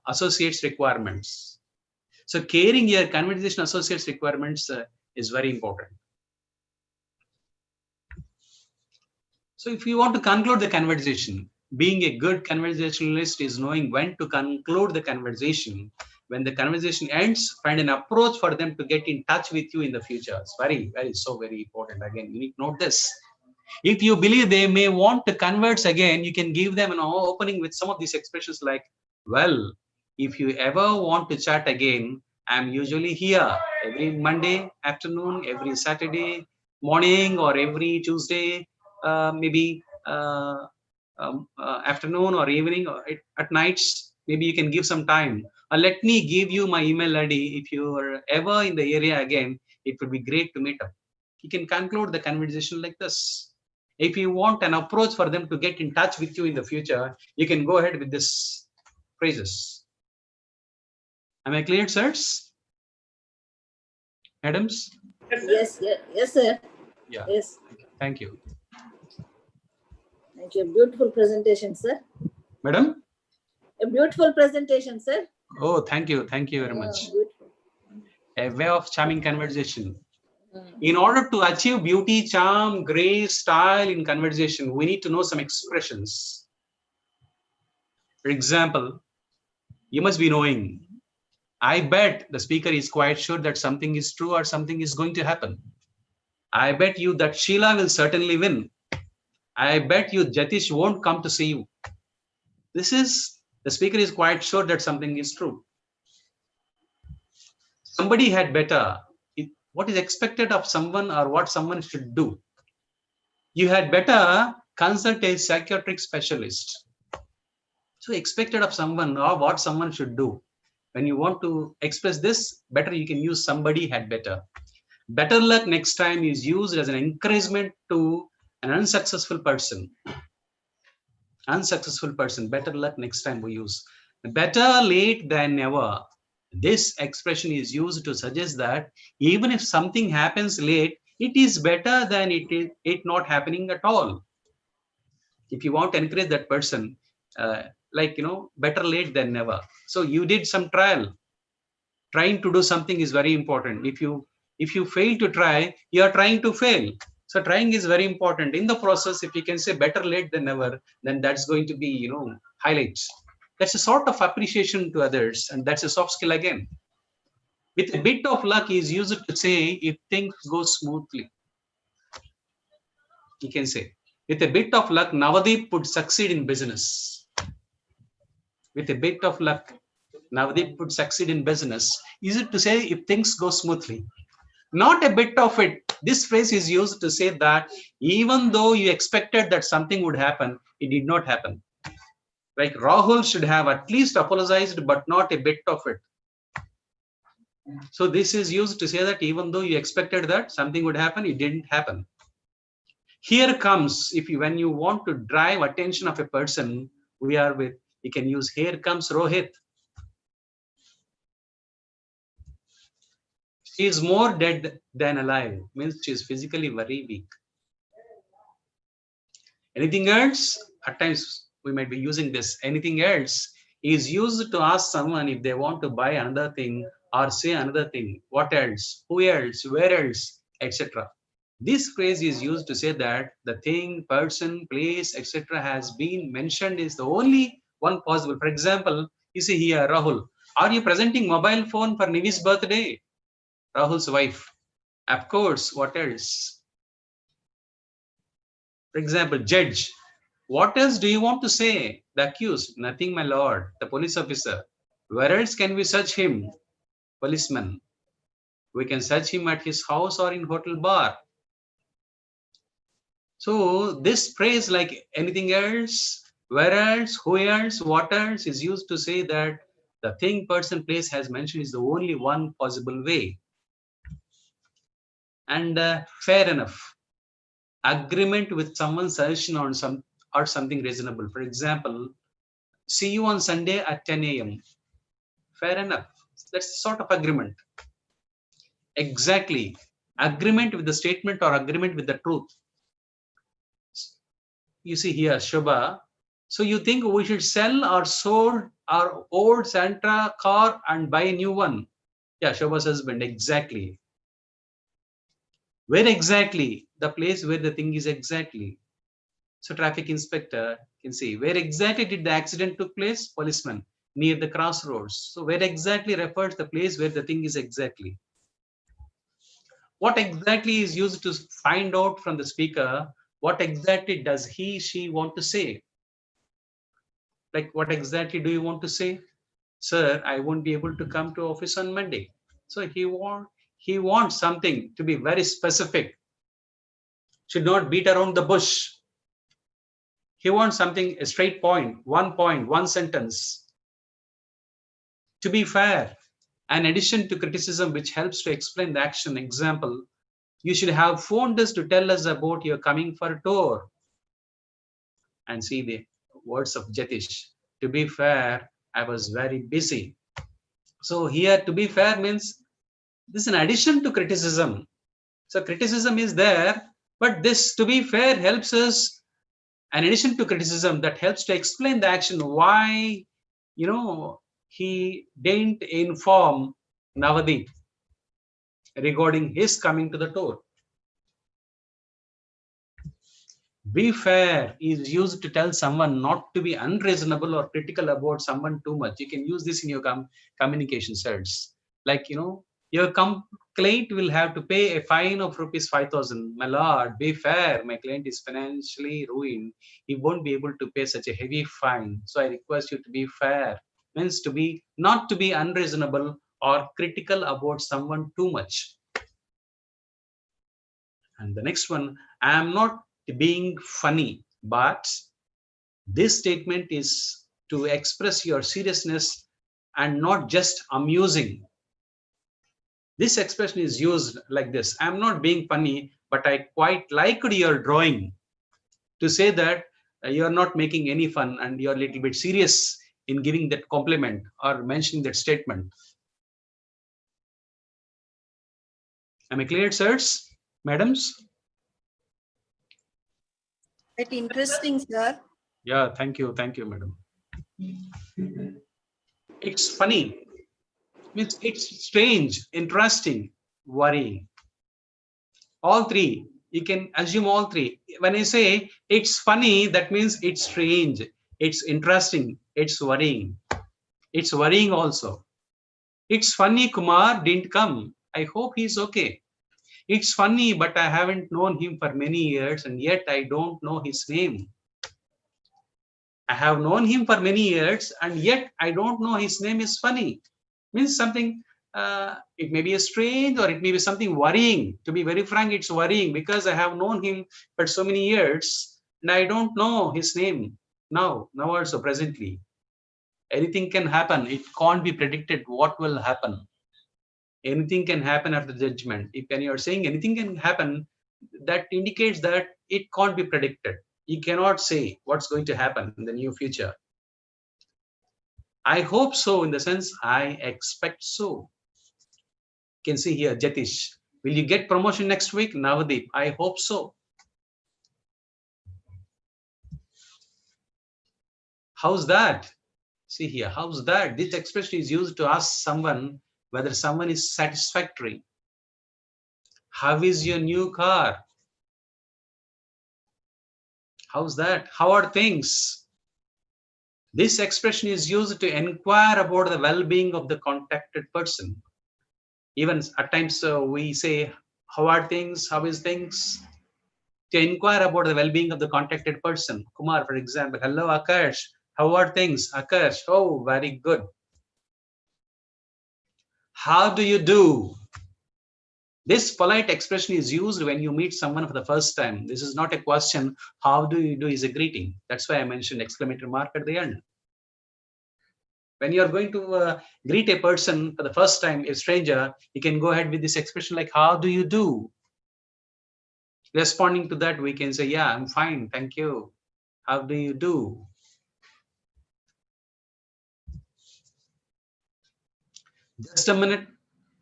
associates requirements. So caring your conversation associates requirements is very important. So if you want to conclude the conversation, being a good conversationalist is knowing when to conclude the conversation. When the conversation ends, find an approach for them to get in touch with you in the future. It's very important. Again, you need to note this. If you believe they may want to converse again, you can give them an opening with some of these expressions like, well, if you ever want to chat again, I'm usually here every Monday afternoon, every Saturday morning, or every Tuesday, maybe afternoon or evening or at nights. Maybe you can give some time. Let me give you my email ID. If you are ever in the area again, it would be great to meet up. You can conclude the conversation like this. If you want an approach for them to get in touch with you in the future, you can go ahead with this phrases. Am I clear, sirs? Adams? Yes, sir. Yeah. Yes. Thank you. Thank you. Beautiful presentation, sir. Madam? A beautiful presentation, sir. Oh, thank you. Thank you very much. Beautiful. A way of charming conversation. In order to achieve beauty, charm, grace, style in conversation, we need to know some expressions. For example, you must be knowing, I bet the speaker is quite sure that something is true or something is going to happen. I bet you that Sheila will certainly win. I bet you Jatish won't come to see you. This is, the speaker is quite sure that something is true. Somebody had better. What is expected of someone or what someone should do? You had better consult a psychiatric specialist. So expected of someone or what someone should do. When you want to express this better, you can use somebody had better. Better luck next time is used as an encouragement to an unsuccessful person. Unsuccessful person, better luck next time we use. Better late than never. This expression is used to suggest that even if something happens late, it is better than it not happening at all. If you want to encourage that person, better late than never. So you did some trial. Trying to do something is very important. If you fail to try, you are trying to fail. So trying is very important. In the process, if you can say better late than never, then that's going to be, highlights. That's a sort of appreciation to others, and that's a soft skill again. With a bit of luck is used to say if things go smoothly. You can say, with a bit of luck, Navadip would succeed in business. With a bit of luck, Navadip would succeed in business. Is it to say if things go smoothly? Not a bit of it. This phrase is used to say that even though you expected that something would happen, it did not happen. Like Rahul should have at least apologized, but not a bit of it. So this is used to say that even though you expected that something would happen, it didn't happen. Here comes, when you want to drive attention of a person, you can use here comes Rohit. She is more dead than alive, means she is physically very weak. Anything else? At times we might be using this. Anything else is used to ask someone if they want to buy another thing or say another thing. What else? Who else? Where else? Etc. This phrase is used to say that the thing, person, place, etc. has been mentioned is the only one possible. For example, you see here, Rahul, are you presenting mobile phone for Nivi's birthday? Rahul's wife. Of course, what else? For example, judge. What else do you want to say? The accused. Nothing, my lord. The police officer. Where else can we search him? Policeman. We can search him at his house or in hotel bar. So this phrase, like anything else, where else, who else, what else, is used to say that the thing, person, place has mentioned is the only one possible way. And fair enough. Agreement with someone's suggestion on something reasonable. For example, see you on Sunday at 10 a.m. Fair enough. That's sort of agreement. Exactly. Agreement with the statement or agreement with the truth. You see here, Shobha. So you think we should sell or sold our old Santa car and buy a new one? Yeah, Shobha's husband. Exactly. Where exactly? The place where the thing is exactly. So traffic inspector can say, where exactly did the accident took place? Policeman. Near the crossroads. So where exactly refers the place where the thing is exactly. What exactly is used to find out from the speaker? What exactly does he, she want to say? Like, what exactly do you want to say? Sir, I won't be able to come to office on Monday. So he wants something to be very specific. Should not beat around the bush. He wants something, a straight point, one sentence. To be fair, an addition to criticism which helps to explain the action. Example, you should have phoned us to tell us about your coming for a tour. And see the words of Jatish. To be fair, I was very busy. So here, to be fair means this is an addition to criticism. So criticism is there, but this to be fair helps us, an addition to criticism that helps to explain the action, why, he didn't inform Navadip regarding his coming to the tour. Be fair is used to tell someone not to be unreasonable or critical about someone too much. You can use this in your communication sets. Like, your client will have to pay a fine of rupees 5,000. My lord, be fair. My client is financially ruined. He won't be able to pay such a heavy fine. So I request you to be fair. Means not to be unreasonable or critical about someone too much. And the next one, I am not being funny, but this statement is to express your seriousness and not just amusing. This expression is used like this: I'm not being funny, but I quite liked your drawing. To say that you're not making any fun and you're a little bit serious in giving that compliment or mentioning that statement. Am I clear, sirs, madams? Quite interesting, sir. Yeah, thank you, madam. It's funny, means it's strange, interesting, worrying. All three, you can assume all three. When I say it's funny, that means it's strange, it's interesting, it's worrying. It's worrying also. It's funny Kumar didn't come. I hope he's okay. It's funny, but I haven't known him for many years and yet I don't know his name. I have known him for many years and yet I don't know his name is funny. Means something, it may be a strange or it may be something worrying. To be very frank, it's worrying because I have known him for so many years and I don't know his name now also presently. Anything can happen. It can't be predicted what will happen. Anything can happen after judgment. If when you are saying anything can happen, that indicates that it can't be predicted. You cannot say what's going to happen in the near future. I hope so, in the sense I expect so. You can see here, Jatish, will you get promotion next week? Navdeep, I hope so. How's that? See here, how's that? This expression is used to ask someone whether someone is satisfactory. How is your new car? How's that? How are things? This expression is used to inquire about the well-being of the contacted person. Even at times we say, how are things? How is things? To inquire about the well-being of the contacted person. Kumar, for example, hello Akash, how are things? Akash, oh, very good. How do you do? This polite expression is used when you meet someone for the first time. This is not a question. How do you do is a greeting. That's why I mentioned exclamatory mark at the end. When you are going to greet a person for the first time, a stranger, you can go ahead with this expression like, how do you do? Responding to that, we can say, yeah, I'm fine, thank you. How do you do? Just a minute,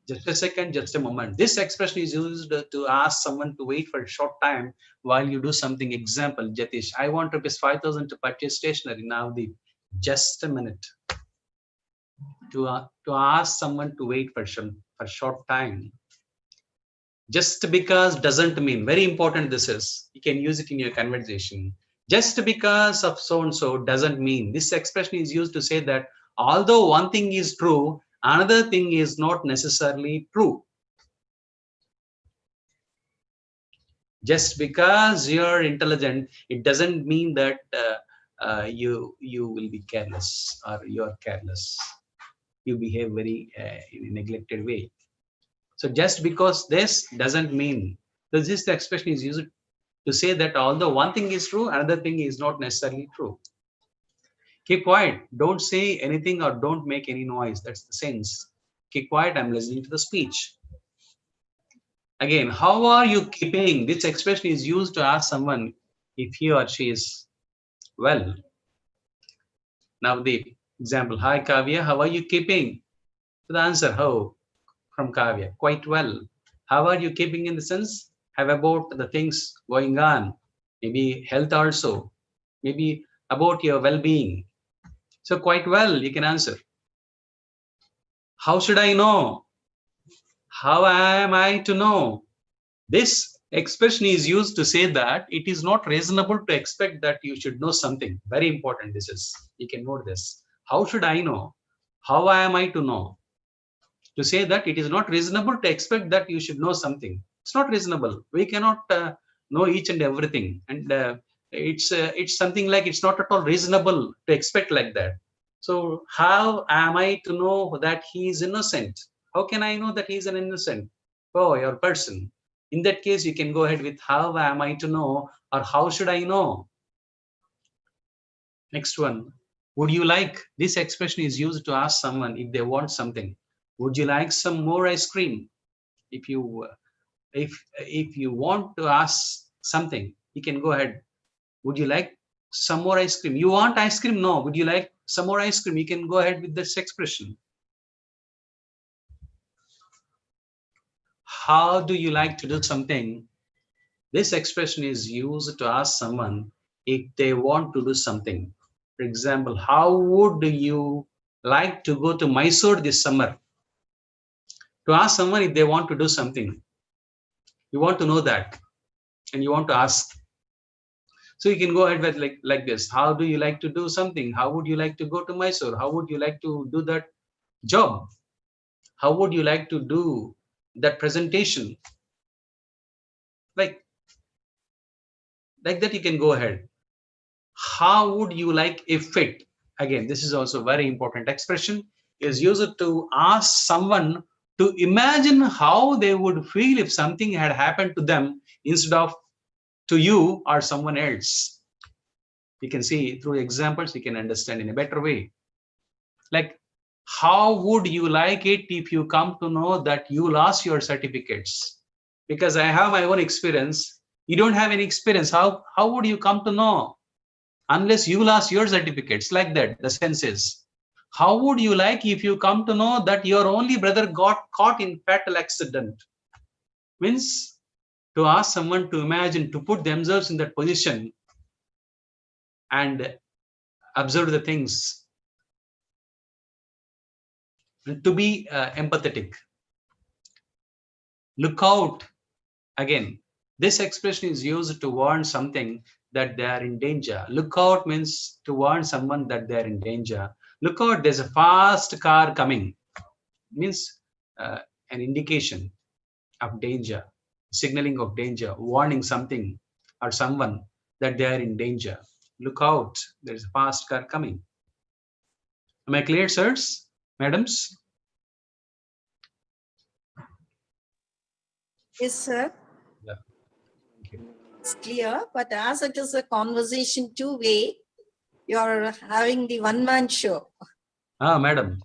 just a second, just a moment. This expression is used to ask someone to wait for a short time while you do something. Example, Jatish, I want ₹5,000 to purchase stationery. Now, just a minute. To ask someone to wait for a short time. Just because doesn't mean, very important this is, you can use it in your conversation. Just because of so-and-so doesn't mean. This expression is used to say that although one thing is true, another thing is not necessarily true. Just because you're intelligent, it doesn't mean that you will be careless or you're careless. You behave very in a neglected way. So just because this doesn't mean, this expression is used to say that although one thing is true, another thing is not necessarily true. Keep quiet, don't say anything or don't make any noise. That's the sense. Keep quiet, I'm listening to the speech. Again, how are you keeping? This expression is used to ask someone if he or she is well. Now the example, hi Kavya, how are you keeping? The answer, how? From Kavya, quite well. How are you keeping in the sense? Have about the things going on, maybe health also, maybe about your well-being. So quite well, you can answer. How should I know? How am I to know? This expression is used to say that it is not reasonable to expect that you should know something. Very important this is. You can note this. How should I know? How am I to know? To say that it is not reasonable to expect that you should know something. It's not reasonable. We cannot know each and everything. And it's something like it's not at all reasonable to expect like that. So how am I to know that he is innocent? How can I know that he is an innocent? Oh, your person. In that case, you can go ahead with how am I to know or how should I know? Next one. Would you like, this expression is used to ask someone if they want something. Would you like some more ice cream? If you want to ask something, you can go ahead. Would you like some more ice cream? You want ice cream? No. Would you like some more ice cream? You can go ahead with this expression. How do you like to do something? This expression is used to ask someone if they want to do something. For example, how would you like to go to Mysore this summer? To ask someone if they want to do something. You want to know that and you want to ask. So you can go ahead with like this. How do you like to do something? How would you like to go to Mysore? How would you like to do that job? How would you like to do that presentation? Like that you can go ahead. How would you like if it? Again, this is also a very important expression, is used to ask someone to imagine how they would feel if something had happened to them instead of to you or someone else. You can see through examples, you can understand in a better way. Like, how would you like it if you come to know that you lost your certificates? Because I have my own experience. You don't have any experience. How would you come to know? Unless you lost your certificates, like that, the sense is. How would you like if you come to know that your only brother got caught in fatal accident? Means to ask someone to imagine, to put themselves in that position and observe the things. And to be empathetic. Look out. Again, this expression is used to warn something that they are in danger. Look out means to warn someone that they are in danger. Look out, there's a fast car coming. Means an indication of danger, signaling of danger, warning something or someone that they are in danger. Look out, there's a fast car coming. Am I clear, sirs, madams? Yes, sir. Yeah. Thank you. It's clear, but as it is a conversation two-way, you're having the one-man show. Ah, madam.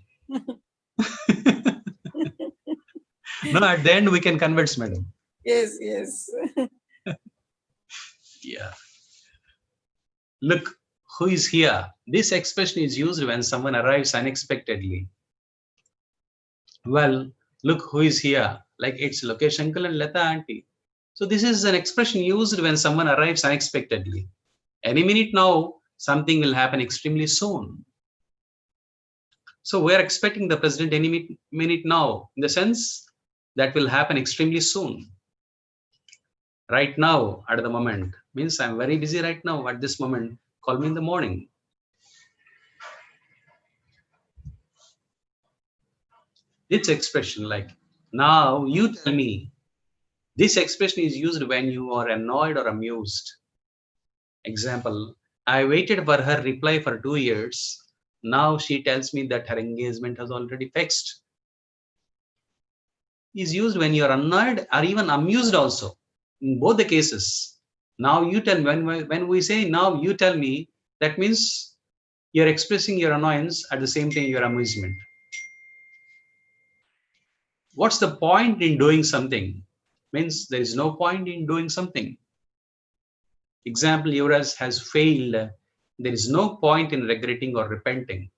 No, at the end we can converse, madam. Yes, yes. Yeah. Look, who is here? This expression is used when someone arrives unexpectedly. Well, look who is here. Like it's Lokesh uncle and Lata auntie. So this is an expression used when someone arrives unexpectedly. Any minute now, something will happen extremely soon. So we're expecting the president any minute now, in the sense that will happen extremely soon. Right now, at the moment, means I'm very busy right now at this moment. Call me in the morning. This expression like, now you tell me. This expression is used when you are annoyed or amused. Example, I waited for her reply for 2 years. Now she tells me that her engagement has already fixed. Is used when you are annoyed or even amused also. In both the cases. Now you tell me, when we say now you tell me, that means you're expressing your annoyance at the same time your amusement. What's the point in doing something? Means there is no point in doing something. Example, yours has failed. There is no point in regretting or repenting.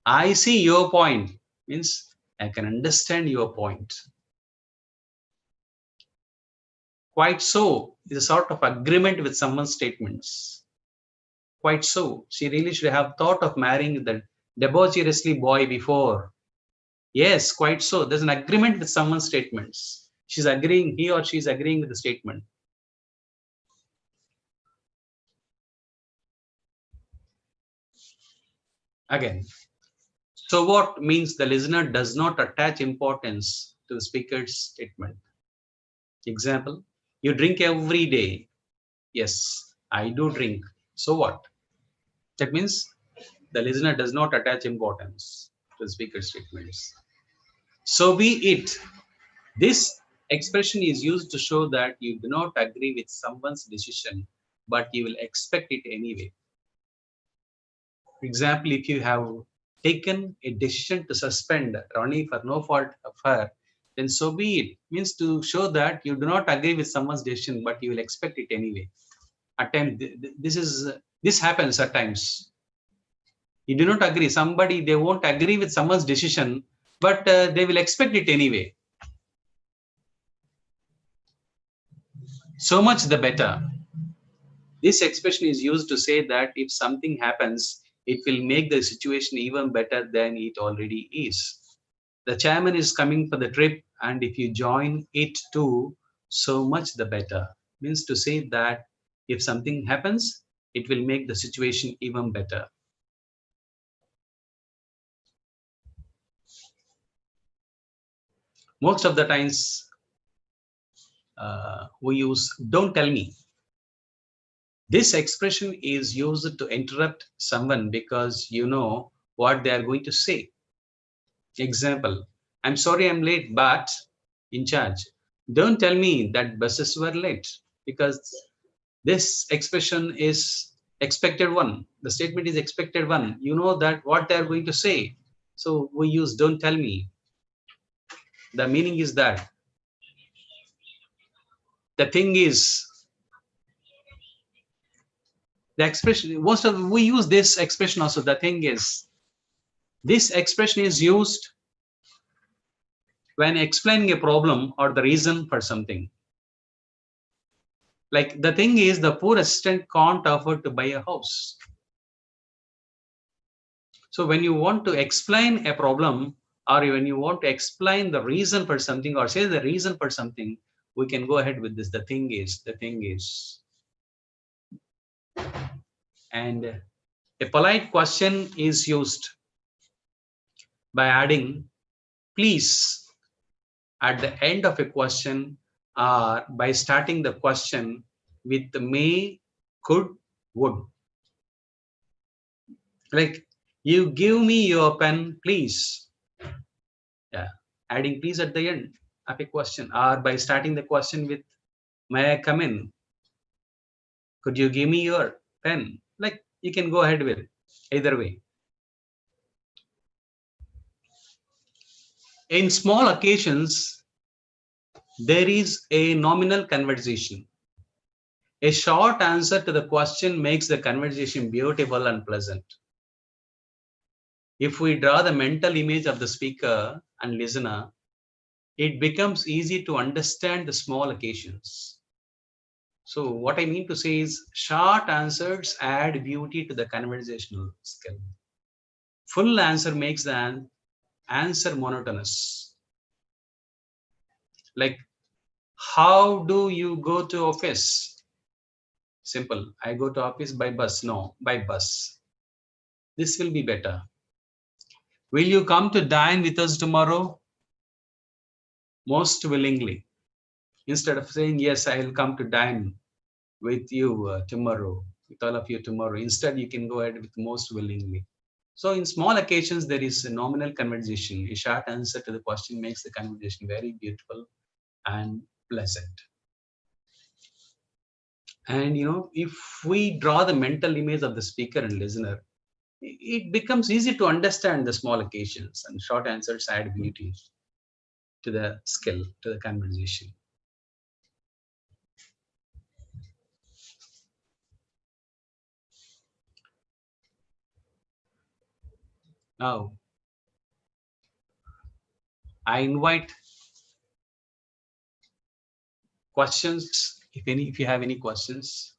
I see your point. Means I can understand your point. Quite so is a sort of agreement with someone's statements. Quite so. She really should have thought of marrying the debaucherously boy before. Yes, quite so. There's an agreement with someone's statements. She's agreeing, he or she is agreeing with the statement. Again, so what means the listener does not attach importance to the speaker's statement. Example, you drink every day. Yes, I do drink. So what? That means the listener does not attach importance to the speaker's statements. So be it. This expression is used to show that you do not agree with someone's decision, but you will expect it anyway. example, if you have taken a decision to suspend Ronnie for no fault of her, then so be it. Means to show that you do not agree with someone's decision, but you will expect it anyway. At times, this happens at times. You do not agree. Somebody, they won't agree with someone's decision, but they will expect it anyway. So much the better. This expression is used to say that if something happens, it will make the situation even better than it already is. The chairman is coming for the trip, and if you join it too, so much the better. Means to say that if something happens, it will make the situation even better. Most of the times, we use "don't tell me." This expression is used to interrupt someone because you know what they are going to say. Example, I'm sorry I'm late, but in charge, don't tell me that buses were late, because this expression is expected one. The statement is expected one. You know that what they are going to say. So we use don't tell me. The meaning is that the thing is, the expression, most of we use this expression also. The thing is, this expression is used when explaining a problem or the reason for something. Like the thing is, the poor assistant can't afford to buy a house. So when you want to explain a problem, or when you want to explain the reason for something, or say the reason for something, we can go ahead with this. The thing is, the thing is. And a polite question is used by adding please at the end of a question, or by starting the question with may, could, would. Like, you give me your pen, please. Yeah, adding please at the end of a question, or by starting the question with may I come in? Could you give me your pen? Like, you can go ahead with either way. In small occasions, there is a nominal conversation. A short answer to the question makes the conversation beautiful and pleasant. If we draw the mental image of the speaker and listener, it becomes easy to understand the small occasions. So what I mean to say is, short answers add beauty to the conversational skill. Full answer makes the answer monotonous. Like, how do you go to office? Simple. I go to office by bus. No, by bus. This will be better. Will you come to dine with us tomorrow? Most willingly. Instead of saying, yes, I will come to dine with you tomorrow, with all of you tomorrow. Instead, you can go ahead with most willingly. So in small occasions, there is a nominal conversation. A short answer to the question makes the conversation very beautiful and pleasant. And if we draw the mental image of the speaker and listener, it becomes easy to understand the small occasions, and short answers add beauty to the skill, to the conversation. Now, I invite questions, if you have any questions.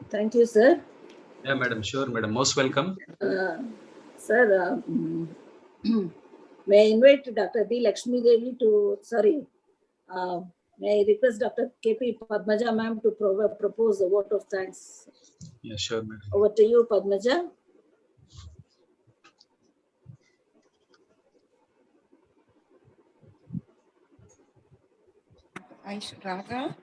Thank you, sir. Yeah, madam, sure, madam, most welcome. Sir, may I invite Dr. D. Lakshmi Devi to, may I request Dr. K.P. Padmaja ma'am to propose a vote of thanks. Yeah, sure, madam. Over to you, Padmaja. Raga.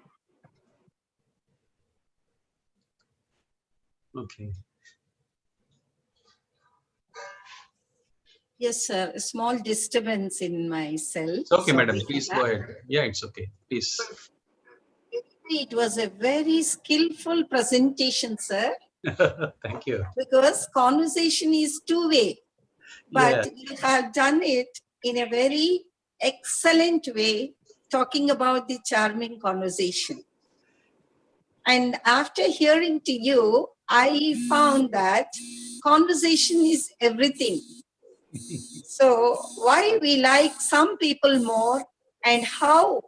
Okay. Yes, sir. A small disturbance in my cell. It's okay, Sorry madam. for Please that. go ahead. Yeah, it's okay. Please. It was a very skillful presentation, sir, Thank you. because conversation is two-way, but Yeah. you have done it in a very excellent way, talking about the charming conversation. And after hearing to you, I found that conversation is everything. So why we like some people more and how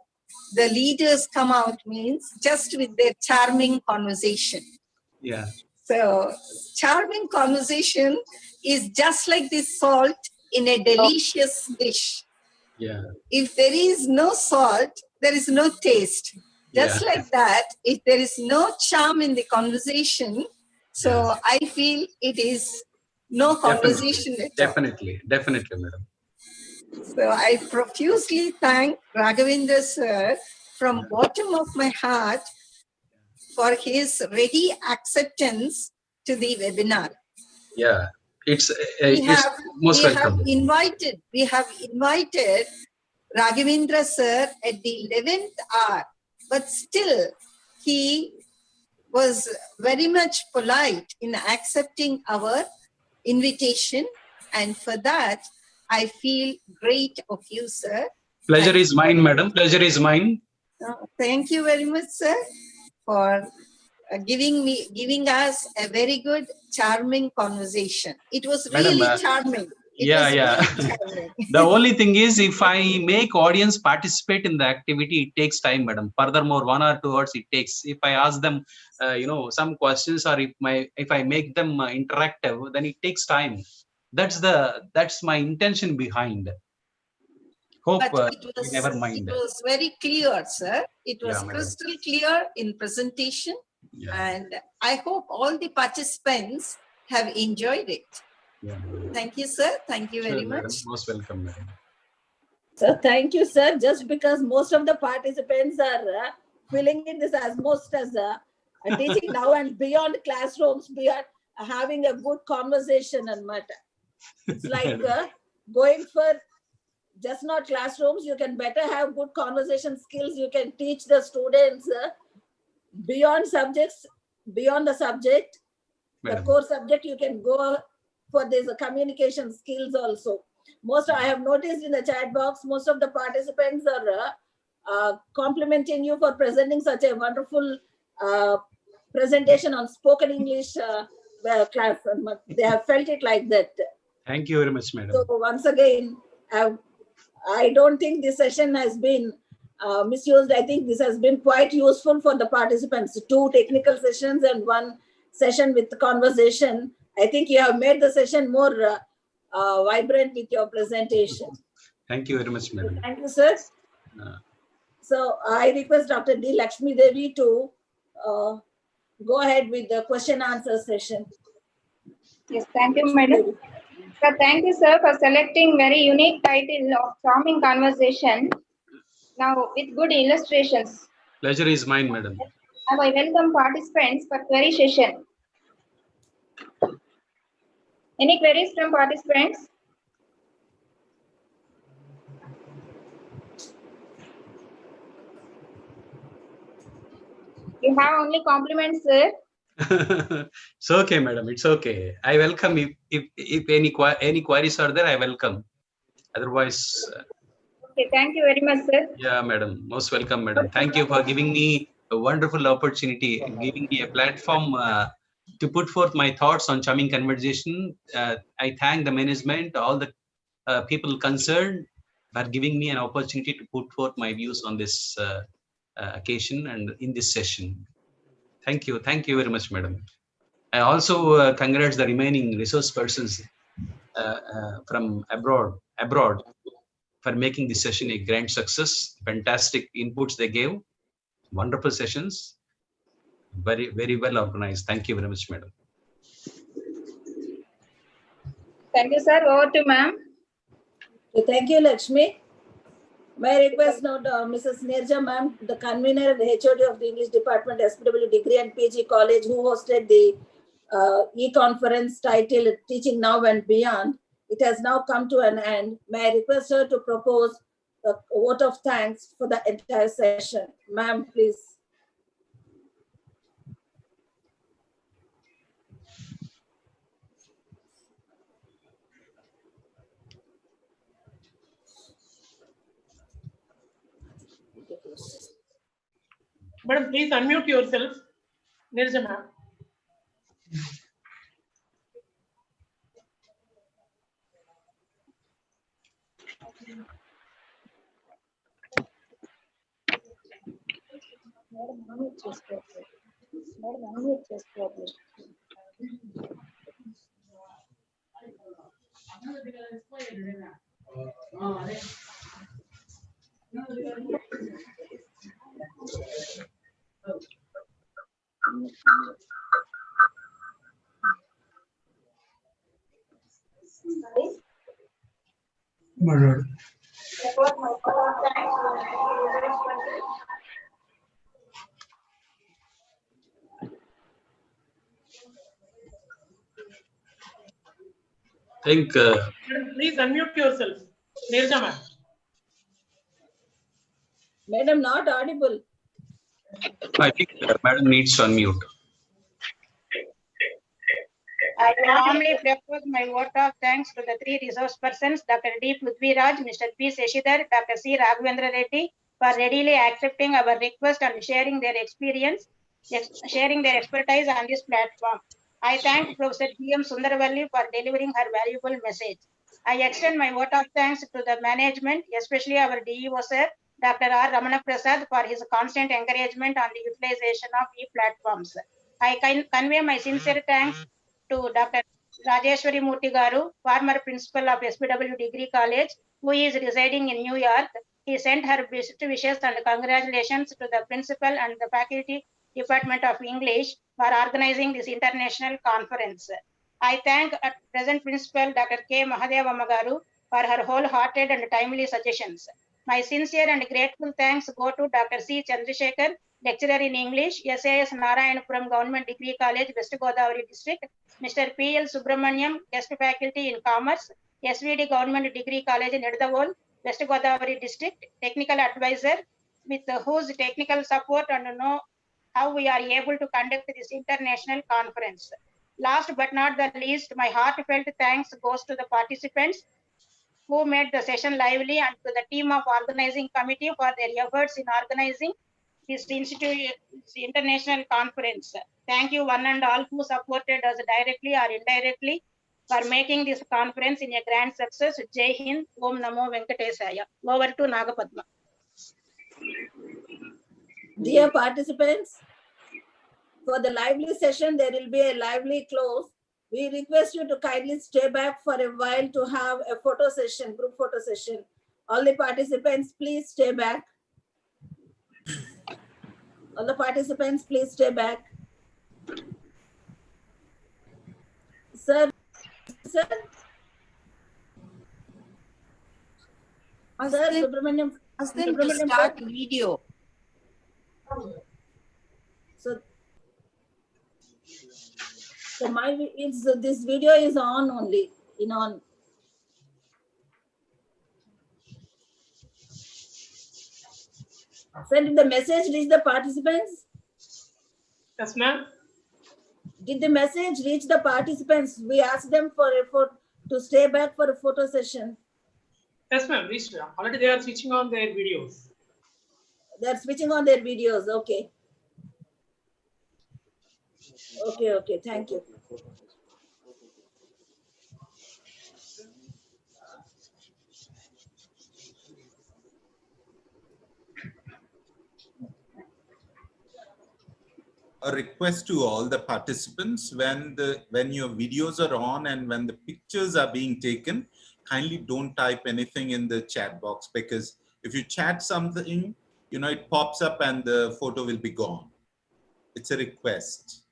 the leaders come out means just with their charming conversation. Yeah. So charming conversation is just like the salt in a delicious dish. Yeah. If there is no salt, there is no taste. Just Yeah. like that, if there is no charm in the conversation, so I feel it is no conversation at all. Definitely, madam. So I profusely thank Raghavendra sir from bottom of my heart for his ready acceptance to the webinar. Yeah, it's We have most welcome. invited Raghavendra sir at the 11th hour, but still he was very much polite in accepting our invitation, and for that I feel great of you, sir. Pleasure is mine, madam. Pleasure is mine. Thank you very much, sir, for giving us a very good, charming conversation. It was Madam, really charming. Yeah. Really charming. The only thing is, if I make audience participate in the activity, it takes time, madam. Furthermore, 1 or 2 hours it takes. If I ask them, some questions, or if I make them interactive, then it takes time. That's my intention behind. Hope you never mind. It was very clear, sir. It was Yeah, crystal clear in presentation, and I hope all the participants have enjoyed it. Yeah. Thank you, sir. Thank you very Madam. much. Most welcome, madam. So thank you, sir. Just because most of the participants are filling in this as most as teaching now and beyond classrooms, beyond having a good conversation and matter. It's like going for just not classrooms. You can better have good conversation skills. You can teach the students beyond subjects, beyond the subject, Madam. the core subject. You can go for these communication skills also. I have noticed in the chat box, most of the participants are complimenting you for presenting such a wonderful presentation on spoken English class. They have felt it like that. Thank you very much, madam. So once again, I don't think this session has been misused. I think this has been quite useful for the participants. 2 technical sessions and 1 session with conversation. I think you have made the session more vibrant with your presentation. Thank you very much, madam. Thank you, sir. So I request Dr. D. Lakshmi Devi to go ahead with the question answer session. Yes, thank you, madam. So thank you, sir, for selecting very unique title of Charming Conversation. Now with good illustrations. Pleasure is mine, madam. Now I welcome participants for query session. Any queries from participants? You have only compliments, sir. It's okay, madam. It's okay. I welcome if any queries are there. I welcome. Otherwise. Okay, thank you very much, sir. Yeah, madam. Most welcome, madam. Thank you for giving me a wonderful opportunity, giving me a platform to put forth my thoughts on charming conversation. I thank the management, all the people concerned for giving me an opportunity to put forth my views on this occasion and in this session. Thank you. Thank you very much, madam. I also congratulate the remaining resource persons from abroad for making this session a grand success. Fantastic inputs they gave. Wonderful sessions. Very, very well organized. Thank you very much, madam. Thank you, sir. Over to ma'am. Thank you, Lakshmi. May I request now Mrs. Nirja, ma'am, the convener and the HOD of the English Department, SPW Degree and PG College, who hosted the e-conference titled Teaching Now and Beyond. It has now come to an end. May I request her to propose a vote of thanks for the entire session. Ma'am, please. Madam, please unmute yourself. Nirja ma'am. think Madam, please unmute yourself. Nirja ma'am. Madam, not audible. I think Madam needs to unmute. I warmly propose my vote of thanks to the three resource persons, Dr. D. Prudhvi Raju, Mr. P.Sasidhar, Dr.C. Raghavendra Reddy, for readily accepting our request and sharing their experience, sharing their expertise on this platform. I thank Professor G.M. Sundarvalli for delivering her valuable message. I extend my vote of thanks to the management, especially our DEO sir, Dr. R. Ramana Prasad, for his constant encouragement on the utilization of e-platforms. I convey my sincere thanks to Dr. Rajeshwari Murthy Garu, former principal of SPW Degree College, who is residing in New York. He sent her best wishes and congratulations to the principal and the faculty department of English for organizing this international conference. I thank present principal Dr. K. Mahadeva Magaru for her wholehearted and timely suggestions. My sincere and grateful thanks go to Dr. C. Chandrasekhar, lecturer in English, SAS Narayanpuram Government Degree College, West Godavari District, Mr. P.L. Subramaniam, guest faculty in Commerce, SVD Government Degree College in Edavol, West Godavari District, technical advisor, with whose technical support and know how we are able to conduct this international conference. Last but not the least, my heartfelt thanks goes to the participants who made the session lively and to the team of organizing committee for their efforts in organizing this international conference. Thank you one and all who supported us directly or indirectly for making this conference in a grand success. Jai Hind, Om Namo Venkatesaya. Over to Nagapadma. Dear participants, for the lively session, there will be a lively close. We request you to kindly stay back for a while to have a photo session, group photo session. All the participants, please stay back. All the participants, please stay back. Sir, sir. Sir, Subramaniam. Ask them to start video. So this video is on only, on. Sir, did the message reach the participants? Yes, ma'am. Did the message reach the participants? We asked them to stay back for a photo session. Yes, ma'am. Already they are switching on their videos. They are switching on their videos. Okay. Okay. Thank you. A request to all the participants, when your videos are on and when the pictures are being taken, kindly don't type anything in the chat box, because if you chat something, it pops up and the photo will be gone. It's a request.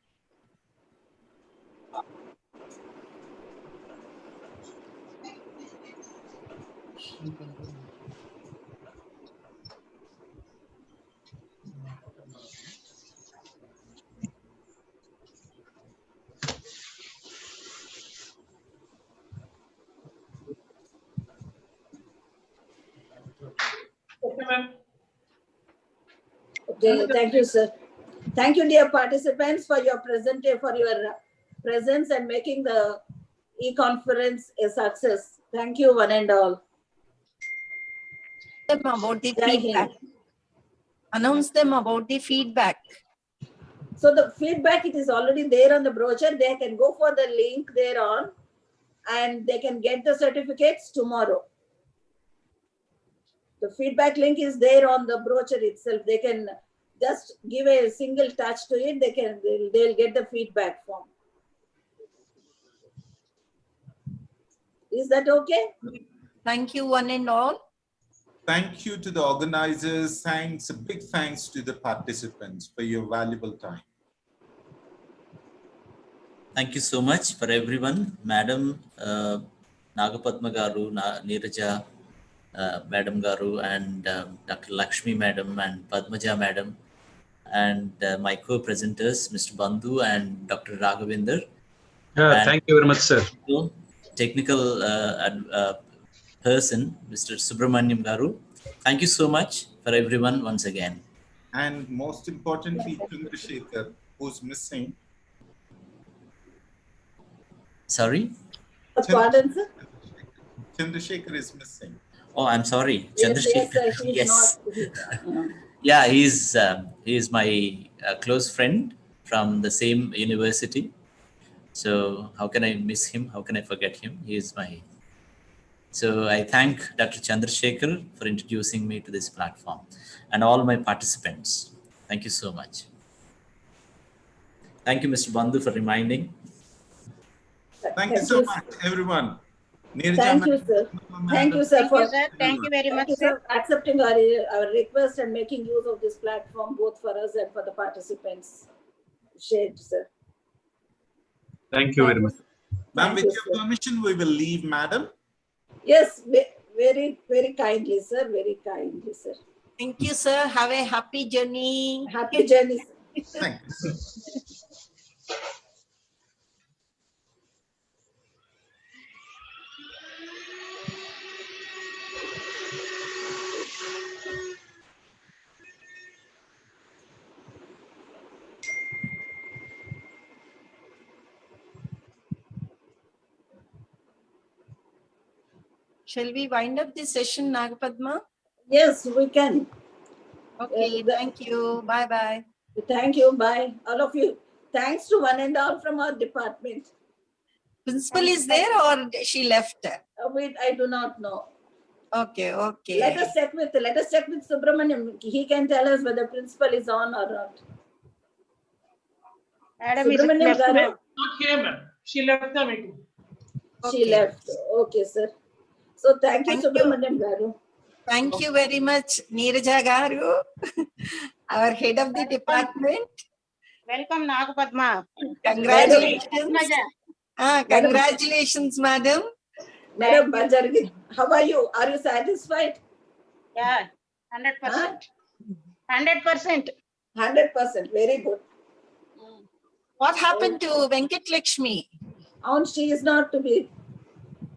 ma'am. Okay, thank you, sir. Thank you, dear participants, for your presence and making the e-conference a success. Thank you, one and all. Them about the Jai feedback. Hind. Announce them about the feedback. So the feedback, it is already there on the brochure. They can go for the link thereon and they can get the certificates tomorrow. The feedback link is there on the brochure itself. They can just give a single touch to it. They'll get the feedback form. Is that okay? Thank you, one and all. Thank you to the organizers. Thanks, a big thanks to the participants for your valuable time. Thank you so much for everyone. Madam Nagapadma Garu, Neeraja Madam Garu, and Dr. Lakshmi Madam and Padmaja Madam, and my co-presenters, Mr. Bandhu and Dr. Raghavendra. Thank you very much, sir. Technical person, Mr. Subramaniam Garu. Thank you so much for everyone once again. And most importantly, Chandrasekhar, who's missing. Sorry? Pardon, sir? Chandrasekhar is missing. Oh, I'm sorry. Yes, Chandrasekhar. yes. Yeah, he is my close friend from the same university. So how can I miss him? How can I forget him? He is my... So I thank Dr. Chandrasekhar for introducing me to this platform and all my participants. Thank you so much. Thank you, Mr. Bandhu, for reminding. Thank you so much, everyone. Thank you, sir. Thank you, sir. Thank you very much, sir, sir. Accepting our request and making use of this platform, both for us and for the participants. Shared, sir. Thank you very much. Ma'am, with your permission, we will leave, madam. Yes, very, very kindly, sir. Very kindly, sir. Thank you, sir. Have a happy journey. Happy journey. Thank you. Shall we wind up this session, Nagapadma? Yes, we can. Okay, thank you. Bye-bye. Thank you. Bye. All of you. Thanks to one and all from our department. Principal is there or she left? Wait, I do not know. Okay, okay. Let us check with Subramaniam. He can tell us whether principal is on or not. Madam is Subramaniam left, Garu? ma'am. Not here, ma'am. She left the meeting. She left. Okay, sir. So thank you, Subramaniam Garu. Thank you very much, Neeraja Garu, our head of the department. Welcome, Nagapadma. Congratulations. Congratulations, madam. Madam Banjargi, how are you? Are you satisfied? Yeah, 100%. 100%. 100%. Very good. What happened to Venkat Lakshmi? She is not to be